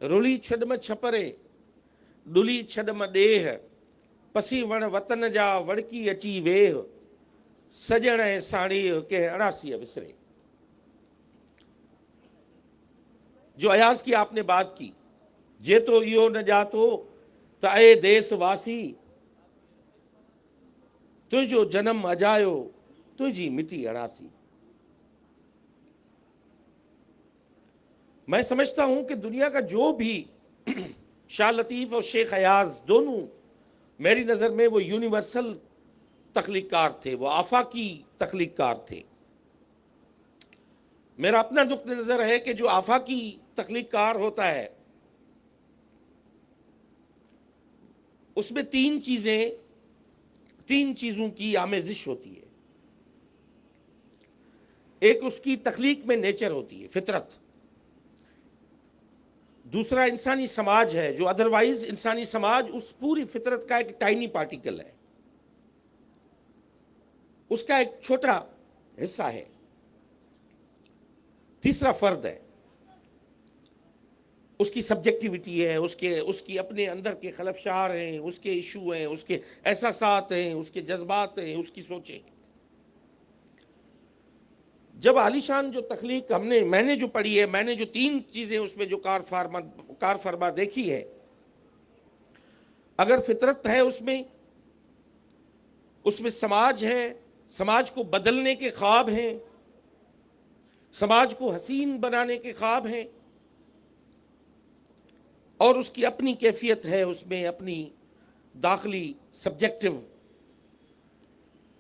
رلی چھڈم چھپرے ڈلی چھڈم ڈیہ پسی وण وطن جا وڑکی اچی ویہ سجن اے ساڑی کے اڑاسی وسرے. جو ایاز کی آپ نے بات کی، جے تو ایو نہ جاتو تا اے دیس واسی تجھو جنم اجایو تجھی مٹی اڑاسی. میں سمجھتا ہوں کہ دنیا کا جو بھی شاہ لطیف اور شیخ ایاز دونوں میری نظر میں وہ یونیورسل تخلیق کار تھے، وہ آفاقی تخلیق کار تھے. میرا اپنا نقطہ نظر ہے کہ جو آفاقی تخلیق کار ہوتا ہے اس میں 3 چیزوں کی آمیزش ہوتی ہے. ایک اس کی تخلیق میں نیچر ہوتی ہے، فطرت. دوسرا انسانی سماج ہے، جو ادروائز انسانی سماج اس پوری فطرت کا ایک ٹائنی پارٹیکل ہے، اس کا ایک چھوٹا حصہ ہے. تیسرا فرد ہے، اس کی سبجیکٹیوٹی ہے، اس کی اپنے اندر کے خلفشار ہیں، اس کے ایشو ہیں، اس کے احساسات ہیں، اس کے جذبات ہیں، اس کی سوچیں. جب عالی شان جو تخلیق میں نے جو پڑھی ہے، میں نے جو 3 چیزیں اس میں جو کار فرما دیکھی ہے، اگر فطرت ہے اس میں سماج ہے، سماج کو بدلنے کے خواب ہیں، سماج کو حسین بنانے کے خواب ہیں، اور اس کی اپنی کیفیت ہے، اس میں اپنی داخلی سبجیکٹو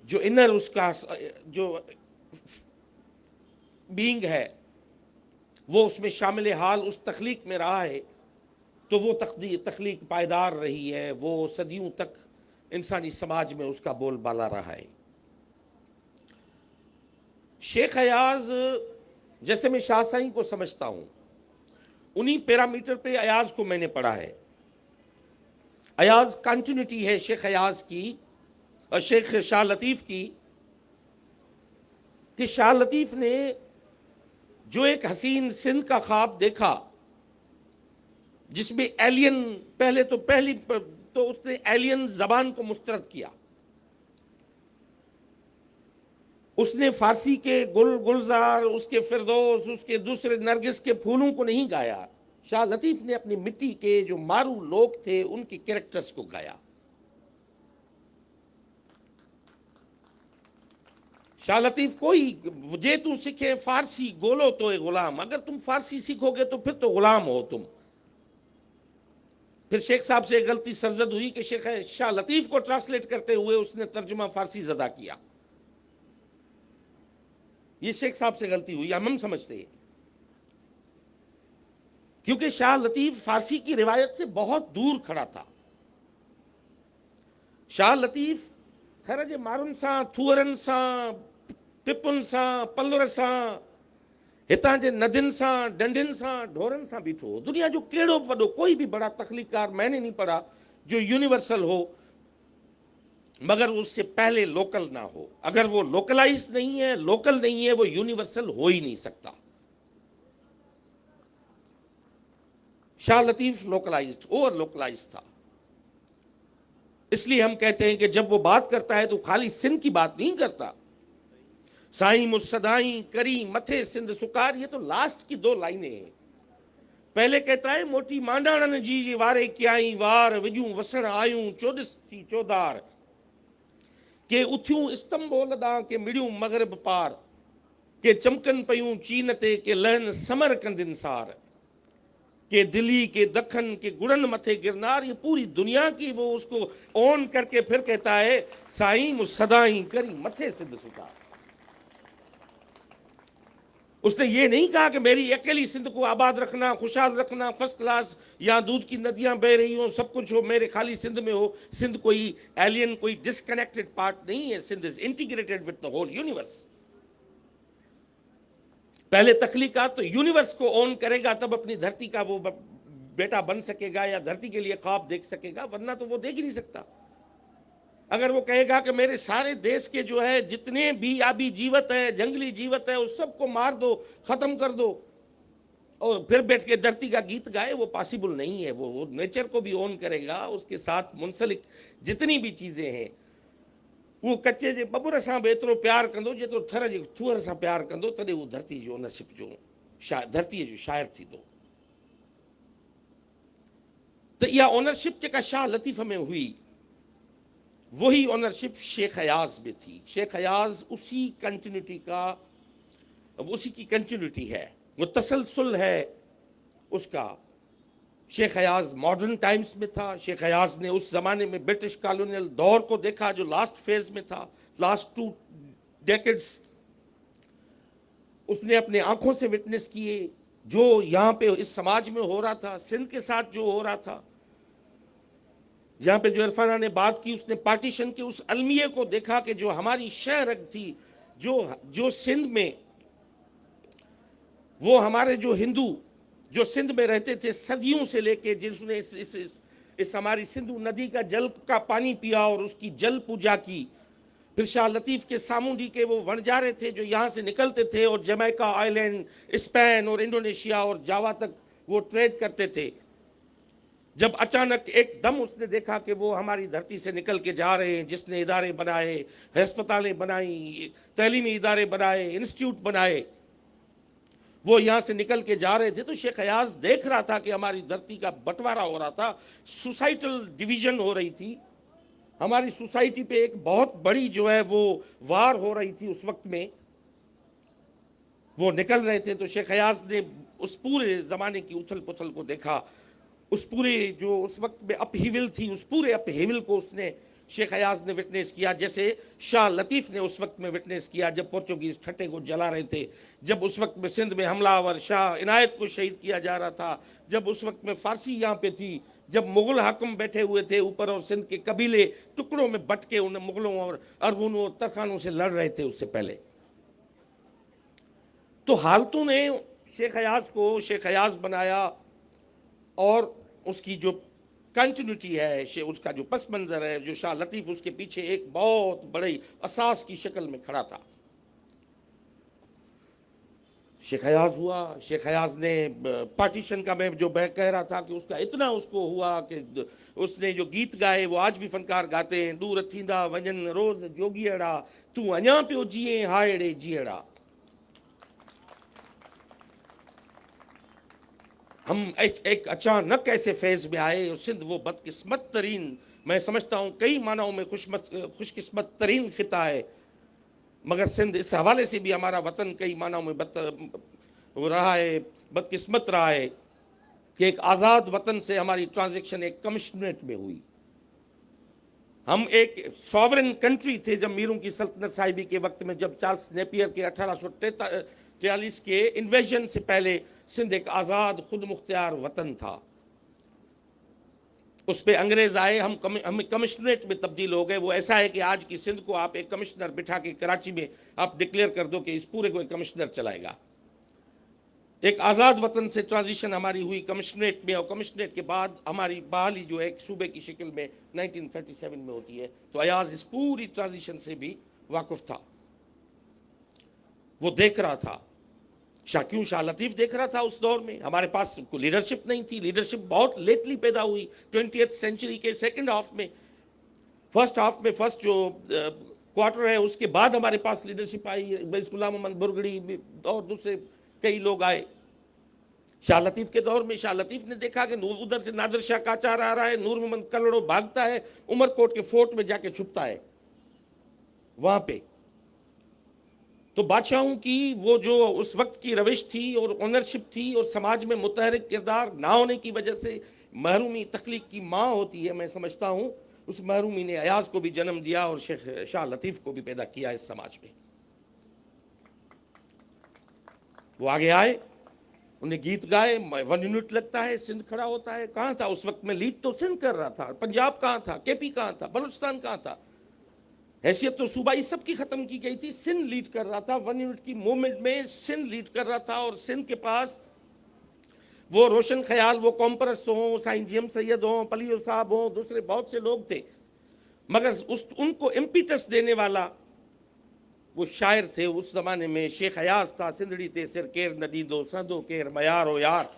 جو انر اس کا جو بینگ ہے وہ اس میں شامل حال اس تخلیق میں رہا ہے، تو وہ تخلیق پائیدار رہی ہے، وہ صدیوں تک انسانی سماج میں اس کا بول بالا رہا ہے. شیخ ایاز جیسے میں شاہ سائیں کو سمجھتا ہوں، انہی پیرامیٹر پہ ایاز کو میں نے پڑھا ہے. ایاز کنٹینیوٹی ہے شیخ ایاز کی اور شیخ شاہ لطیف کی، کہ شاہ لطیف نے جو ایک حسین سندھ کا خواب دیکھا جس میں ایلین تو اس نے ایلین زبان کو مسترد کیا. اس نے فارسی کے گلزار، اس کے فردوس، اس کے دوسرے نرگس کے پھولوں کو نہیں گایا. شاہ لطیف نے اپنی مٹی کے جو مارو لوگ تھے ان کے کریکٹرز کو گایا. شاہ لطیف کوئی جے تو سکھے فارسی گولو تو غلام، اگر تم فارسی سیکھو گے تو پھر تو غلام ہو تم. پھر شیخ صاحب سے غلطی سرزد ہوئی کہ شیخ شاہ لطیف کو ٹرانسلیٹ کرتے ہوئے اس نے ترجمہ فارسی زدہ کیا. یہ شیخ صاحب سے غلطی ہوئی، ہم سمجھتے ہیں، کیونکہ شاہ لطیف فارسی کی روایت سے بہت دور کھڑا تھا. شاہ لطیف تھرج مارن سان، تھورن سان، پپن سان، پلور سان، ہتاں جے ندن سان، ڈنڈن سان، ڈھورن سان بیٹھو. دنیا جو کیڑو وڈو کوئی بھی بڑا تخلیق کار میں نے نہیں پڑھا جو یونیورسل ہو مگر اس سے پہلے لوکل نہ ہو. اگر وہ لوکلائز نہیں ہے، لوکل نہیں ہے، وہ یونیورسل ہو ہی نہیں سکتا. شاہ لطیف لوکلائزڈ، اوور لوکلائزڈ تھا. اس لیے ہم کہتے ہیں کہ جب وہ بات کرتا ہے تو خالی سندھ کی بات نہیں کرتا. سائیں مصدائیں کری متھے سندھ سکار، یہ تو لاسٹ کی 2 لائنیں ہیں. پہلے کہتا ہے موٹی مانڈاڑن جی وارے کیائیں وار وجوں وسن آیوں چودس تھی چودار، کہ اتھیوں استنبول داں کے مڑیوں مغرب پار، کہ چمکن پیوں چین تے کہ لہن سمر کندن سار، کہ دلی کے دکھن کے گڑن متھے گرنار. یہ پوری دنیا کی وہ اس کو اون کر کے پھر کہتا ہے سائیں مصدائیں کری متھے سندھ سکار. اس نے یہ نہیں کہا کہ میری اکیلی سندھ کو آباد رکھنا، خوشحال رکھنا، فرسٹ کلاس، یا دودھ کی ندیاں بہ رہی ہوں، سب کچھ ہو میرے خالی سندھ میں ہو. سندھ کوئی ایلین، کوئی ڈسکنیکٹڈ پارٹ نہیں ہے. Sindh is integrated with the whole universe. پہلے تخلیقات تو یونیورس کو اون کرے گا، تب اپنی دھرتی کا وہ بیٹا بن سکے گا یا دھرتی کے لیے خواب دیکھ سکے گا، ورنہ تو وہ دیکھ ہی نہیں سکتا. اگر وہ کہے گا کہ میرے سارے دیش کے جو ہے جتنے بھی آبی جیوت ہے، جنگلی جیوت ہے، اس سب کو مار دو، ختم کر دو، اور پھر بیٹھ کے دھرتی کا گیت گائے، وہ پاسبل نہیں ہے. وہ نیچر کو بھی اون کرے گا، اس کے ساتھ منسلک جتنی بھی چیزیں ہیں. وہ کچے جے ببر سان بھی ایترو پیار کندو جیترو تھر جے تھور سان پیار کندو، تڏहिं وہ دھرتی جو اونرشپ جو دھرتی جو شاعر تھیندو. تو یہ اونرشپ جکا شاہ لطیف میں ہوئی، وہی اونرشپ شیخ ایاز میں تھی. شیخ ایاز اسی کی کنٹینیوٹی ہے، وہ تسلسل ہے اس کا. شیخ ایاز ماڈرن ٹائمز میں تھا. شیخ ایاز نے اس زمانے میں برٹش کالونیل دور کو دیکھا جو لاسٹ فیز میں تھا، لاسٹ 2 ڈیکڈز. اس نے اپنے آنکھوں سے وٹنس کیے جو یہاں پہ اس سماج میں ہو رہا تھا، سندھ کے ساتھ جو ہو رہا تھا. جہاں پہ جو عرفانہ نے بات کی، اس نے پارٹیشن کے اس المیے کو دیکھا کہ جو ہماری شہ رگ تھی، جو سندھ میں، وہ ہمارے جو ہندو جو سندھ میں رہتے تھے صدیوں سے لے کے، جس نے اس ہماری سندھو ندی کا جل کا پانی پیا اور اس کی جل پوجا کی. پھر شاہ لطیف کے سامونڈی کے وہ ونجارے تھے جو یہاں سے نکلتے تھے اور جمیکا آئی لینڈ، اسپین اور انڈونیشیا اور جاوا تک وہ ٹریڈ کرتے تھے. جب اچانک ایک دم اس نے دیکھا کہ وہ ہماری دھرتی سے نکل کے جا رہے ہیں، جس نے ادارے بنائے، ہسپتالیں بنائیں، تعلیمی ادارے بنائے، انسٹیٹیوٹ بنائے، وہ یہاں سے نکل کے جا رہے تھے، تو شیخ ایاز دیکھ رہا تھا کہ ہماری دھرتی کا بٹوارا ہو رہا تھا، سوسائٹل ڈویژن ہو رہی تھی. ہماری سوسائٹی پہ ایک بہت بڑی جو ہے وہ وار ہو رہی تھی. اس وقت میں وہ نکل رہے تھے. تو شیخ ایاز نے اس پورے زمانے کی اتھل پتھل کو دیکھا، اس پورے جو اس وقت میں اپ ہیول تھی، اس پورے اپ ہیول کو اس نے شیخ ایاز نے وٹنس کیا، جیسے شاہ لطیف نے اس وقت میں وٹنس کیا جب پورچوگیز ٹھٹے کو جلا رہے تھے، جب اس وقت میں سندھ میں حملہ آور شاہ عنایت کو شہید کیا جا رہا تھا، جب اس وقت میں فارسی یہاں پہ تھی، جب مغل حاکم بیٹھے ہوئے تھے اوپر اور سندھ کے قبیلے ٹکڑوں میں بٹ کے ان مغلوں اور ارغنوں اور ترخانوں سے لڑ رہے تھے اس سے پہلے. تو حالتوں نے شیخ ایاز کو شیخ ایاز بنایا، اور اس کی جو کنٹینیوٹی ہے، اس کا جو پس منظر ہے، جو شاہ لطیف اس کے پیچھے ایک بہت بڑی اساس کی شکل میں کھڑا تھا. شیخ ایاز ہوا. شیخ ایاز نے پارٹیشن کا میں جو کہہ رہا تھا کہ اس کا اتنا اس کو ہوا کہ اس نے جو گیت گائے وہ آج بھی فنکار گاتے ہیں. دور تھیندا ونجن روز جوگیڑا، تو اñا پیو جیئیں ہائڑے جیڑا. ہم ایک اچانک ایسے فیز میں آئے، اور سندھ وہ بدقسمت ترین، میں سمجھتا ہوں کئی معنوں میں خوش قسمت ترین خطہ ہے، مگر سندھ اس حوالے سے بھی ہمارا وطن کئی معنوں میں رہا ہے، بدقسمت رہا ہے کہ ایک آزاد وطن سے ہماری ٹرانزیکشن ایک کمشنریٹ میں ہوئی. ہم ایک ساورن کنٹری تھے جب میروں کی سلطنت صاحبی کے وقت میں، جب چارلس نیپیئر کے 1843 کے انویژن سے پہلے سندھ ایک آزاد خود مختار وطن تھا. اس پہ انگریز آئے، ہم کمشنریٹ میں تبدیل ہو گئے. وہ ایسا ہے کہ آج کی سندھ کو آپ ایک کمشنر بٹھا کے کراچی میں آپ ڈکلیئر کر دو کہ اس پورے کو ایک کمشنر چلائے گا. ایک آزاد وطن سے ٹرانزیشن ہماری ہوئی کمشنریٹ میں، اور کمشنریٹ کے بعد ہماری بحالی جو ہے ایک صوبے کی شکل میں 1937 میں ہوتی ہے. تو ایاز اس پوری ٹرانزیشن سے بھی واقف تھا، وہ دیکھ رہا تھا. क्यों शाह लतीफ़ देख रहा था उस दौर में? हमारे पास लीडरशिप नहीं थी, लीडरशिप बहुत लेटली पैदा हुई 20th सेंचुरी के सेकंड हाफ में। फर्स्ट हाफ में फर्स्ट जो क्वार्टर है उसके बाद हमारे पास लीडरशिप आई, गुलाम मोहम्मद बुरगड़ी और दूसरे कई लोग आए। शाह लतीफ़ के दौर में शाह लतीफ़ ने देखा कि उधर से नादिर शाह काचार आ रहा है, नूर मोहम्मद कलड़ो भागता है, उमरकोट के फोर्ट में जाके छुपता है वहां पे। तो बादशाहों की वो जो उस वक्त की रविश थी और ओनरशिप थी और समाज में मुतहरिक किरदार ना होने की वजह से महरूमी तख्लीक की माँ होती है, मैं समझता हूँ उस महरूमी ने अयाज को भी जन्म दिया और शेख शाह लतीफ़ को भी पैदा किया इस समाज में। वो आगे आए, उन्हें गीत गाए, 1 यूनिट लगता है, सिंध खड़ा होता है। कहाँ था उस वक्त में? लीड तो सिंध कर रहा था, पंजाब कहाँ था, केपी कहाँ था, बलूचिस्तान कहाँ था? हैसियत तो सूबाई सबकी खत्म की गई थी, सिंध लीड कर रहा था। 1 यूनिट की मूवमेंट में सिंध लीड कर रहा था और सिंध के पास वो रोशन ख्याल, वो कॉम्परस्त हों, साईं जीएम सैयद हों, पलियो साहब हों, दूसरे बहुत से लोग थे, मगर उनको इम्पीटस देने वाला वो शायर थे उस जमाने में शेख हयाज था। सिंधड़ी थे सिर केर नदीदो संदो केर मयारो यार,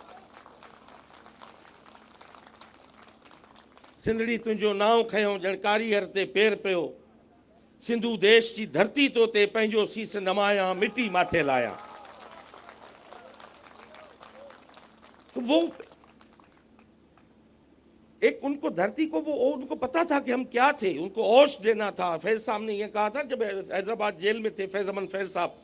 सिंधड़ी तुंहिंजो नाव खयों जणकारी हर ते पेर पियो, सिंधु देश की धरती तो ते पंहिंजो सीस नमाया मिट्टी माथे लाया। तो वो एक उनको धरती को वो उनको पता था कि हम क्या थे, उनको ओश देना था। फैज साहब ने ये कहा था जब हैदराबाद जेल में थे, फैज अमन फैज साहब,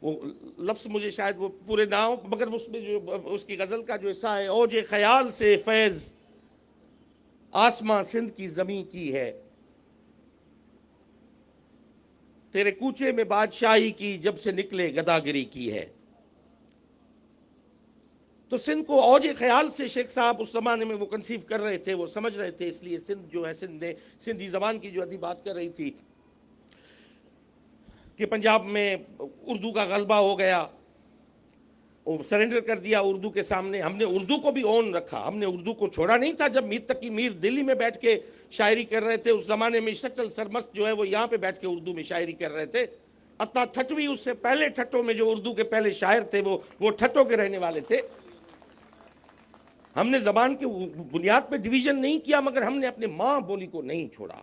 वो लफ्ज मुझे शायद वो पूरे ना हो, मगर उसमें जो उसकी गजल का जो हिस्सा है, ओजे ख्याल से फैज आसमां सिंध की जमीन की है, तेरे कूचे में बादशाही की जब से निकले गदागिरी की है। तो सिंध को औज ख्याल से शेख साहब उस जमाने में वो कंसीव कर रहे थे, वो समझ रहे थे। इसलिए सिंध जो है, सिंध ने सिंधी जबान की जो अदी बात कर रही थी कि पंजाब में उर्दू का गलबा हो गया, वो सरेंडर कर दिया उर्दू के सामने। हमने उर्दू को भी ऑन रखा, हमने उर्दू को छोड़ा नहीं था। जब मीर तकी मीर दिल्ली में बैठ के शायरी कर रहे थे उस जमाने में, शक्ल सरमस्त जो है वो यहाँ पे बैठ के उर्दू में शायरी कर रहे थे। अत्ता ठटवी उससे पहले ठट्टों में जो उर्दू के पहले शायर थे वो ठट्टों के रहने वाले थे। हमने जबान के बुनियाद पे डिवीजन नहीं किया, मगर हमने अपने माँ बोली को नहीं छोड़ा।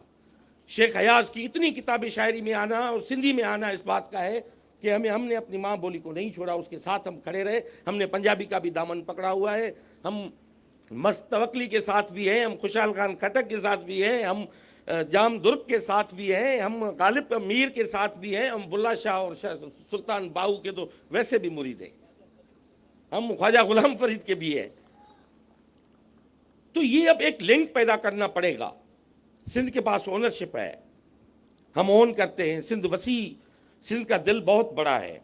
शेख हयाज की इतनी किताबें शायरी में आना और सिंधी में आना इस बात का है कि हमने अपनी माँ बोली को नहीं छोड़ा, उसके साथ हम खड़े रहे। हमने पंजाबी का भी दामन पकड़ा हुआ है, हम मस्त तवक्ली के साथ भी हैं, हम खुशहाल खान खटक के साथ भी हैं, हम जाम दुर्ग के साथ भी हैं, हम गालिब मीर के साथ भी हैं, हम बुल्ला शाह और सुल्तान बाहू के तो वैसे भी मुरीद हैं, हम ख्वाजा गुलाम फरीद के भी हैं। तो ये अब एक लिंक पैदा करना पड़ेगा। सिंध के पास ओनरशिप है, हम ओन करते हैं। सिंध वसी, सिंध का दिल बहुत बड़ा है,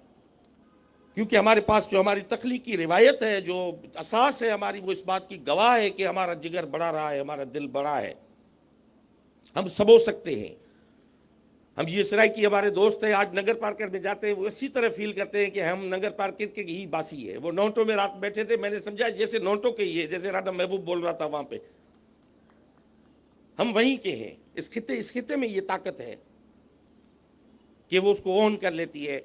क्योंकि हमारे पास जो हमारी तख्लीकी रिवायत है, जो असास है हमारी, वो इस बात की गवाह है कि हमारा जिगर बड़ा रहा है, हमारा दिल बड़ा है। हम सबो सकते हैं। हम ये सराय की हमारे दोस्त हैं, आज नगर पार्कर में जाते हैं, वो इसी तरह फील करते हैं कि हम नगर पार्कर के ही बासी है। वो नोटो में रात बैठे थे, मैंने समझा जैसे नोटो के ही है, जैसे राधा महबूब बोल रहा था वहां पे। हम वहीं के हैं। इस खिते में ये ताकत है कि वो उसको ओन कर लेती है,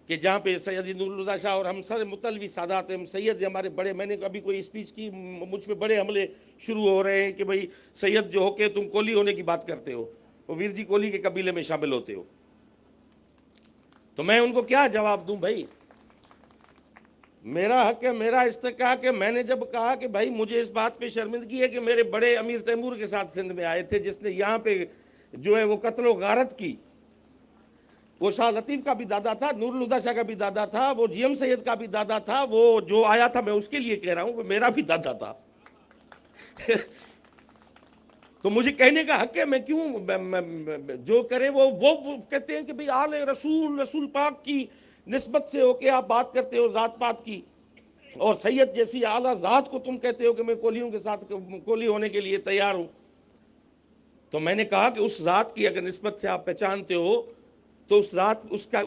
कि जहाँ पे सैयद नूरुल्लाह शाह और हम सारे मुतलवी सादात हैं, हम सैयद हमारे बड़े, मैंने अभी कोई स्पीच की, मुझ पे बड़े हमले शुरू हो रहे हैं कि भाई सैयद जो होके तुम कोली होने की बात करते हो, वो वीर जी कोहली के कबीले में शामिल होते हो। तो मैं उनको क्या जवाब दूं भाई? मेरा हक है, मेरा इस्तेकाक है। मैंने जब कहा कि भाई मुझे इस बात पे शर्मिंदगी है कि मेरे बड़े अमीर तैमूर के साथ सिंध में आए थे, जिसने यहाँ पे जो है वो कत्ल गारत की, वो शाह लतीफ़ का भी दादा था, नूरुल्लाह शाह का भी दादा था, वो जीएम सैयद का भी दादा था। वो जो आया था, मैं उसके लिए कह रहा हूं, वो मेरा भी दादा था। तो मुझे कहने का हक है, मैं क्यों जो करे वो कहते हैं कि भाई आले रसूल पाक की निस्बत से होके आप बात करते हो जात पात की, और सैयद जैसी आला जात को तुम कहते हो कि मैं कोलियों के साथ कोली होने के लिए तैयार हूं। तो मैंने कहा कि उस जात की अगर निस्बत से आप पहचानते हो तो उस जात उसका